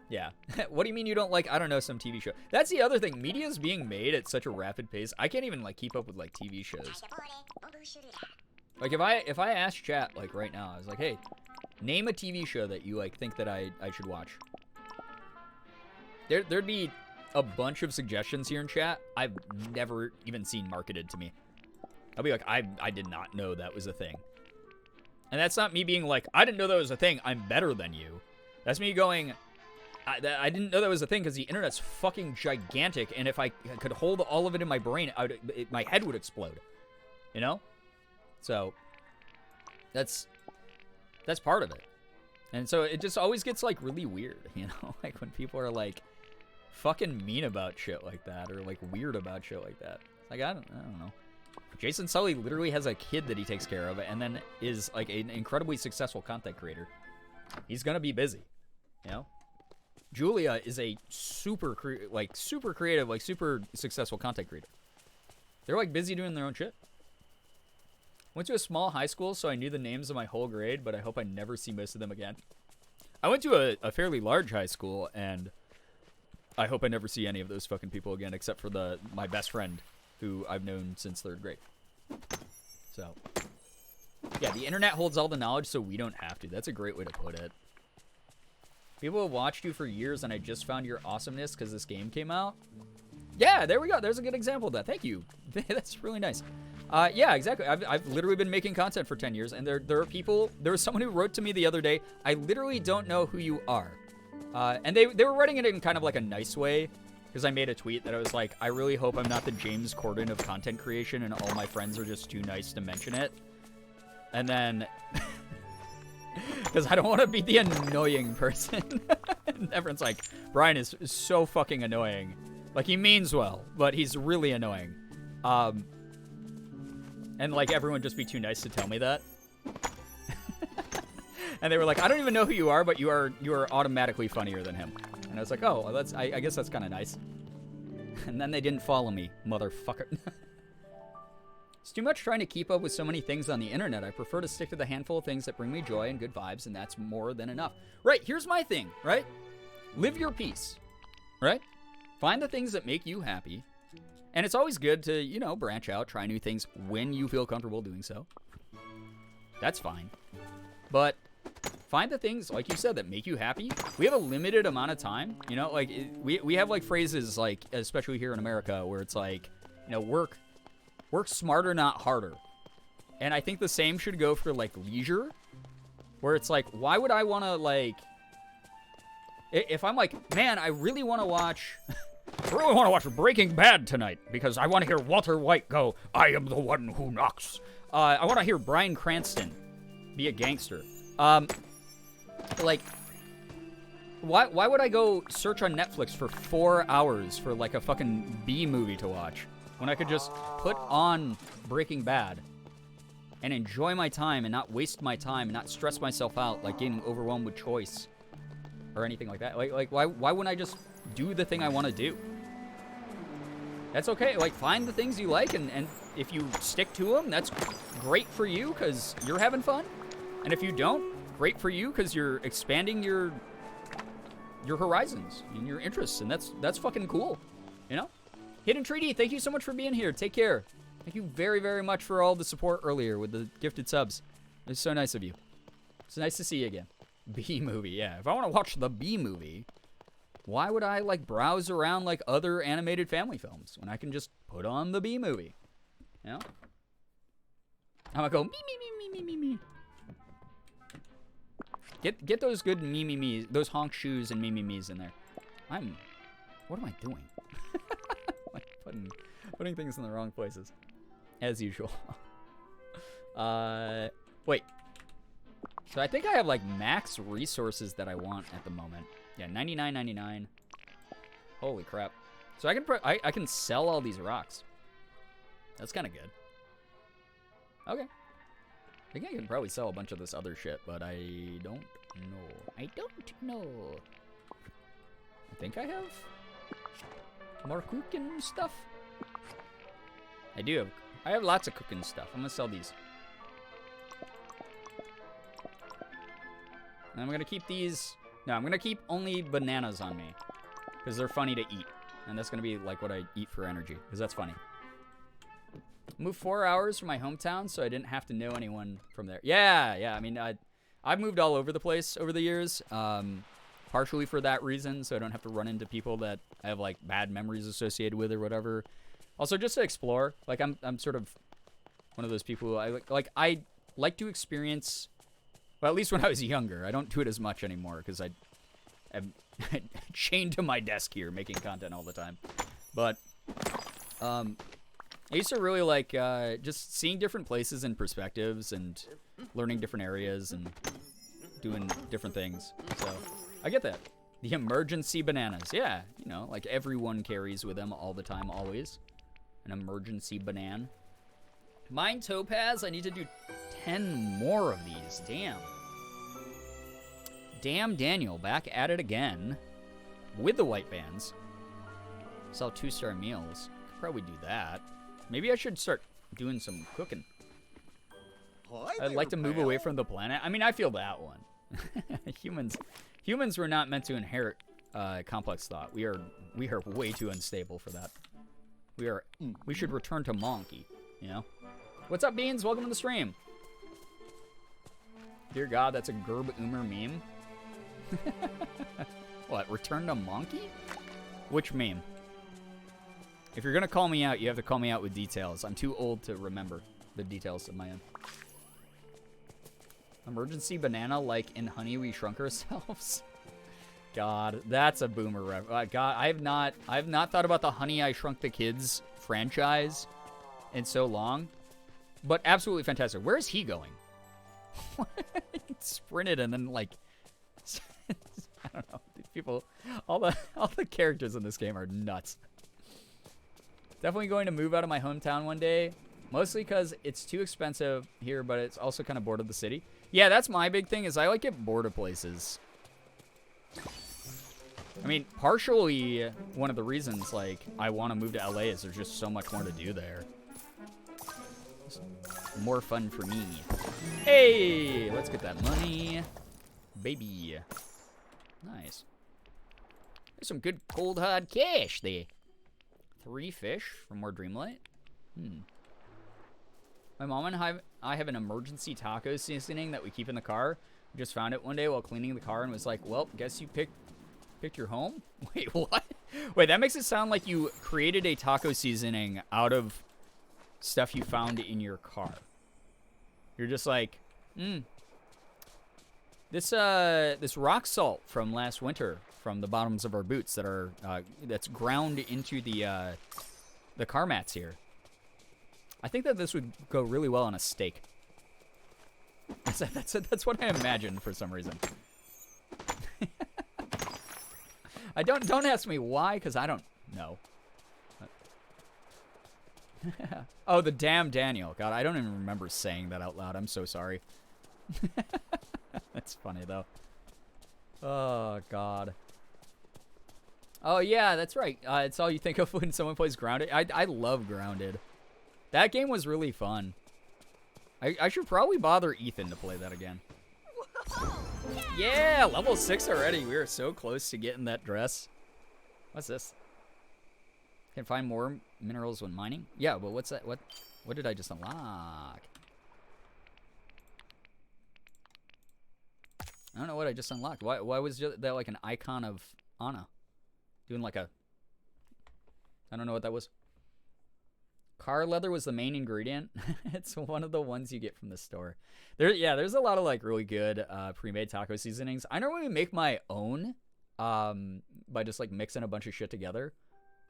Yeah. What do you mean you don't like, I don't know, some TV show? That's the other thing. Media is being made at such a rapid pace. I can't even, like, keep up with, like, TV shows. Like, if I asked chat, like, right now, I was like, hey, name a TV show that you, like, think that I should watch. There'd be a bunch of suggestions here in chat I've never even seen marketed to me. I'll be like, I did not know that was a thing. And that's not me being like, I didn't know that was a thing, I'm better than you. That's me going, I didn't know that was a thing because the internet's fucking gigantic, and if I could hold all of it in my brain, my head would explode. You know? So, that's part of it. And so it just always gets, like, really weird, you know? Like, when people are, like, fucking mean about shit like that, or, like, weird about shit like that. Like, I don't know. Jason Sully literally has a kid that he takes care of, and then is, like, an incredibly successful content creator. He's gonna be busy, you know? Julia is a super creative, like, super successful content creator. They're, like, busy doing their own shit. Went to a small high school, so I knew the names of my whole grade, but I hope I never see most of them again. I went to a fairly large high school, and I hope I never see any of those fucking people again, except for my best friend, who I've known since 3rd grade. So, Yeah, the internet holds all the knowledge, so we don't have to. That's a great way to put it. People have watched you for years, and I just found your awesomeness because this game came out. Yeah, there we go. There's a good example of that. Thank you. That's really nice. Yeah, exactly. I've literally been making content for 10 years, and there are people. There was someone who wrote to me the other day, I literally don't know who you are. And they were writing it in kind of like a nice way, because I made a tweet that I was like, I really hope I'm not the James Corden of content creation, and all my friends are just too nice to mention it. And then, because I don't want to be the annoying person. And everyone's like, Brian is so fucking annoying. Like, he means well, but he's really annoying. And, like, everyone just be too nice to tell me that. And they were like, I don't even know who you are, but you are automatically funnier than him. And I was like, oh, well, I guess that's kind of nice. And then they didn't follow me, motherfucker. It's too much trying to keep up with so many things on the internet. I prefer to stick to the handful of things that bring me joy and good vibes, and that's more than enough. Right, here's my thing, right? Live your peace, right? Find the things that make you happy. And it's always good to, you know, branch out, try new things when you feel comfortable doing so. That's fine. But find the things, like you said, that make you happy. We have a limited amount of time. You know, like, we have, like, phrases, like, especially here in America, where it's like, you know, work smarter, not harder. And I think the same should go for, like, leisure. Where it's like, why would I want to, like... If I'm like, man, I really want to watch... I really want to watch Breaking Bad tonight because I want to hear Walter White go, I am the one who knocks. I want to hear Bryan Cranston be a gangster. Like, why would I go search on Netflix for 4 hours for, like, a fucking B movie to watch when I could just put on Breaking Bad and enjoy my time and not waste my time and not stress myself out, like getting overwhelmed with choice or anything like that? Like why wouldn't I just do the thing I want to do? That's okay. Like, find the things you like, and if you stick to them, that's great for you because you're having fun. And if you don't, great for you because you're expanding your horizons and your interests, and that's fucking cool, you know? Hidden Treaty, thank you so much for being here. Take care. Thank you very, very much for all the support earlier with the gifted subs. It's so nice of you. It's nice to see you again. B movie, yeah. If I want to watch the B movie, why would I, like, browse around like other animated family films when I can just put on the B movie? You know? I'm gonna go me me me me me me me. Get those good me me me's, those honk shoes and me me me's in there. What am I doing? Like putting things in the wrong places, as usual. Wait. So I think I have, like, max resources that I want at the moment. Yeah, 99.99. Holy crap! So I can sell all these rocks. That's kind of good. Okay. I think I can probably sell a bunch of this other shit, but I don't know. I don't know. I think I have more cooking stuff. I have lots of cooking stuff. I'm gonna sell these. And I'm gonna keep these. No, I'm gonna keep only bananas on me because they're funny to eat, and that's gonna be like what I eat for energy because that's funny. Moved 4 hours from my hometown, so I didn't have to know anyone from there. Yeah. I mean, I've moved all over the place over the years, partially for that reason, so I don't have to run into people that I have, like, bad memories associated with or whatever. Also, just to explore. Like, I'm sort of one of those people who I like to experience. Well, at least when I was younger. I don't do it as much anymore because I'm chained to my desk here making content all the time. But I used to really like just seeing different places and perspectives and learning different areas and doing different things. So I get that. The emergency bananas. Yeah, you know, like everyone carries with them all the time, always. An emergency banana. Mine topaz, I need to do 10 more of these. Damn Daniel, back at it again. With the white bands. Sell 2-star meals. Could probably do that. Maybe I should start doing some cooking. I'd like to move away from the planet. I mean, I feel that one. Humans were not meant to inherit complex thought. We are way too unstable for that. We should return to Monkey, you know? What's up, Beans? Welcome to the stream. Dear God, that's a Gerb-Umer meme. What, Return to Monkey? Which meme? If you're gonna call me out, you have to call me out with details. I'm too old to remember the details of my own. Emergency banana like in Honey We Shrunk Ourselves. God, that's a boomer God, I have not thought about the Honey I Shrunk the Kids franchise in so long. But absolutely fantastic. Where is he going? He sprinted and then like I don't know. These people, all the characters in this game are nuts. Definitely going to move out of my hometown one day. Mostly because it's too expensive here, but it's also kind of bored of the city. Yeah, that's my big thing, is I like get bored of places. I mean, partially one of the reasons, like, I want to move to LA is there's just so much more to do there. It's more fun for me. Hey, let's get that money. Baby. Nice. There's some good cold hard cash there. 3 fish for more Dreamlight. My mom and I have an emergency taco seasoning that we keep in the car. We just found it one day while cleaning the car and was like, well, guess you picked your home? Wait, what? Wait, that makes it sound like you created a taco seasoning out of stuff you found in your car. You're just like, this rock salt from last winter from the bottoms of our boots that are that's ground into the car mats here. I think that this would go really well on a steak. That's what I imagine for some reason. I don't ask me why, because I don't know. Oh, the damn Daniel. God, I don't even remember saying that out loud. I'm so sorry. That's funny though. Oh God. Oh yeah, that's right. It's all you think of when someone plays Grounded. I love Grounded. That game was really fun. I should probably bother Ethan to play that again. Yeah, level 6 already. We are so close to getting that dress. What's this? Can find more minerals when mining? Yeah, but what's that? What did I just unlock? I don't know what I just unlocked. Why was that like an icon of Anna? Doing like a... I don't know what that was. Car leather was the main ingredient. It's one of the ones you get from the store. There's a lot of like really good pre-made taco seasonings. I normally make my own by just like mixing a bunch of shit together.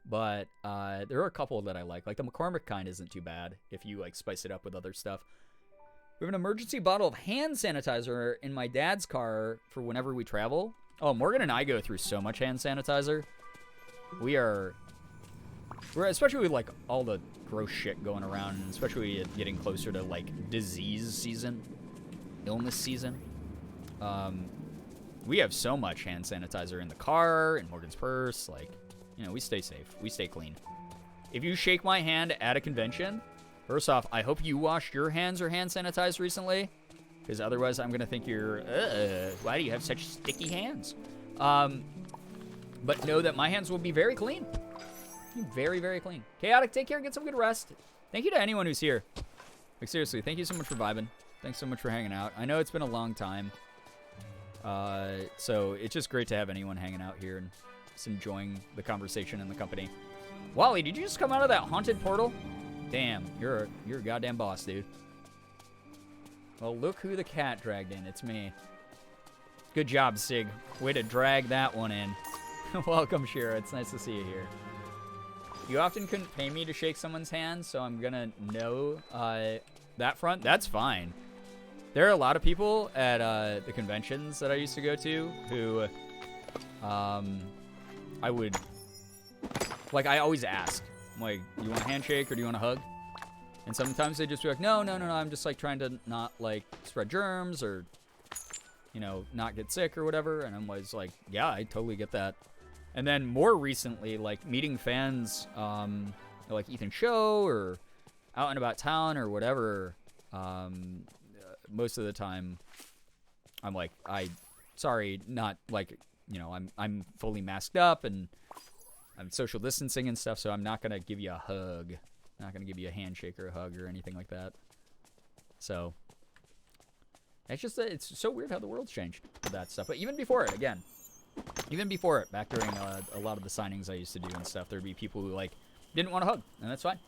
But there are a couple that I like. Like the McCormick kind isn't too bad if you like spice it up with other stuff. We have an emergency bottle of hand sanitizer in my dad's car for whenever we travel. Oh, Morgan and I go through so much hand sanitizer. We're especially with like all the gross shit going around, and especially getting closer to like disease season, illness season. We have so much hand sanitizer in the car, in Morgan's purse. Like, you know, we stay safe. We stay clean. If you shake my hand at a convention, first off, I hope you washed your hands or hand sanitized recently, because otherwise I'm gonna think you're, why do you have such sticky hands? But know that my hands will be very clean. Very, very clean. Chaotic, take care, get some good rest. Thank you to anyone who's here. Like, seriously, thank you so much for vibing. Thanks so much for hanging out. I know it's been a long time. So it's just great to have anyone hanging out here and just enjoying the conversation and the company. Wally, did you just come out of that haunted portal? Damn, you're a goddamn boss, dude. Well, look who the cat dragged in. It's me. Good job, Sig. Way to drag that one in. Welcome, Shira. It's nice to see you here. You often couldn't pay me to shake someone's hand, so I'm gonna know that front. That's fine. There are a lot of people at the conventions that I used to go to who I would, like, I always ask, I'm like, you want a handshake or do you want a hug? And sometimes they just be like, no, I'm just like trying to not like spread germs or, you know, not get sick or whatever. And I'm always like, yeah, I totally get that. And then more recently, like meeting fans, like Ethan Show or out and about town or whatever, most of the time, I'm like, sorry, not like, you know, I'm fully masked up and I'm social distancing and stuff, so I'm not gonna give you a hug, not gonna give you a handshake or a hug or anything like that. So, It's just that it's so weird how the world's changed with that stuff. But even before it, again, even before it, back during a lot of the signings I used to do and stuff, there'd be people who like didn't want to hug, and that's fine.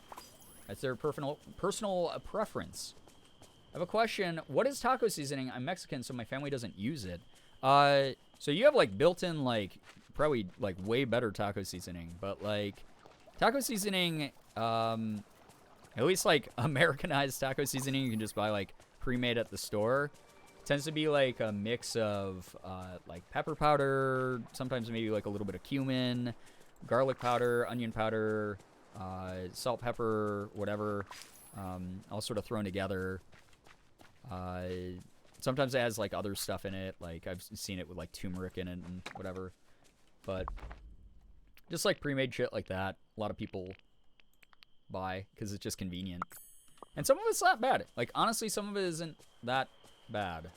That's their personal preference. I have a question. What is taco seasoning? I'm Mexican, so my family doesn't use it. So you have like built-in like probably like way better taco seasoning, but like taco seasoning, at least like Americanized taco seasoning, you can just buy like pre-made at the store. Tends to be like a mix of like pepper powder, sometimes maybe like a little bit of cumin, garlic powder, onion powder, salt, pepper, whatever, all sort of thrown together. Sometimes it has like other stuff in it, like I've seen it with like turmeric in it and whatever. But just like pre-made shit like that, a lot of people buy because it's just convenient. And some of it's not bad. Like honestly, some of it isn't that bad.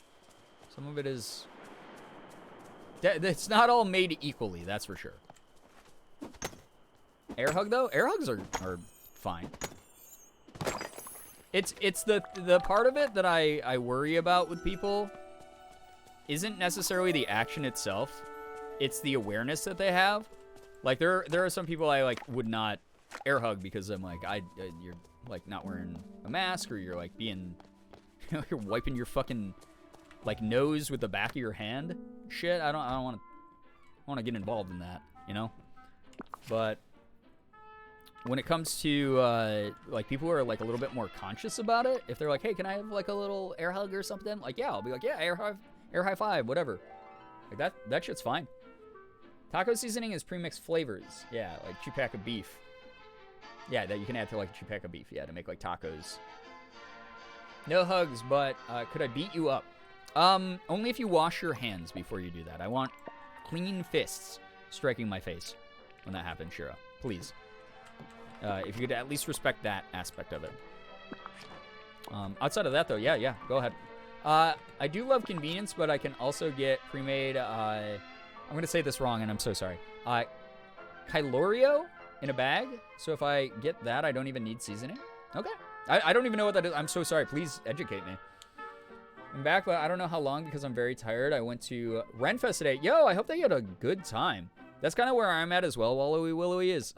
Some of it is. It's not all made equally, that's for sure. Air hug though, air hugs are fine. It's the part of it that I worry about with people isn't necessarily the action itself. It's the awareness that they have. Like there are some people I like would not air hug because I'm like you're like not wearing a mask, or you're like being you're wiping your fucking like nose with the back of your hand. Shit, I don't want to get involved in that, you know? But when it comes to like people who are like a little bit more conscious about it, if they're like, hey, can I have like a little air hug or something? Like, yeah, I'll be like, yeah, air high five, whatever. Like that shit's fine. Taco seasoning is pre-mixed flavors. Yeah, like chupaca beef. Yeah, that you can add to like chupaca beef. Yeah, to make like tacos. No hugs, but could I beat you up? Only if you wash your hands before you do that. I want clean fists striking my face when that happens, Shira. Please. If you could at least respect that aspect of it. Outside of that, though, yeah, go ahead. I do love convenience, but I can also get pre-made, I'm going to say this wrong, and I'm so sorry. Kylorio in a bag. So if I get that, I don't even need seasoning. Okay. I don't even know what that is. I'm so sorry. Please educate me. I'm back, but I don't know how long because I'm very tired. I went to Renfest today. Yo, I hope that you had a good time. That's kind of where I'm at as well. Wallowy Willowy is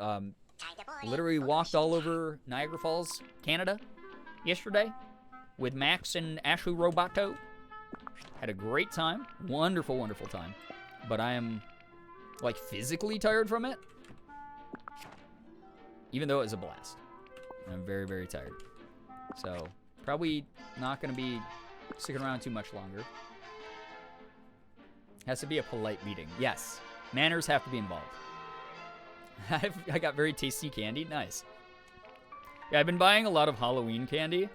literally walked all over Niagara Falls, Canada, yesterday with Max and Ashley Roboto. Had a great time. Wonderful, wonderful time. But I am, like, physically tired from it. Even though it was a blast. I'm very, very tired. So, probably not going to be sticking around too much longer. Has to be a polite meeting. Yes. Manners have to be involved. I got very tasty candy. Nice. Yeah, I've been buying a lot of Halloween candy.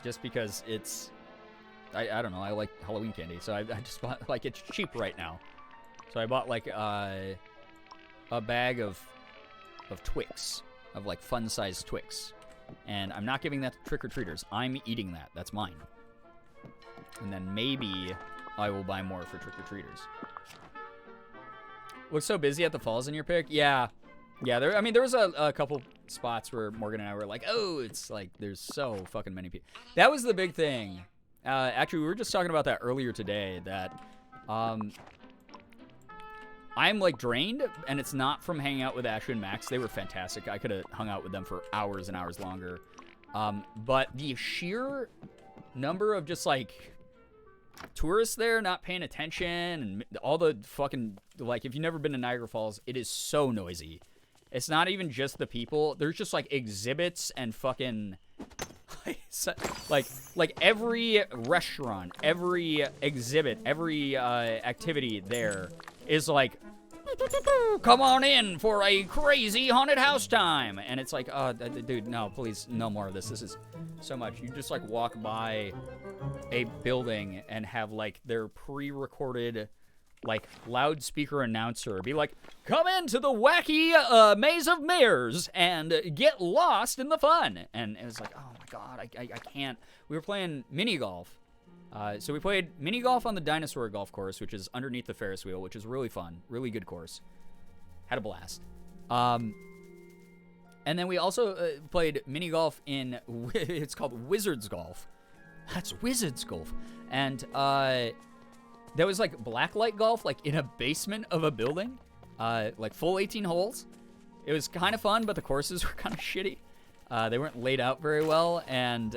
Just because it's... I don't know. I like Halloween candy. So I just bought... Like, it's cheap right now. So I bought, like, a bag of Twix. Of, like, fun-sized Twix. And I'm not giving that to trick-or-treaters. I'm eating that. That's mine. And then maybe I will buy more for trick-or-treaters. Looks so busy at the falls in your pick. Yeah. There was a couple spots where Morgan and I were like, oh, it's like there's so fucking many people. That was the big thing. Actually, we were just talking about that earlier today, that I'm like drained, and it's not from hanging out with Ashley and Max. They were fantastic. I could have hung out with them for hours and hours longer. But the sheer number of just like tourists there not paying attention, and all the fucking, like, if you've never been to Niagara Falls, it is so noisy. It's not even just the people. There's just like exhibits and fucking like every restaurant, every exhibit, every activity there is like, come on in for a crazy haunted house time. And it's like, oh, dude, no, please, no more of this. This is so much. You just like walk by a building and have like their pre-recorded like loudspeaker announcer be like, come into the wacky maze of mirrors and get lost in the fun. And it was like, oh my god, I can't. We were playing mini golf. So we played mini golf on the dinosaur golf course, which is underneath the Ferris wheel, which is really fun, really good course. Had a blast. And then we also played mini golf in, it's called Wizards Golf, That's Wizards Golf. And that was like blacklight golf, like in a basement of a building, like full 18 holes. It was kind of fun, but the courses were kind of shitty. They weren't laid out very well, and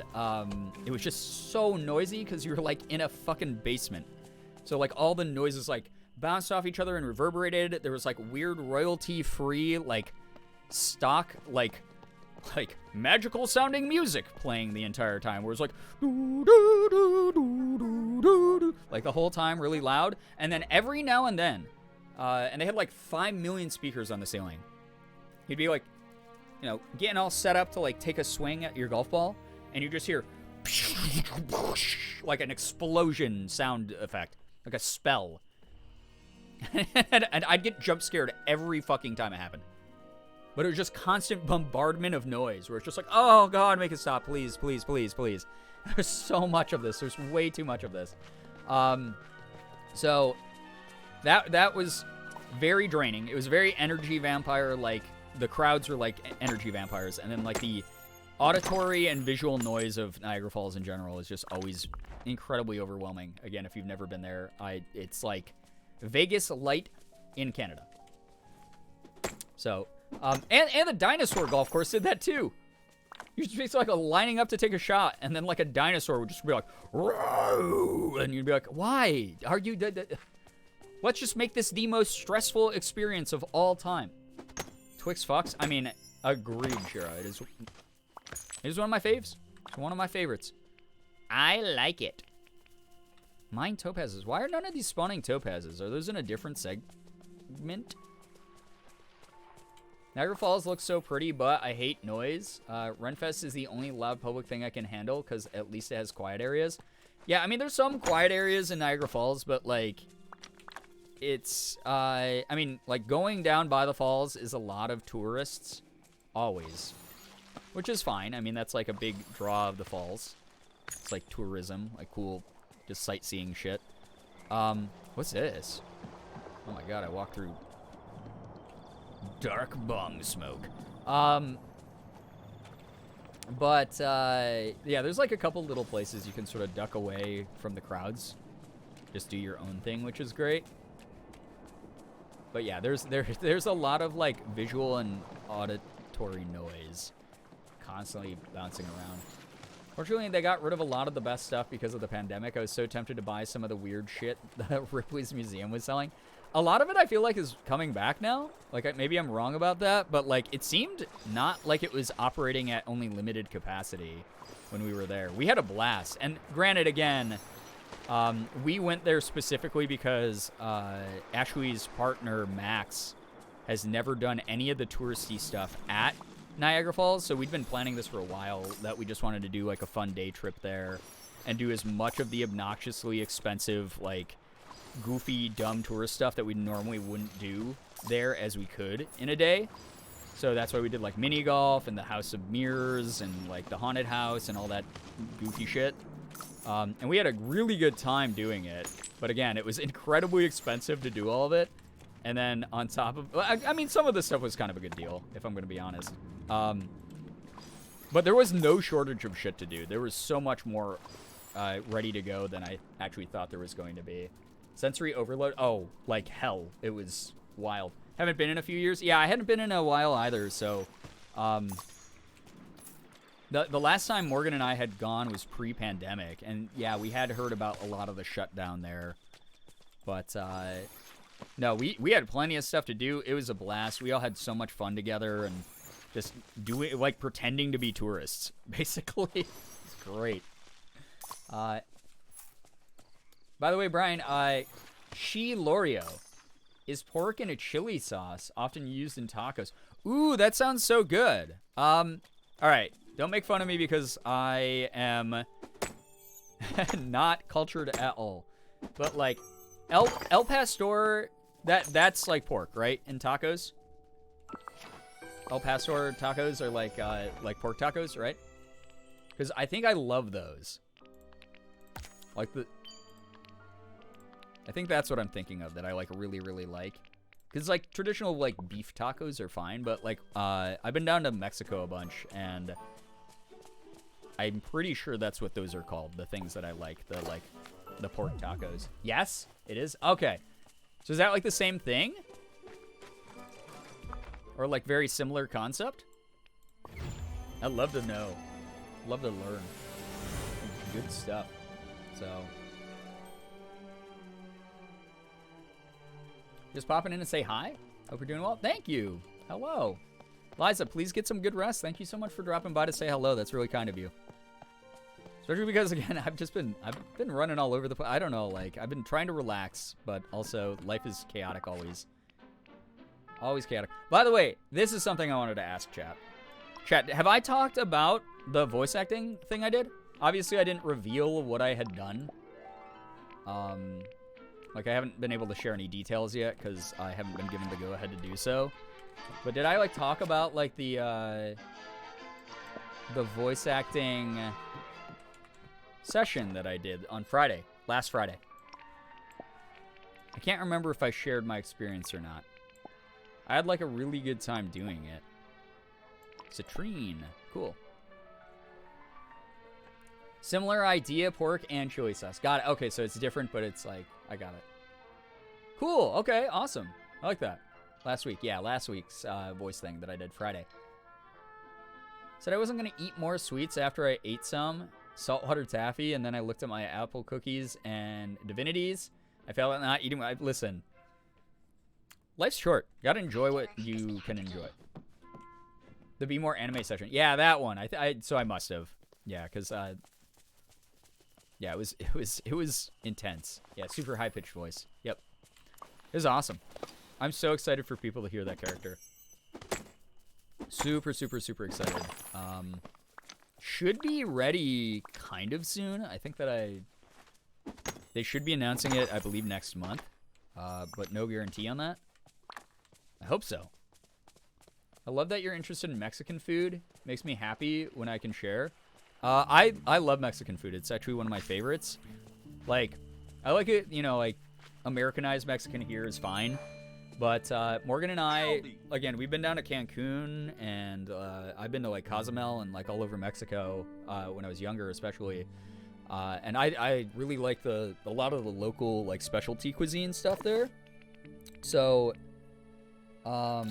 it was just so noisy because you were like in a fucking basement. So like all the noises like bounced off each other and reverberated. There was like weird royalty-free like stock like magical sounding music playing the entire time, where it's like doo, doo, doo, doo, doo, doo, doo, like the whole time really loud. And then every now and then, and they had like 5 million speakers on the ceiling. You'd be like, you know, getting all set up to like take a swing at your golf ball, and you just hear like an explosion sound effect, like a spell. And I'd get jump scared every fucking time it happened. But it was just constant bombardment of noise, where it's just like, oh god, make it stop, please, please, please, please. There's so much of this. There's way too much of this. So that was very draining. It was very energy vampire, like the crowds were like energy vampires, and then like the auditory and visual noise of Niagara Falls in general is just always incredibly overwhelming. Again, if you've never been there, it's like Vegas light in Canada. So, and the dinosaur golf course did that too. You just be like lining up to take a shot, and then like a dinosaur would just be like, "Row!" And you'd be like, why are you? Let's just make this the most stressful experience of all time. Twix Fox, I mean, agreed, Shira. It is one of my faves. It's one of my favorites. I like it. Mine topazes. Why are none of these spawning topazes? Are those in a different segment? Niagara Falls looks so pretty, but I hate noise. Renfest is the only loud public thing I can handle, because at least it has quiet areas. Yeah, I mean, there's some quiet areas in Niagara Falls, but, like, it's, I mean, like, going down by the falls is a lot of tourists, always, which is fine. I mean, that's, like, a big draw of the falls. It's, like, tourism, like, cool, just sightseeing shit. What's this? Oh, my God, I walked through dark bong smoke. But yeah, there's like a couple little places you can sort of duck away from the crowds, just do your own thing, which is great. But yeah, there's a lot of like visual and auditory noise constantly bouncing around. Fortunately, they got rid of a lot of the best stuff because of the pandemic. I was so tempted to buy some of the weird shit that Ripley's Museum was selling. A lot of it, I feel like, is coming back now. Like, maybe I'm wrong about that, but, like, it seemed not like it was operating at only limited capacity when we were there. We had a blast. And granted, again, we went there specifically because Ashwee's partner, Max, has never done any of the touristy stuff at Niagara Falls, so we'd been planning this for a while, that we just wanted to do, like, a fun day trip there and do as much of the obnoxiously expensive, like, goofy, dumb tourist stuff that we normally wouldn't do there as we could in a day. So that's why we did like mini golf and the House of Mirrors and like the haunted house and all that goofy shit. And we had a really good time doing it. But again, it was incredibly expensive to do all of it. And then on top of, I mean, some of the stuff was kind of a good deal, if I'm going to be honest. But there was no shortage of shit to do. There was so much more ready to go than I actually thought there was going to be. Sensory overload? Oh, like hell. It was wild. Haven't been in a few years. Yeah, I hadn't been in a while either, so... The last time Morgan and I had gone was pre-pandemic, and yeah, we had heard about a lot of the shutdown there. But, no, we had plenty of stuff to do. It was a blast. We all had so much fun together, and just doing, like, pretending to be tourists, basically. It's great. By the way, Brian, She Lorio is pork in a chili sauce, often used in tacos. Ooh, that sounds so good. All right, don't make fun of me because I am not cultured at all. But like, El Pastor, that's like pork, right? In tacos. El Pastor tacos are like pork tacos, right? Because I think I love those. Like I think that's what I'm thinking of, that I like really, really like. Because like traditional like beef tacos are fine, but like I've been down to Mexico a bunch, and I'm pretty sure that's what those are called. The things that I like, the pork tacos. Yes, it is. Okay, so is that like the same thing, or like very similar concept? I'd love to know. Love to learn. Good stuff. So, just popping in to say hi. Hope you're doing well. Thank you. Hello. Liza, please get some good rest. Thank you so much for dropping by to say hello. That's really kind of you. Especially because, again, I've been running all over the place. I don't know, like, I've been trying to relax, but also life is chaotic always. Always chaotic. By the way, this is something I wanted to ask chat. Chat, have I talked about the voice acting thing I did? Obviously, I didn't reveal what I had done. Like, I haven't been able to share any details yet because I haven't been given the go-ahead to do so. But did I, like, talk about, like, the voice acting session that I did on Friday, last Friday? I can't remember if I shared my experience or not. I had, like, a really good time doing it. Citrine. Cool. Similar idea, pork and chili sauce. Got it. Okay, so it's different, but it's like, I got it. Cool. Okay, awesome. I like that. Last week, yeah, last week's voice thing that I did Friday. Said I wasn't going to eat more sweets after I ate some saltwater taffy, and then I looked at my apple cookies and divinities. I felt like not eating. Listen, life's short. Got to enjoy what you can enjoy. The Be More anime session. Yeah, that one. So I must have. Yeah, because yeah, it was intense. Yeah, super high pitched voice. Yep, it was awesome. I'm so excited for people to hear that character. Super, super, super excited. Should be ready kind of soon. I think that they should be announcing it, I believe, next month. But no guarantee on that. I hope so. I love that you're interested in Mexican food. Makes me happy when I can share. I love Mexican food. It's actually one of my favorites. Like, I like it, you know, like, Americanized Mexican here is fine. But Morgan and I, again, we've been down to Cancun, and I've been to, like, Cozumel and, like, all over Mexico when I was younger, especially. And I really like a lot of the local, like, specialty cuisine stuff there. So, I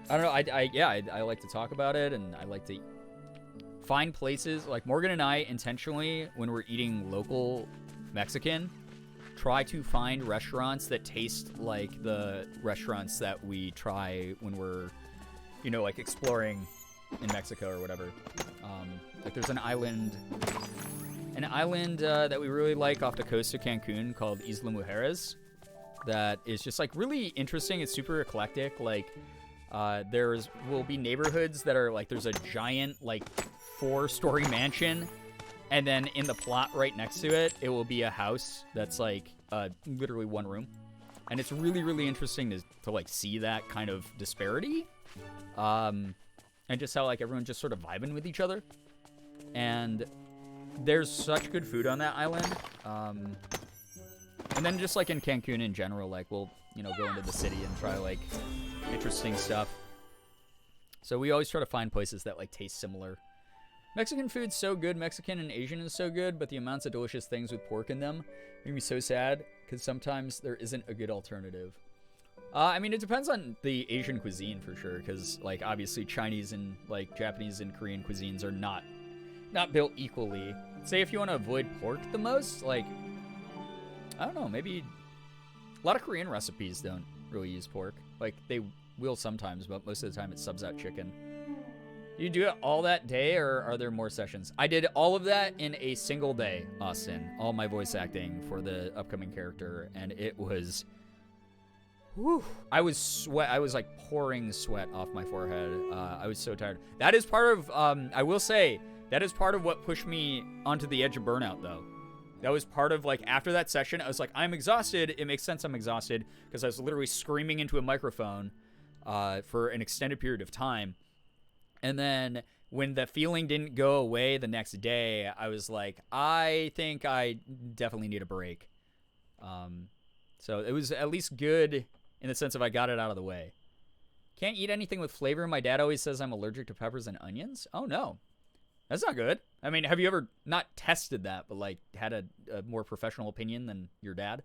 don't know. I like to talk about it, and I like to find places. Like, Morgan and I intentionally, when we're eating local Mexican, try to find restaurants that taste like the restaurants that we try when we're, you know, like, exploring in Mexico or whatever. Like, there's an island that we really like off the coast of Cancun called Isla Mujeres that is just, like, really interesting. It's super eclectic. Like, will be neighborhoods that are, like, there's a giant, like, 4-story mansion, and then in the plot right next to it, it will be a house that's, like, literally one room. And it's really, really interesting to like, see that kind of disparity. And just how, like, everyone's just sort of vibing with each other. And there's such good food on that island. And then just, like, in Cancun in general, like, we'll, you know, go into the city and try, like, interesting stuff. So we always try to find places that, like, taste similar. Mexican food's so good. Mexican and Asian is so good, but the amounts of delicious things with pork in them make me so sad because sometimes there isn't a good alternative. I mean, it depends on the Asian cuisine for sure, because, like, obviously Chinese and, like, Japanese and Korean cuisines are not built equally. Say if you want to avoid pork the most, like, I don't know, maybe a lot of Korean recipes don't really use pork. Like, they will sometimes, but most of the time it subs out chicken. You do it all that day, or are there more sessions? I did all of that in a single day, Austin. All my voice acting for the upcoming character, and it was... Whew, I was like pouring sweat off my forehead. I was so tired. That is part of, I will say, that is part of what pushed me onto the edge of burnout, though. That was part of, like, after that session, I was like, I'm exhausted. It makes sense I'm exhausted, because I was literally screaming into a microphone for an extended period of time. And then when the feeling didn't go away the next day, I was like, I think I definitely need a break. So it was at least good in the sense of I got it out of the way. Can't eat anything with flavor. My dad always says I'm allergic to peppers and onions. Oh, no. That's not good. I mean, have you ever not tested that, but like had a more professional opinion than your dad?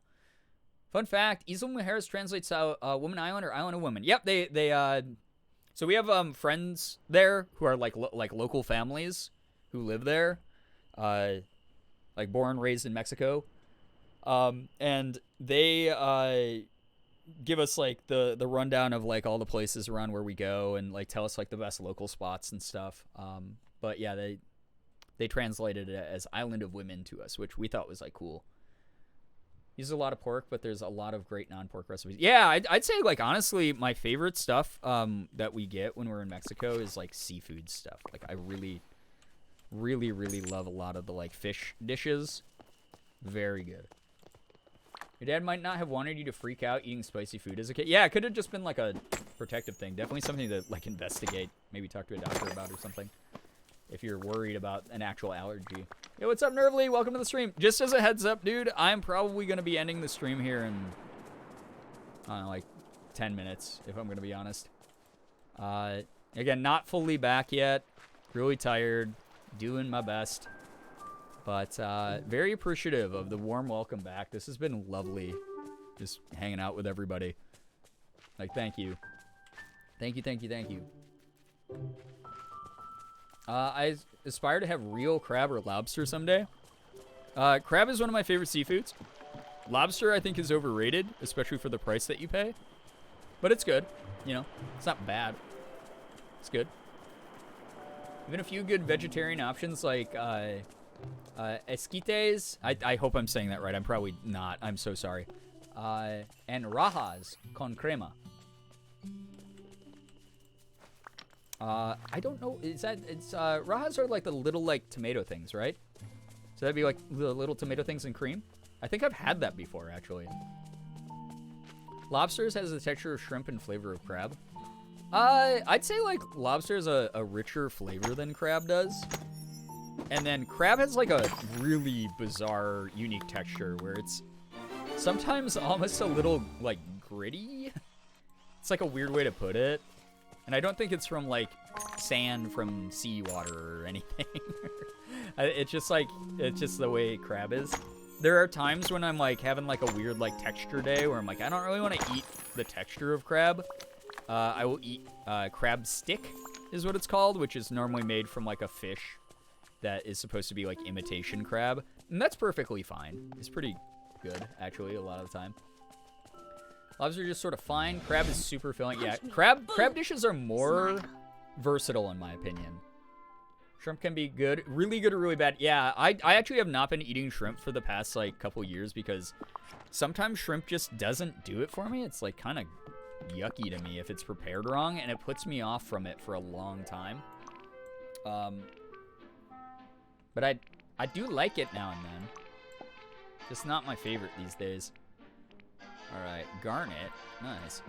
Fun fact: Isla Mujeres translates to woman island or island of women. Yep, they so we have friends there who are like local families who live there, like born raised in Mexico, and they give us like the rundown of like all the places around where we go and like tell us like the best local spots and stuff. But yeah, they translated it as Island of Women to us, which we thought was like cool. Use a lot of pork, but there's a lot of great non-pork recipes. Yeah, I'd say like honestly, my favorite stuff that we get when we're in Mexico is like seafood stuff. Like I really, really, really love a lot of the like fish dishes. Very good. Your dad might not have wanted you to freak out eating spicy food as a kid. Yeah, it could have just been like a protective thing. Definitely something to like investigate. Maybe talk to a doctor about or something. If you're worried about an actual allergy. Yo, what's up, Nervly? Welcome to the stream. Just as a heads up, dude, I'm probably going to be ending the stream here in, I don't know, like 10 minutes, if I'm going to be honest. Again, not fully back yet. Really tired. Doing my best. But very appreciative of the warm welcome back. This has been lovely. Just hanging out with everybody. Like, thank you. Thank you, thank you, thank you. I aspire to have real crab or lobster someday. Crab is one of my favorite seafoods. Lobster, I think, is overrated, especially for the price that you pay. But it's good. You know, it's not bad. It's good. Even a few good vegetarian options like esquites. I hope I'm saying that right. I'm probably not. I'm so sorry. And rajas con crema. I don't know. It's rajas are like the little like tomato things, right? So that'd be like the little tomato things and cream. I think I've had that before, actually. Lobsters has the texture of shrimp and flavor of crab. I'd say like lobster is a richer flavor than crab does. And then crab has like a really bizarre, unique texture where it's sometimes almost a little like gritty. It's like a weird way to put it. And I don't think it's from like sand from seawater or anything. It's just the way crab is. There are times when I'm like having like a weird like texture day where I'm like, I don't really want to eat the texture of crab. I will eat crab stick is what it's called, which is normally made from like a fish that is supposed to be like imitation crab. And that's perfectly fine. It's pretty good, actually, a lot of the time. Lobster are just sort of fine. Crab is super filling. Yeah, crab dishes are more versatile in my opinion. Shrimp can be good, or really bad. Yeah, I actually have not been eating shrimp for the past like couple years because sometimes shrimp just doesn't do it for me. It's like kind of yucky to me if it's prepared wrong, and it puts me off from it for a long time. But I do like it now and then. Just not my favorite these days. All right, garnet, nice.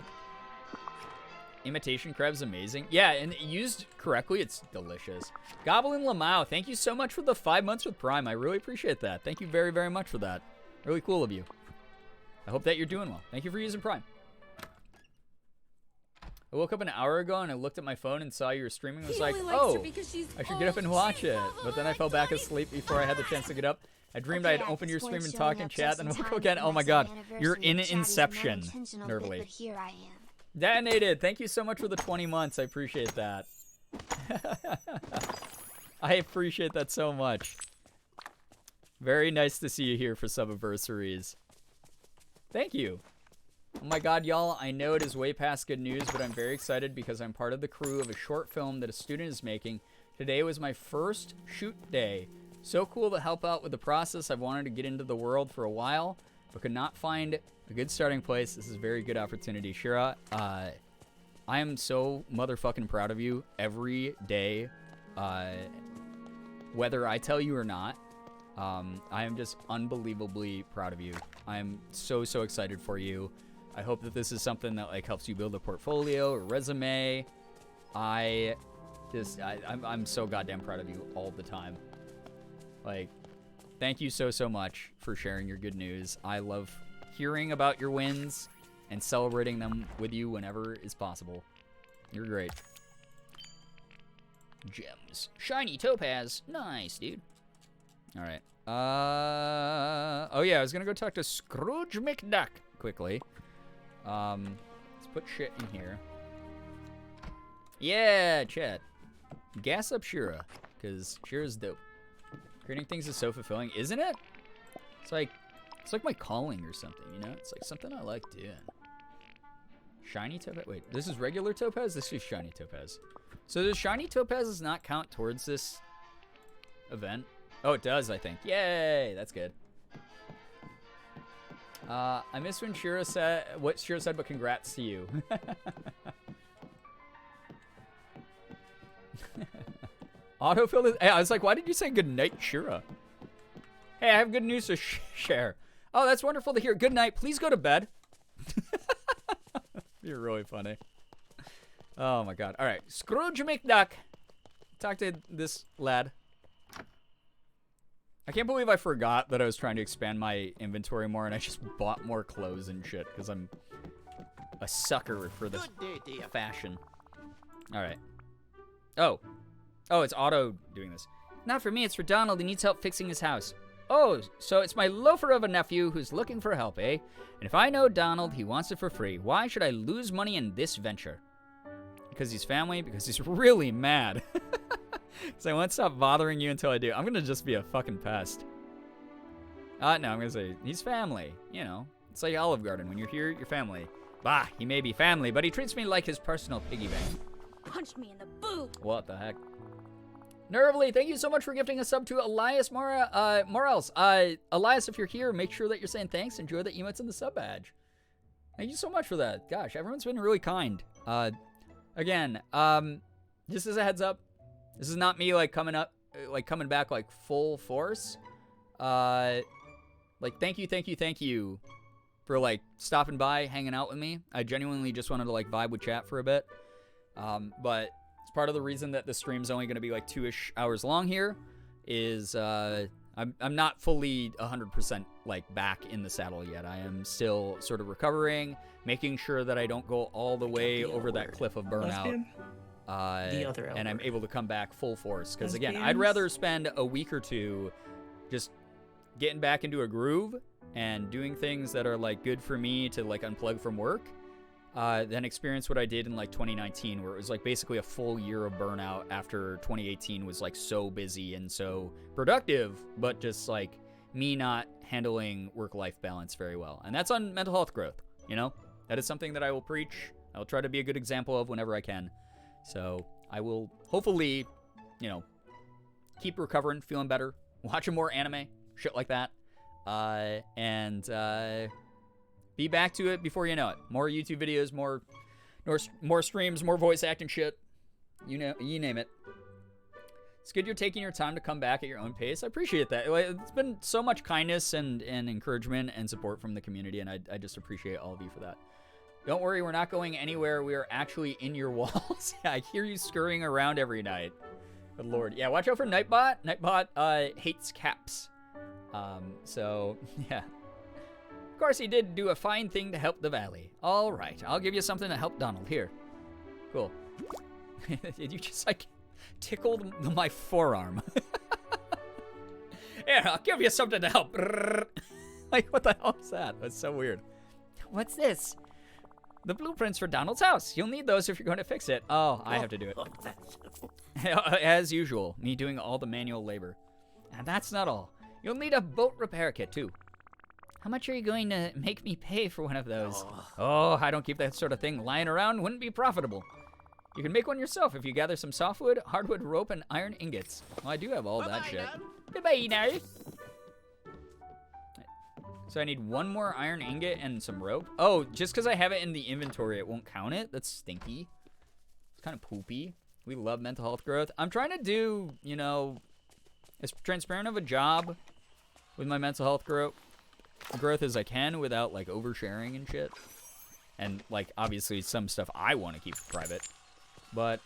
Imitation crab's amazing. Yeah, and used correctly, it's delicious. Goblin Lamau, thank you so much for the 5 months with Prime. I really appreciate that. Thank you very, very much for that. Really cool of you. I hope that you're doing well. Thank you for using Prime. I woke up an hour ago and I looked at my phone and saw you were streaming. I was like, oh, I should get up and watch it. But then I fell back asleep before I had the chance to get up. I dreamed I had opened your stream and talk and chat, and woke up again. Oh my god, you're in Inception, Nervly. Here I am. Detonated, thank you so much for the 20 months. I appreciate that. I appreciate that so much. Very nice to see you here for Subiversaries. Thank you. Oh my god, y'all, I know it is way past good news, but I'm very excited because I'm part of the crew of a short film that a student is making. Today was my first shoot day. So cool to help out with the process. I've wanted to get into the world for a while, but could not find a good starting place. This is a very good opportunity. Shira, I am so motherfucking proud of you every day, whether I tell you or not. I am just unbelievably proud of you. I am so excited for you. I hope that this is something that like helps you build a portfolio or resume. I'm so goddamn proud of you all the time. Like, thank you so much for sharing your good news. I love hearing about your wins and celebrating them with you whenever is possible. You're great. Gems. Shiny topaz. Nice, dude. All right. Oh yeah, I was gonna go talk to Scrooge McDuck quickly. Let's put shit in here. Yeah, chat. Gas up Shira, because Shira's dope. Creating things is so fulfilling, isn't it? It's like my calling or something, you know? It's like something I like doing. Shiny topaz? Wait, this is regular topaz? This is shiny topaz. So does shiny topazes not count towards this event? Oh, it does, I think. Yay, that's good. I missed when Shira said what Shira said, but congrats to you. Autofill is. Hey, I was like, why did you say good night, Shira? Hey, I have good news to share. Oh, that's wonderful to hear. Good night. Please go to bed. You're really funny. Oh my god. All right, Scrooge McDuck. Talk to this lad. I can't believe I forgot that I was trying to expand my inventory more, and I just bought more clothes and shit because I'm a sucker for this fashion. All right. Oh, it's Otto doing this. Not for me, it's for Donald. He needs help fixing his house. Oh, so it's my loafer of a nephew who's looking for help, eh? And if I know Donald, he wants it for free. Why should I lose money in this venture? Because he's family? Because he's really mad. Because I won't stop bothering you until I do. I'm going to just be a fucking pest. No, I'm going to say he's family. You know, it's like Olive Garden. When you're here, you're family. Bah, he may be family, but he treats me like his personal piggy bank. Punched me in the boob. What the heck? Nervly, thank you so much for gifting a sub to Elias Morales. Elias, if you're here, make sure that you're saying thanks. Enjoy the emotes and the sub badge. Thank you so much for that. Gosh, everyone's been really kind. Again, just as a heads up, this is not me coming back full force. Thank you for stopping by, hanging out with me. I genuinely just wanted to vibe with chat for a bit. But it's part of the reason that the stream's only going to be 2-ish hours long here is I'm not fully 100% back in the saddle yet. I am still sort of recovering, making sure that I don't go all the way over that cliff of burnout. And I'm able to come back full force. Because again, I'd rather spend a week or two just getting back into a groove and doing things that are good for me to unplug from work. Then experience what I did in 2019, where it was basically a full year of burnout after 2018 was so busy and so productive, but just me not handling work-life balance very well. And that's on mental health growth, you know? That is something that I will preach. I'll try to be a good example of whenever I can. So I will hopefully, keep recovering, feeling better, watching more anime, shit like that, and be back to it before you know it. More YouTube videos, more streams, more voice acting shit. You name it. It's good you're taking your time to come back at your own pace. I appreciate that. It's been so much kindness and encouragement and support from the community, and I just appreciate all of you for that. Don't worry, we're not going anywhere. We are actually in your walls. I hear you scurrying around every night. Good lord. Yeah, watch out for Nightbot. Nightbot hates caps. So, yeah. Of course, he did do a fine thing to help the valley. All right, I'll give you something to help Donald. Here. Cool. Did you just, tickled my forearm? Here, I'll give you something to help. What the hell is that? That's so weird. What's this? The blueprints for Donald's house. You'll need those if you're going to fix it. Oh, I have to do it. As usual, me doing all the manual labor. And that's not all. You'll need a boat repair kit, too. How much are you going to make me pay for one of those? Oh, I don't keep that sort of thing lying around. Wouldn't be profitable. You can make one yourself if you gather some softwood, hardwood, rope, and iron ingots. Well, I do have all that shit. Bye-bye now. So I need one more iron ingot and some rope. Oh, just because I have it in the inventory, it won't count it? That's stinky. It's kind of poopy. We love mental health growth. I'm trying to do, as transparent of a job with my mental health growth as I can without, oversharing and shit. And, obviously some stuff I want to keep private. But,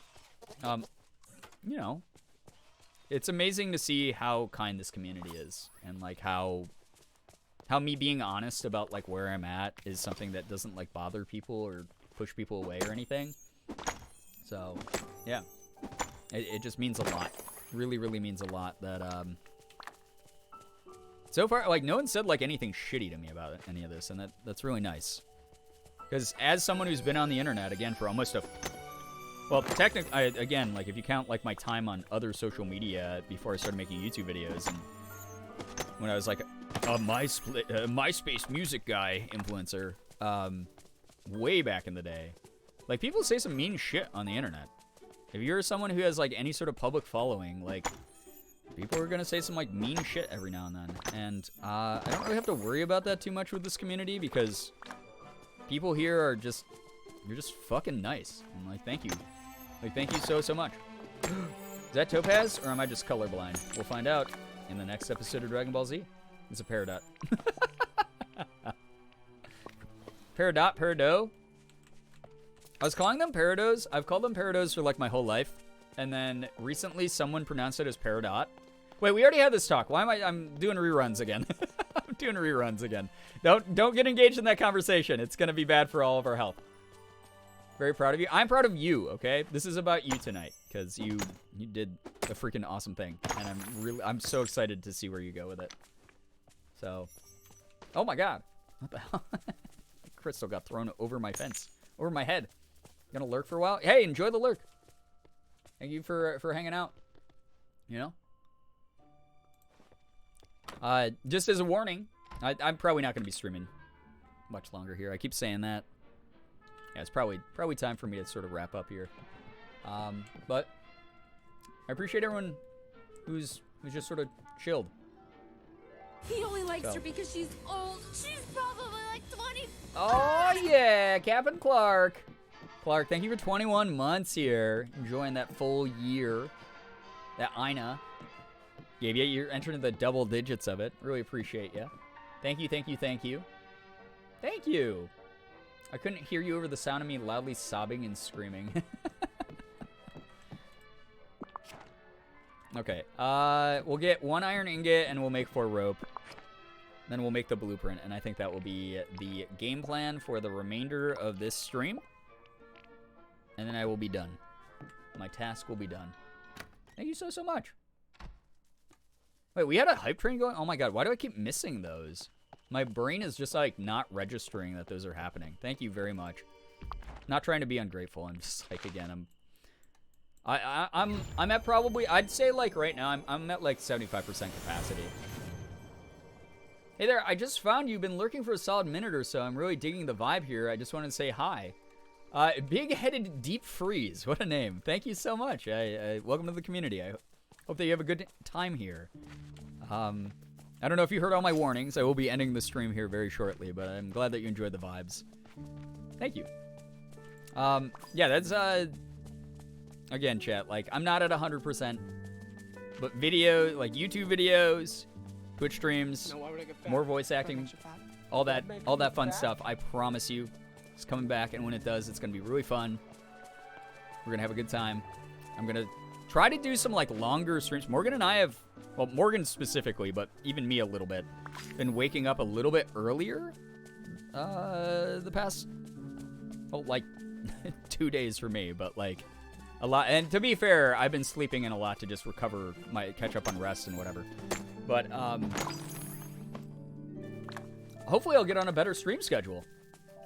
it's amazing to see how kind this community is. And, how me being honest about where I'm at is something that doesn't bother people or push people away or anything. So, yeah. It just means a lot. Really, really means a lot that, so far, like, no one said, like, anything shitty to me about it, any of this, and that's really nice. Because as someone who's been on the internet, again, for almost well, technically, again, like, if you count, like, my time on other social media before I started making YouTube videos, and when I was, like, a MySpace music guy influencer, way back in the day, like, people say some mean shit on the internet. If you're someone who has, like, any sort of public following, like, people are gonna say some, like, mean shit every now and then. And, I don't really have to worry about that too much with this community because people here are just, you're just fucking nice. And, like, thank you. Like, thank you so, so much. Is that Topaz, or am I just colorblind? We'll find out in the next episode of Dragon Ball Z. It's a Peridot. Peridot? I was calling them Peridos. I've called them Peridos for, like, my whole life. And then recently someone pronounced it as Peridot. Wait, we already had this talk. Why am I'm doing reruns again. I'm doing reruns again. Don't get engaged in that conversation. It's going to be bad for all of our health. Very proud of you. I'm proud of you, okay? This is about you tonight because you did a freaking awesome thing. And I'm so excited to see where you go with it. So, oh my god. What the hell? Crystal got thrown over my fence. Over my head. Gonna lurk for a while? Hey, enjoy the lurk. Thank you for hanging out. You know? Just as a warning, I'm probably not gonna be streaming much longer here. I keep saying that. Yeah, it's probably time for me to sort of wrap up here. But I appreciate everyone who's just sort of chilled. He only likes her because she's old. She's probably like 20. Oh yeah, Captain Clark. Clark, thank you for 21 months here. Enjoying that full year. That Ina. Yeah, you're entering the double digits of it. Really appreciate you. Thank you, thank you, thank you. Thank you. I couldn't hear you over the sound of me loudly sobbing and screaming. Okay, we'll get 1 iron ingot and we'll make 4 rope. Then we'll make the blueprint, and I think that will be the game plan for the remainder of this stream. And then I will be done. My task will be done. Thank you so, so much. Wait, we had a hype train going? Oh my god, why do I keep missing those? My brain is just, like, not registering that those are happening. Thank you very much. Not trying to be ungrateful. I'm just, like, again, I'm at probably, I'd say, like, right now, I'm at, like, 75% capacity. Hey there, I just found you've been lurking for a solid minute or so. I'm really digging the vibe here. I just wanted to say hi. Big-headed Deep Freeze. What a name. Thank you so much. Welcome to the community. I hope that you have a good time here. I don't know if you heard all my warnings. I will be ending the stream here very shortly, but I'm glad that you enjoyed the vibes. Thank you. Yeah, that's, again, chat, like, I'm not at 100%, but video, like, YouTube videos, Twitch streams, more voice acting, all that fun stuff, I promise you, it's coming back, and when it does, it's gonna be really fun. We're gonna have a good time. I'm gonna try to do some, like, longer streams. Morgan and I have, well, Morgan specifically, but even me a little bit, been waking up a little bit earlier, the past, well, like, 2 days for me, but, like, a lot. And to be fair, I've been sleeping in a lot to just recover, catch up on rest and whatever. But, hopefully I'll get on a better stream schedule.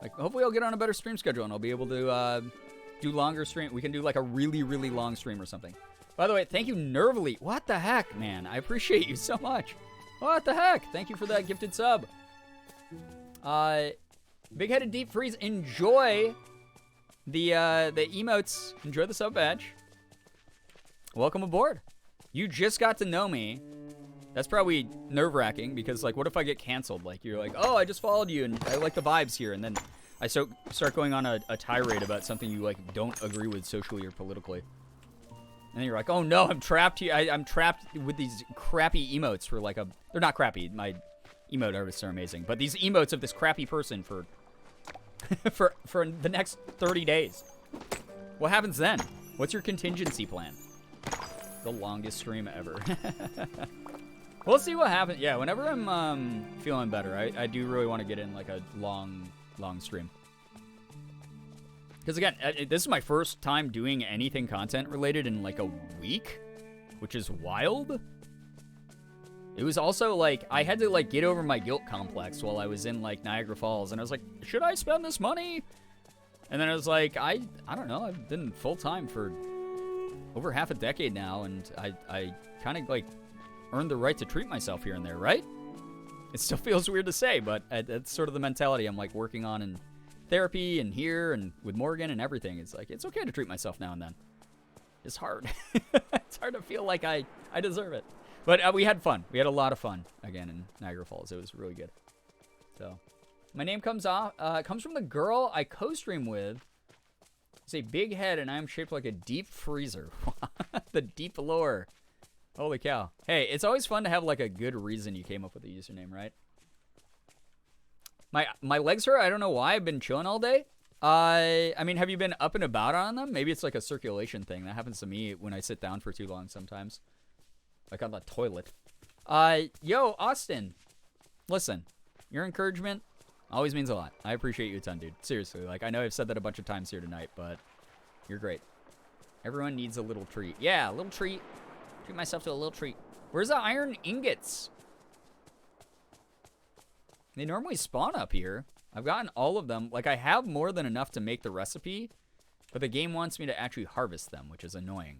Like, hopefully I'll get on a better stream schedule and I'll be able to, do longer stream. We can do, like, a really, really long stream or something. By the way, thank you, Nervily. What the heck, man? I appreciate you so much. What the heck? Thank you for that gifted sub. Big-headed Deep Freeze, enjoy the emotes. Enjoy the sub badge. Welcome aboard. You just got to know me. That's probably nerve-wracking because, like, what if I get canceled? Like, you're like, oh, I just followed you and I like the vibes here, and then I start going on a tirade about something you, like, don't agree with socially or politically. And then you're like, oh no, I'm trapped here. I'm trapped with these crappy emotes for, like, they're not crappy. My emote artists are amazing, but these emotes of this crappy person for for the next 30 days. What happens then? What's your contingency plan? The longest stream ever. We'll see what happens. Yeah, whenever I'm feeling better, I do really want to get in, like, a long stream. Because again, this is my first time doing anything content related in like a week, which is wild. It was also like, I had to like get over my guilt complex while I was in like Niagara Falls. And I was like, should I spend this money? And then I was like, I don't know. I've been full-time for over half a decade now. And I kind of like earned the right to treat myself here and there, right? It still feels weird to say, but that's sort of the mentality I'm like working on in therapy and here and with Morgan and everything. It's like, it's okay to treat myself now and then. It's hard. It's hard to feel like I deserve it. But we had fun. We had a lot of fun, again, in Niagara Falls. It was really good. So, my name comes from the girl I co-stream with. It's a big head, and I am shaped like a deep freezer. The deep lore. Holy cow. Hey, it's always fun to have, like, a good reason you came up with a username, right? My legs hurt. I don't know why. I've been chilling all day. I mean, have you been up and about on them? Maybe it's like a circulation thing. That happens to me when I sit down for too long sometimes. Like on the toilet. Yo, Austin. Listen, your encouragement always means a lot. I appreciate you a ton, dude. Seriously, like, I know I've said that a bunch of times here tonight, but you're great. Everyone needs a little treat. Yeah, a little treat. Treat myself to a little treat. Where's the iron ingots? They normally spawn up here. I've gotten all of them. Like, I have more than enough to make the recipe, but the game wants me to actually harvest them, which is annoying.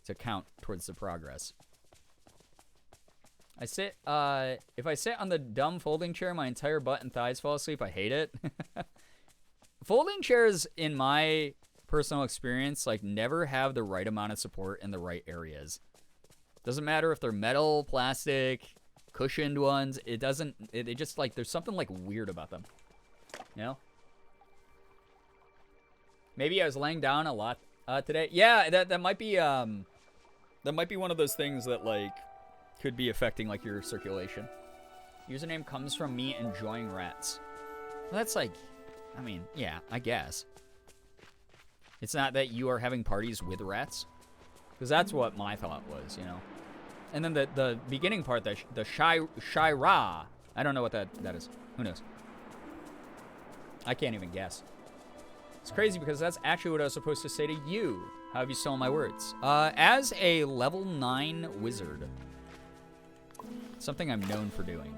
To count towards the progress. If I sit on the dumb folding chair, my entire butt and thighs fall asleep. I hate it. Folding chairs, in my personal experience, like, never have the right amount of support in the right areas. Doesn't matter if they're metal, plastic, cushioned ones. It doesn't, it just, like, there's something, like, weird about them. You know? Maybe I was laying down a lot today. Yeah, that might be, that might be one of those things that, like, could be affecting, like, your circulation. Username comes from me enjoying rats. Well, that's like, I mean, yeah, I guess. It's not that you are having parties with rats. Because that's what my thought was, you know. And then the beginning part, the Shira. I don't know what that is. Who knows? I can't even guess. It's crazy because that's actually what I was supposed to say to you. How have you stolen my words? As a level 9 wizard. Something I'm known for doing.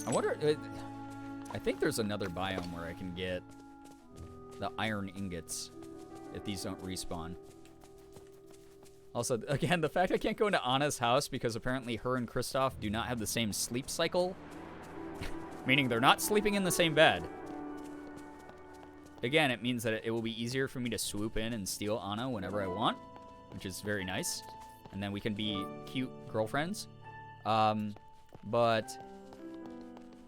I wonder... I think there's another biome where I can get the iron ingots if these don't respawn. Also, again, the fact I can't go into Anna's house because apparently her and Kristoff do not have the same sleep cycle. Meaning they're not sleeping in the same bed. Again, it means that it will be easier for me to swoop in and steal Anna whenever I want, which is very nice. And then we can be cute girlfriends. But,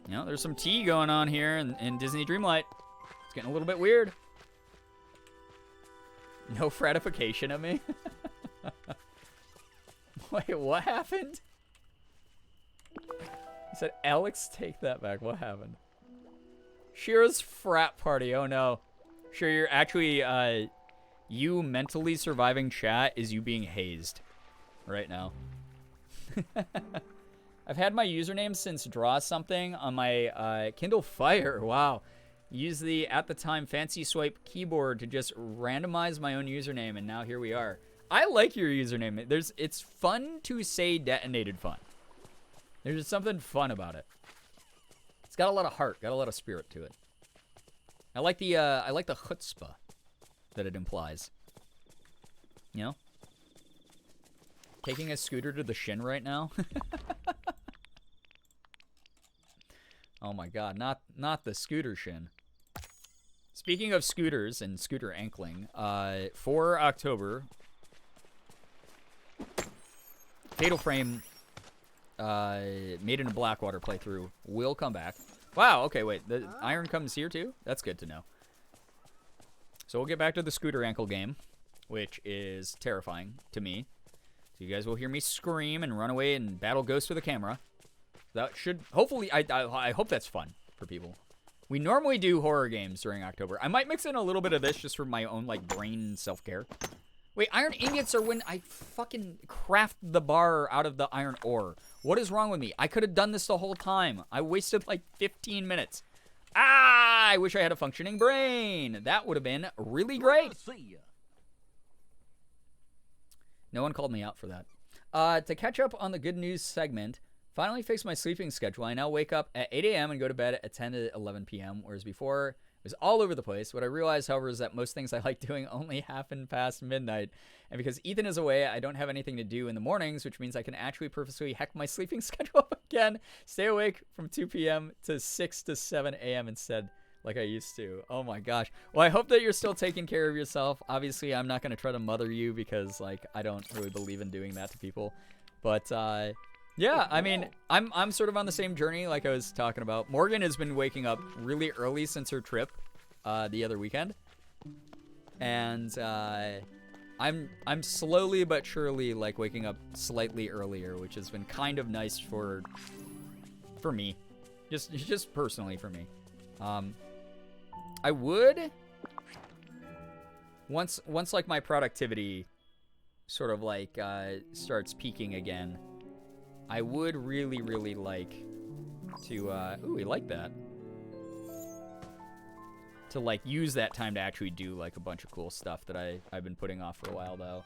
you know, there's some tea going on here in Disney Dreamlight. It's getting a little bit weird. No fratification of me. Wait, what happened? He said, Alex, take that back. What happened? Shira's frat party. Oh, no. Sure, you're actually, you mentally surviving chat is you being hazed right now. I've had my username since Draw Something on my Kindle Fire. Wow. Use the, at the time, fancy swipe keyboard to just randomize my own username, and now here we are. I like your username. It's fun to say detonated fun. There's just something fun about it. It's got a lot of heart, got a lot of spirit to it. I like the chutzpah that it implies. You know? Taking a scooter to the shin right now. Oh my god, not the scooter shin. Speaking of scooters and scooter ankling, for October, Fatal Frame Made in a Blackwater playthrough will come back. Wow, okay, wait, the iron comes here too? That's good to know. So we'll get back to the scooter ankle game, which is terrifying to me. So you guys will hear me scream and run away and battle ghosts with a camera. That should, hopefully, I hope that's fun for people. We normally do horror games during October. I might mix in a little bit of this just for my own, like, brain self-care. Wait, iron ingots are when I fucking craft the bar out of the iron ore. What is wrong with me? I could have done this the whole time. I wasted like 15 minutes. Ah, I wish I had a functioning brain. That would have been really great. See ya. No one called me out for that. To catch up on the good news segment, finally fixed my sleeping schedule. I now wake up at 8 a.m. and go to bed at 10 to 11 p.m., whereas before it was all over the place. What I realized, however, is that most things I like doing only happen past midnight. And because Ethan is away, I don't have anything to do in the mornings, which means I can actually purposely heck my sleeping schedule up again. Stay awake from 2 p.m. to 6 to 7 a.m. instead, like I used to. Oh my gosh. Well, I hope that you're still taking care of yourself. Obviously, I'm not going to try to mother you because, like, I don't really believe in doing that to people. But, yeah, I mean, I'm sort of on the same journey like I was talking about. Morgan has been waking up really early since her trip the other weekend. And I'm slowly but surely, like, waking up slightly earlier, which has been kind of nice for me. Just personally for me. I would, once like my productivity sort of like starts peaking again, I would really like to ooh, we like that, to like use that time to actually do like a bunch of cool stuff that I've been putting off for a while though.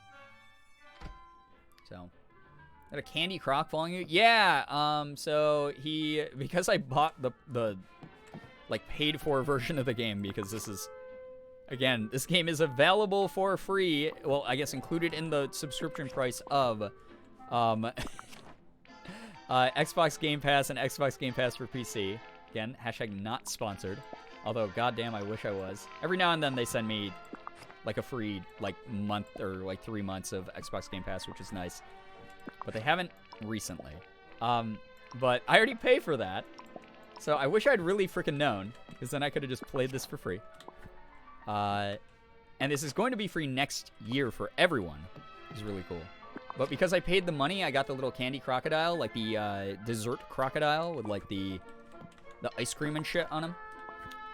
So got a Candy Croc following you? Yeah, so because I bought the like paid for version of the game, because this is, again, this game is available for free. Well, I guess included in the subscription price of Xbox Game Pass and Xbox Game Pass for PC. Again, hashtag not sponsored. Although, goddamn, I wish I was. Every now and then they send me like a free like month or like 3 months of Xbox Game Pass, which is nice. But they haven't recently. But I already pay for that. So I wish I'd really freaking known, because then I could have just played this for free. And this is going to be free next year for everyone, which is really cool. But because I paid the money, I got the little candy crocodile, like the dessert crocodile with like the ice cream and shit on him.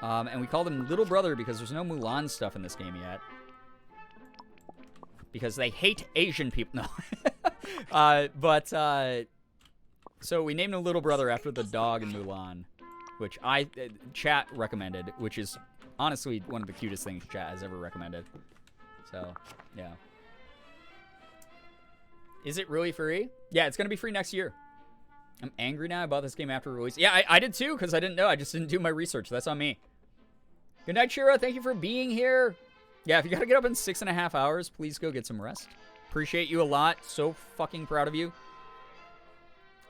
And we called him Little Brother because there's no Mulan stuff in this game yet. Because they hate Asian people. No. So we named him Little Brother after the dog in Mulan, which chat recommended, which is honestly one of the cutest things chat has ever recommended. So, yeah. Is it really free? Yeah, it's going to be free next year. I'm angry now. I bought this game after release. Yeah, I did too, because I didn't know. I just didn't do my research. That's on me. Good night, Shira. Thank you for being here. Yeah, if you got to get up in 6.5 hours, please go get some rest. Appreciate you a lot. So fucking proud of you.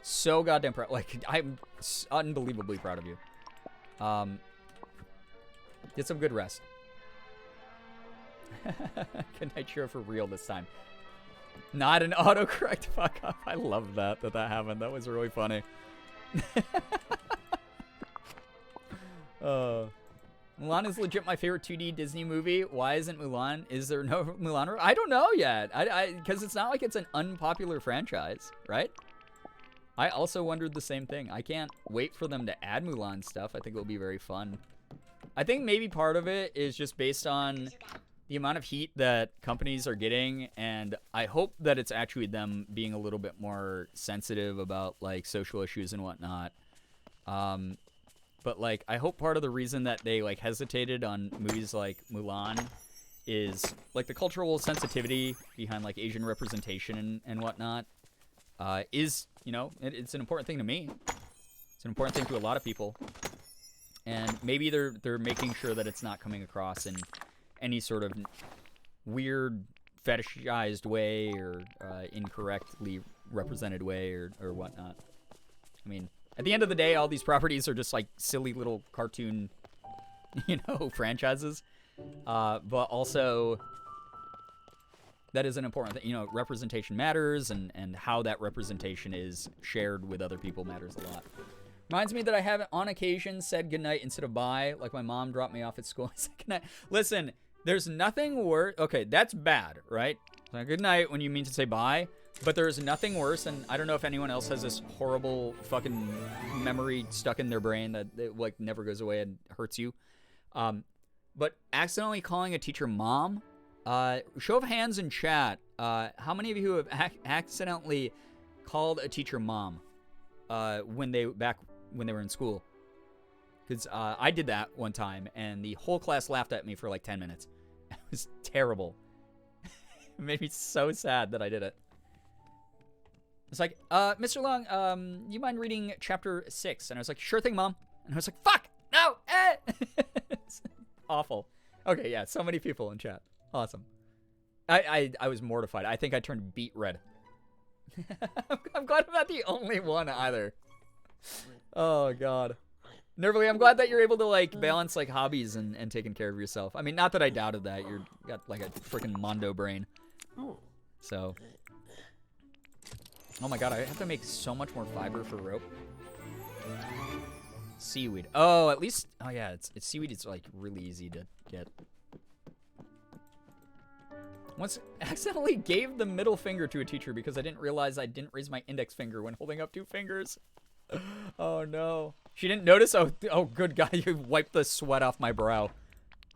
So goddamn proud. Like, I'm unbelievably proud of you. Get some good rest. Good night, Shira, for real this time. Not an autocorrect fuck up. I love that happened. That was really funny. Mulan is legit my favorite 2D Disney movie. Why isn't Mulan? Is there no Mulan? I don't know yet. Because it's not like it's an unpopular franchise, right? I also wondered the same thing. I can't wait for them to add Mulan stuff. I think it'll be very fun. I think maybe part of it is just based on the amount of heat that companies are getting, and I hope that it's actually them being a little bit more sensitive about like social issues and whatnot. But like, I hope part of the reason that they like hesitated on movies like Mulan is like the cultural sensitivity behind like Asian representation and whatnot. Is, you know, it's an important thing to me. It's an important thing to a lot of people, and maybe they're making sure that it's not coming across in any sort of weird fetishized way or incorrectly represented way or whatnot. I mean, at the end of the day, all these properties are just like silly little cartoon, you know, franchises. But also, that is an important thing. You know, representation matters, and how that representation is shared with other people matters a lot. Reminds me that I have on occasion said goodnight instead of bye, like my mom dropped me off at school and said goodnight. Listen, there's nothing worse. Okay, that's bad, right? So good night when you mean to say bye, but there is nothing worse, and I don't know if anyone else has this horrible fucking memory stuck in their brain that it, like, never goes away and hurts you. But accidentally calling a teacher mom. Show of hands in chat. How many of you have accidentally called a teacher mom? when they were in school. Because I did that one time, and the whole class laughed at me for like 10 minutes. It was terrible. It made me so sad that I did it. It's like, Mr. Long, you mind reading chapter 6? And I was like, sure thing, Mom. And I was like, fuck, no, It's awful. Okay, yeah, so many people in chat. Awesome. I was mortified. I think I turned beet red. I'm glad I'm not the only one either. Oh, God. Nervally, I'm glad that you're able to, like, balance, like, hobbies and taking care of yourself. I mean, not that I doubted that. You're got, like, a freaking Mondo brain. So. Oh, my God. I have to make so much more fiber for rope. Seaweed. Oh, at least. Oh, yeah. It's seaweed. It's, like, really easy to get. Once accidentally gave the middle finger to a teacher because I didn't realize I didn't raise my index finger when holding up 2 fingers. Oh, no. She didn't notice? Oh, good God. You wiped the sweat off my brow.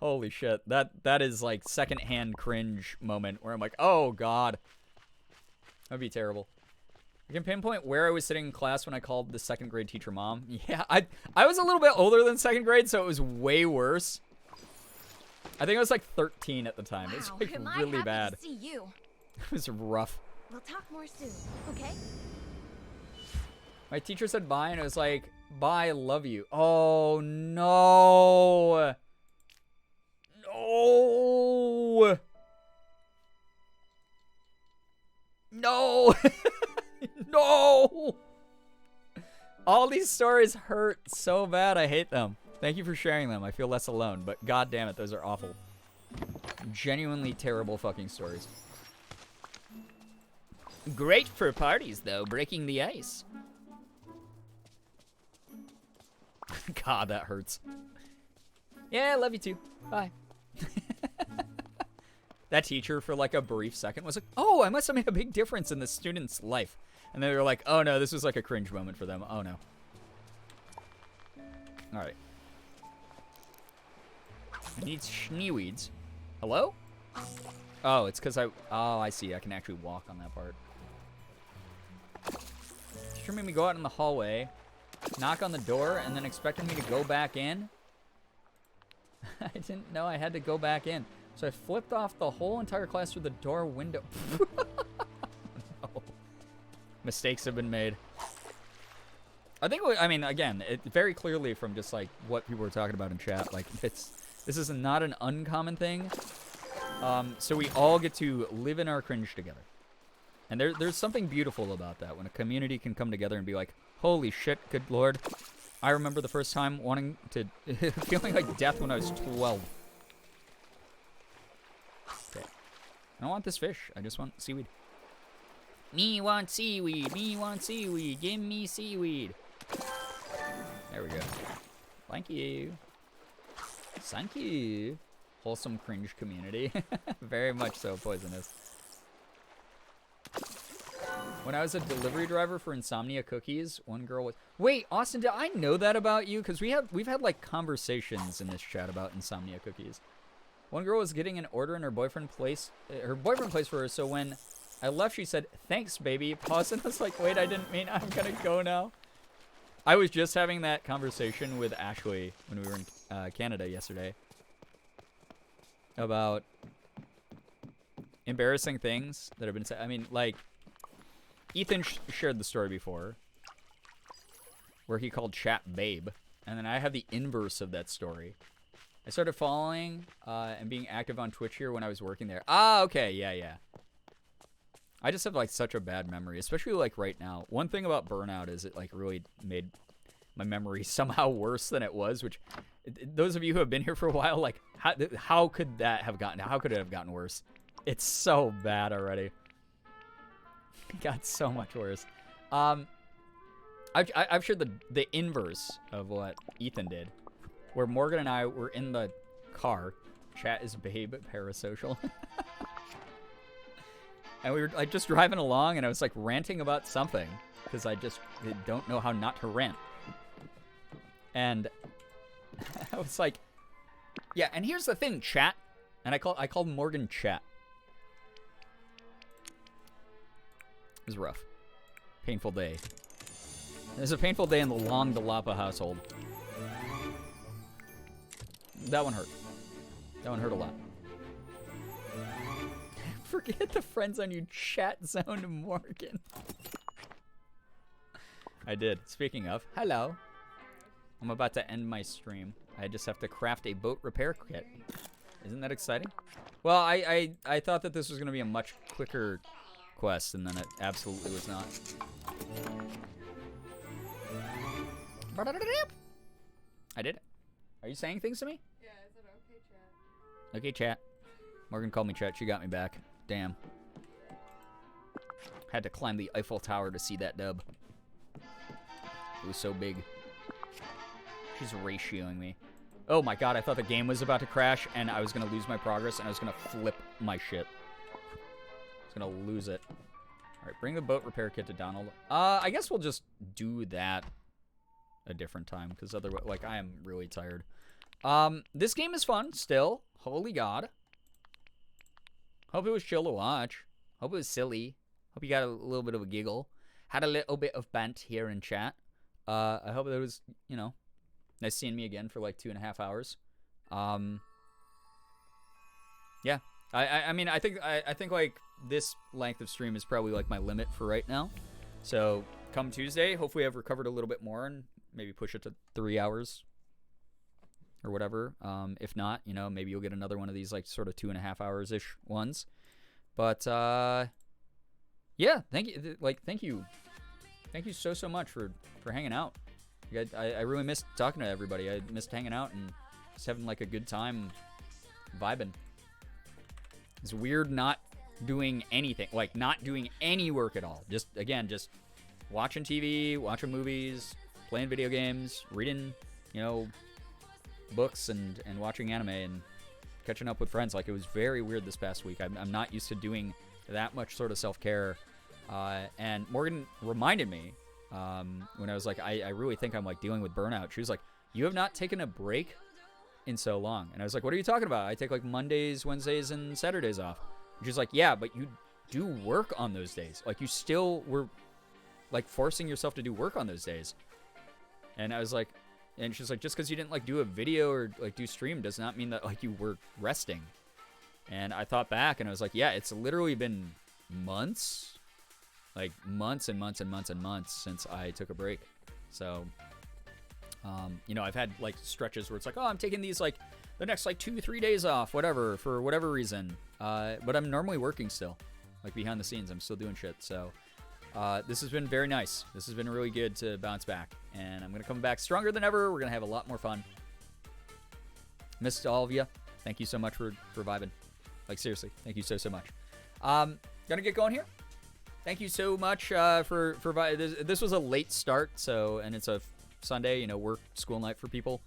Holy shit. That is like secondhand cringe moment where I'm like, oh, God. That'd be terrible. I can pinpoint where I was sitting in class when I called the 2nd grade teacher mom. Yeah, I was a little bit older than 2nd grade, so it was way worse. I think I was like 13 at the time. It was like really bad. To see you. It was rough. We'll talk more soon, okay? My teacher said bye, and it was like, bye, love you. Oh, no. No. No. No. All these stories hurt so bad. I hate them. Thank you for sharing them. I feel less alone, but god damn it, those are awful. Genuinely terrible fucking stories. Great for parties, though, breaking the ice. God, that hurts. Yeah, I love you too. Bye. That teacher, for like a brief second, was like, oh, I must have made a big difference in the student's life. And then they were like, oh no, this was like a cringe moment for them. Oh no. Alright. I need schneeweeds. Hello? Oh, it's because I see. I can actually walk on that part. Teacher made me go out in the hallway, knock on the door, and then expected me to go back in. I didn't know I had to go back in. So I flipped off the whole entire class through the door window. No. Mistakes have been made. I mean, again, it very clearly from just like what people were talking about in chat, like this is not an uncommon thing. So we all get to live in our cringe together. And there's something beautiful about that when a community can come together and be like, holy shit, good lord. I remember the first time wanting to, feeling like death when I was 12. Okay. I don't want this fish. I just want seaweed. Me want seaweed. Me want seaweed. Give me seaweed. There we go. Thank you. Thank you. Wholesome cringe community. Very much so poisonous. When I was a delivery driver for Insomnia Cookies, one girl was... Wait, Austin, did I know that about you? Because we've had, like, conversations in this chat about Insomnia Cookies. One girl was getting an order and her boyfriend placed for her, so when I left, she said, thanks, baby. Paused and I was like, wait, I didn't mean I'm gonna go now. I was just having that conversation with Ashley when we were in Canada yesterday. About embarrassing things that have been said. I mean, like... Ethan shared the story before, where he called chat babe, and then I have the inverse of that story. I started following and being active on Twitch here when I was working there. Ah, okay, yeah. I just have like such a bad memory, especially like right now. One thing about burnout is it like really made my memory somehow worse than it was. Which, those of you who have been here for a while, like how could that have gotten? How could it have gotten worse? It's so bad already. Got so much worse. I've shared the inverse of what Ethan did, where Morgan and I were in the car. Chat is babe parasocial. And we were like just driving along, and I was like ranting about something because I just don't know how not to rant. And I was like, yeah. And here's the thing, chat. And I called Morgan chat. It was rough. Painful day. It was a painful day in the Long Dalapa household. That one hurt. That one hurt a lot. Forget the friends on you chat zone, Morgan. I did. Speaking of, hello. I'm about to end my stream. I just have to craft a boat repair kit. Isn't that exciting? Well, I thought that this was going to be a much quicker quest, and then it absolutely was not. I did it. Are you saying things to me? Yeah, I said okay, chat. Okay, chat. Morgan called me chat. She got me back. Damn. Had to climb the Eiffel Tower to see that dub. It was so big. She's ratioing me. Oh my god, I thought the game was about to crash and I was going to lose my progress and I was going to flip my shit. I was going to lose it. Alright, bring the boat repair kit to Donald. I guess we'll just do that a different time because otherwise, like, I am really tired. This game is fun still. Holy god. Hope it was chill to watch. Hope it was silly. Hope you got a little bit of a giggle. Had a little bit of bent here in chat. I hope it was, you know, nice seeing me again for like 2.5 hours. Yeah. I mean, I think like this length of stream is probably like my limit for right now. So come Tuesday, hopefully I've recovered a little bit more and maybe push it to 3 hours or whatever. If not, you know, maybe you'll get another one of these like sort of 2.5 hours-ish ones. But yeah, thank you. Thank you. Thank you so much for hanging out. I really missed talking to everybody. I missed hanging out and just having like a good time vibing. It's weird not doing anything, like not doing any work at all. Just watching TV, watching movies, playing video games, reading, you know, books and watching anime and catching up with friends. Like, it was very weird this past week. I'm not used to doing that much sort of self-care. And Morgan reminded me when I was like, I really think I'm like dealing with burnout. She was like, you have not taken a break in so long. And I was like, what are you talking about? I take like Mondays, Wednesdays, and Saturdays off. And she's like, yeah, but you do work on those days. Like, you still were like forcing yourself to do work on those days. And I was like, and she's like, just because you didn't like do a video or like do stream does not mean that like you were resting. And I thought back and I was like, yeah, it's literally been months. Like months and months and months and months since I took a break. So, you know, I've had like stretches where it's like, oh, I'm taking these like the next like 2-3 days off, whatever, for whatever reason. But I'm normally working still, like behind the scenes. I'm still doing shit. So, this has been very nice. This has been really good to bounce back. And I'm going to come back stronger than ever. We're going to have a lot more fun. Missed all of you. Thank you so much for vibing. Like, seriously, thank you so much. Gonna get going here. Thank you so much for this was a late start, so, and it's a Sunday, you know, work school night for people.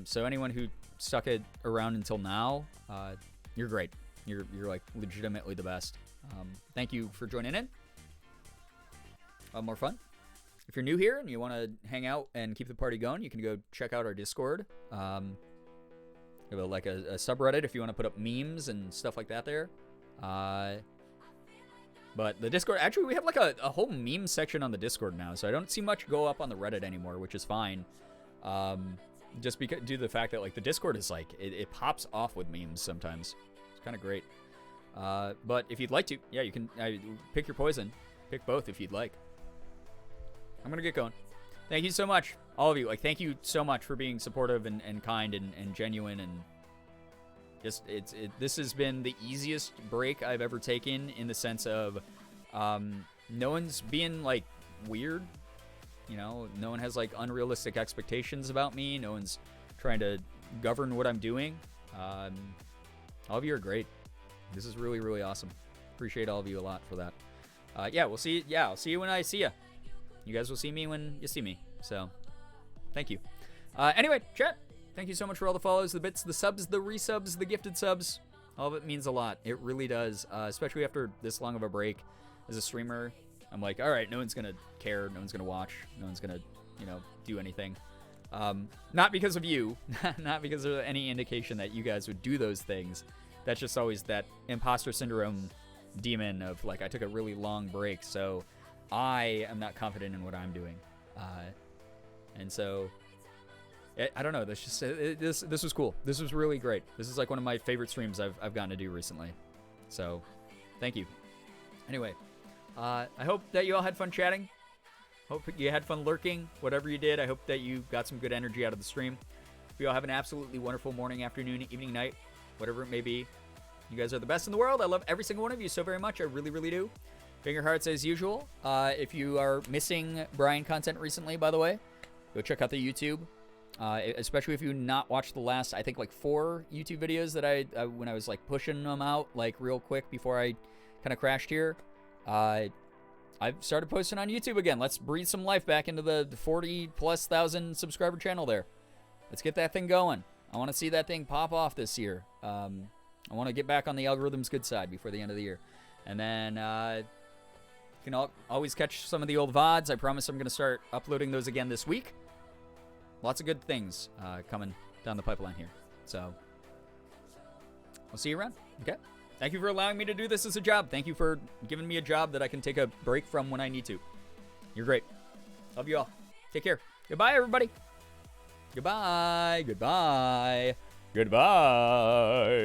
So anyone who stuck it around until now, you're great. You're like legitimately the best. Thank you for joining in. More fun. If you're new here and you want to hang out and keep the party going, you can go check out our Discord. We have like a subreddit if you want to put up memes and stuff like that there. But the Discord, actually, we have like a whole meme section on the Discord now, so I don't see much go up on the Reddit anymore, which is fine. Just because, due to the fact that like the Discord is like, it pops off with memes sometimes. It's kind of great. But if you'd like to, yeah, you can pick your poison. Pick both if you'd like. I'm going to get going. Thank you so much, all of you. Like, thank you so much for being supportive and kind and genuine and just this has been the easiest break I've ever taken in the sense of no one's being like weird, you know, no one has like unrealistic expectations about me, no one's trying to govern what I'm doing. All of you are great. This is really, really awesome. Appreciate all of you a lot for that. Yeah, I'll see you when I see you. You guys will see me when you see me. So thank you. Anyway, chat, thank you so much for all the follows, the bits, the subs, the resubs, the gifted subs. All of it means a lot. It really does, especially after this long of a break. As a streamer, I'm like, all right, no one's going to care. No one's going to watch. No one's going to, you know, do anything. Not because of you. Not because of any indication that you guys would do those things. That's just always that imposter syndrome demon of, like, I took a really long break, so I am not confident in what I'm doing. And so, I don't know. This just this was cool. This was really great. This is like one of my favorite streams I've gotten to do recently. So, thank you. Anyway, I hope that you all had fun chatting. Hope you had fun lurking. Whatever you did, I hope that you got some good energy out of the stream. Hope you all have an absolutely wonderful morning, afternoon, evening, night, whatever it may be. You guys are the best in the world. I love every single one of you so very much. I really, really do. Finger hearts as usual. If you are missing Brian content recently, by the way, go check out the YouTube. Especially if you not watched the last, I think, like 4 YouTube videos that I when I was like pushing them out like real quick before I kind of crashed here. I've started posting on YouTube again. Let's breathe some life back into the 40,000+ subscriber channel there. Let's get that thing going. I want to see that thing pop off this year. I want to get back on the algorithm's good side before the end of the year. And then you can always catch some of the old VODs. I promise I'm going to start uploading those again this week. Lots of good things coming down the pipeline here. So I'll see you around. Okay? Thank you for allowing me to do this as a job. Thank you for giving me a job that I can take a break from when I need to. You're great. Love you all. Take care. Goodbye, everybody. Goodbye. Goodbye. Goodbye.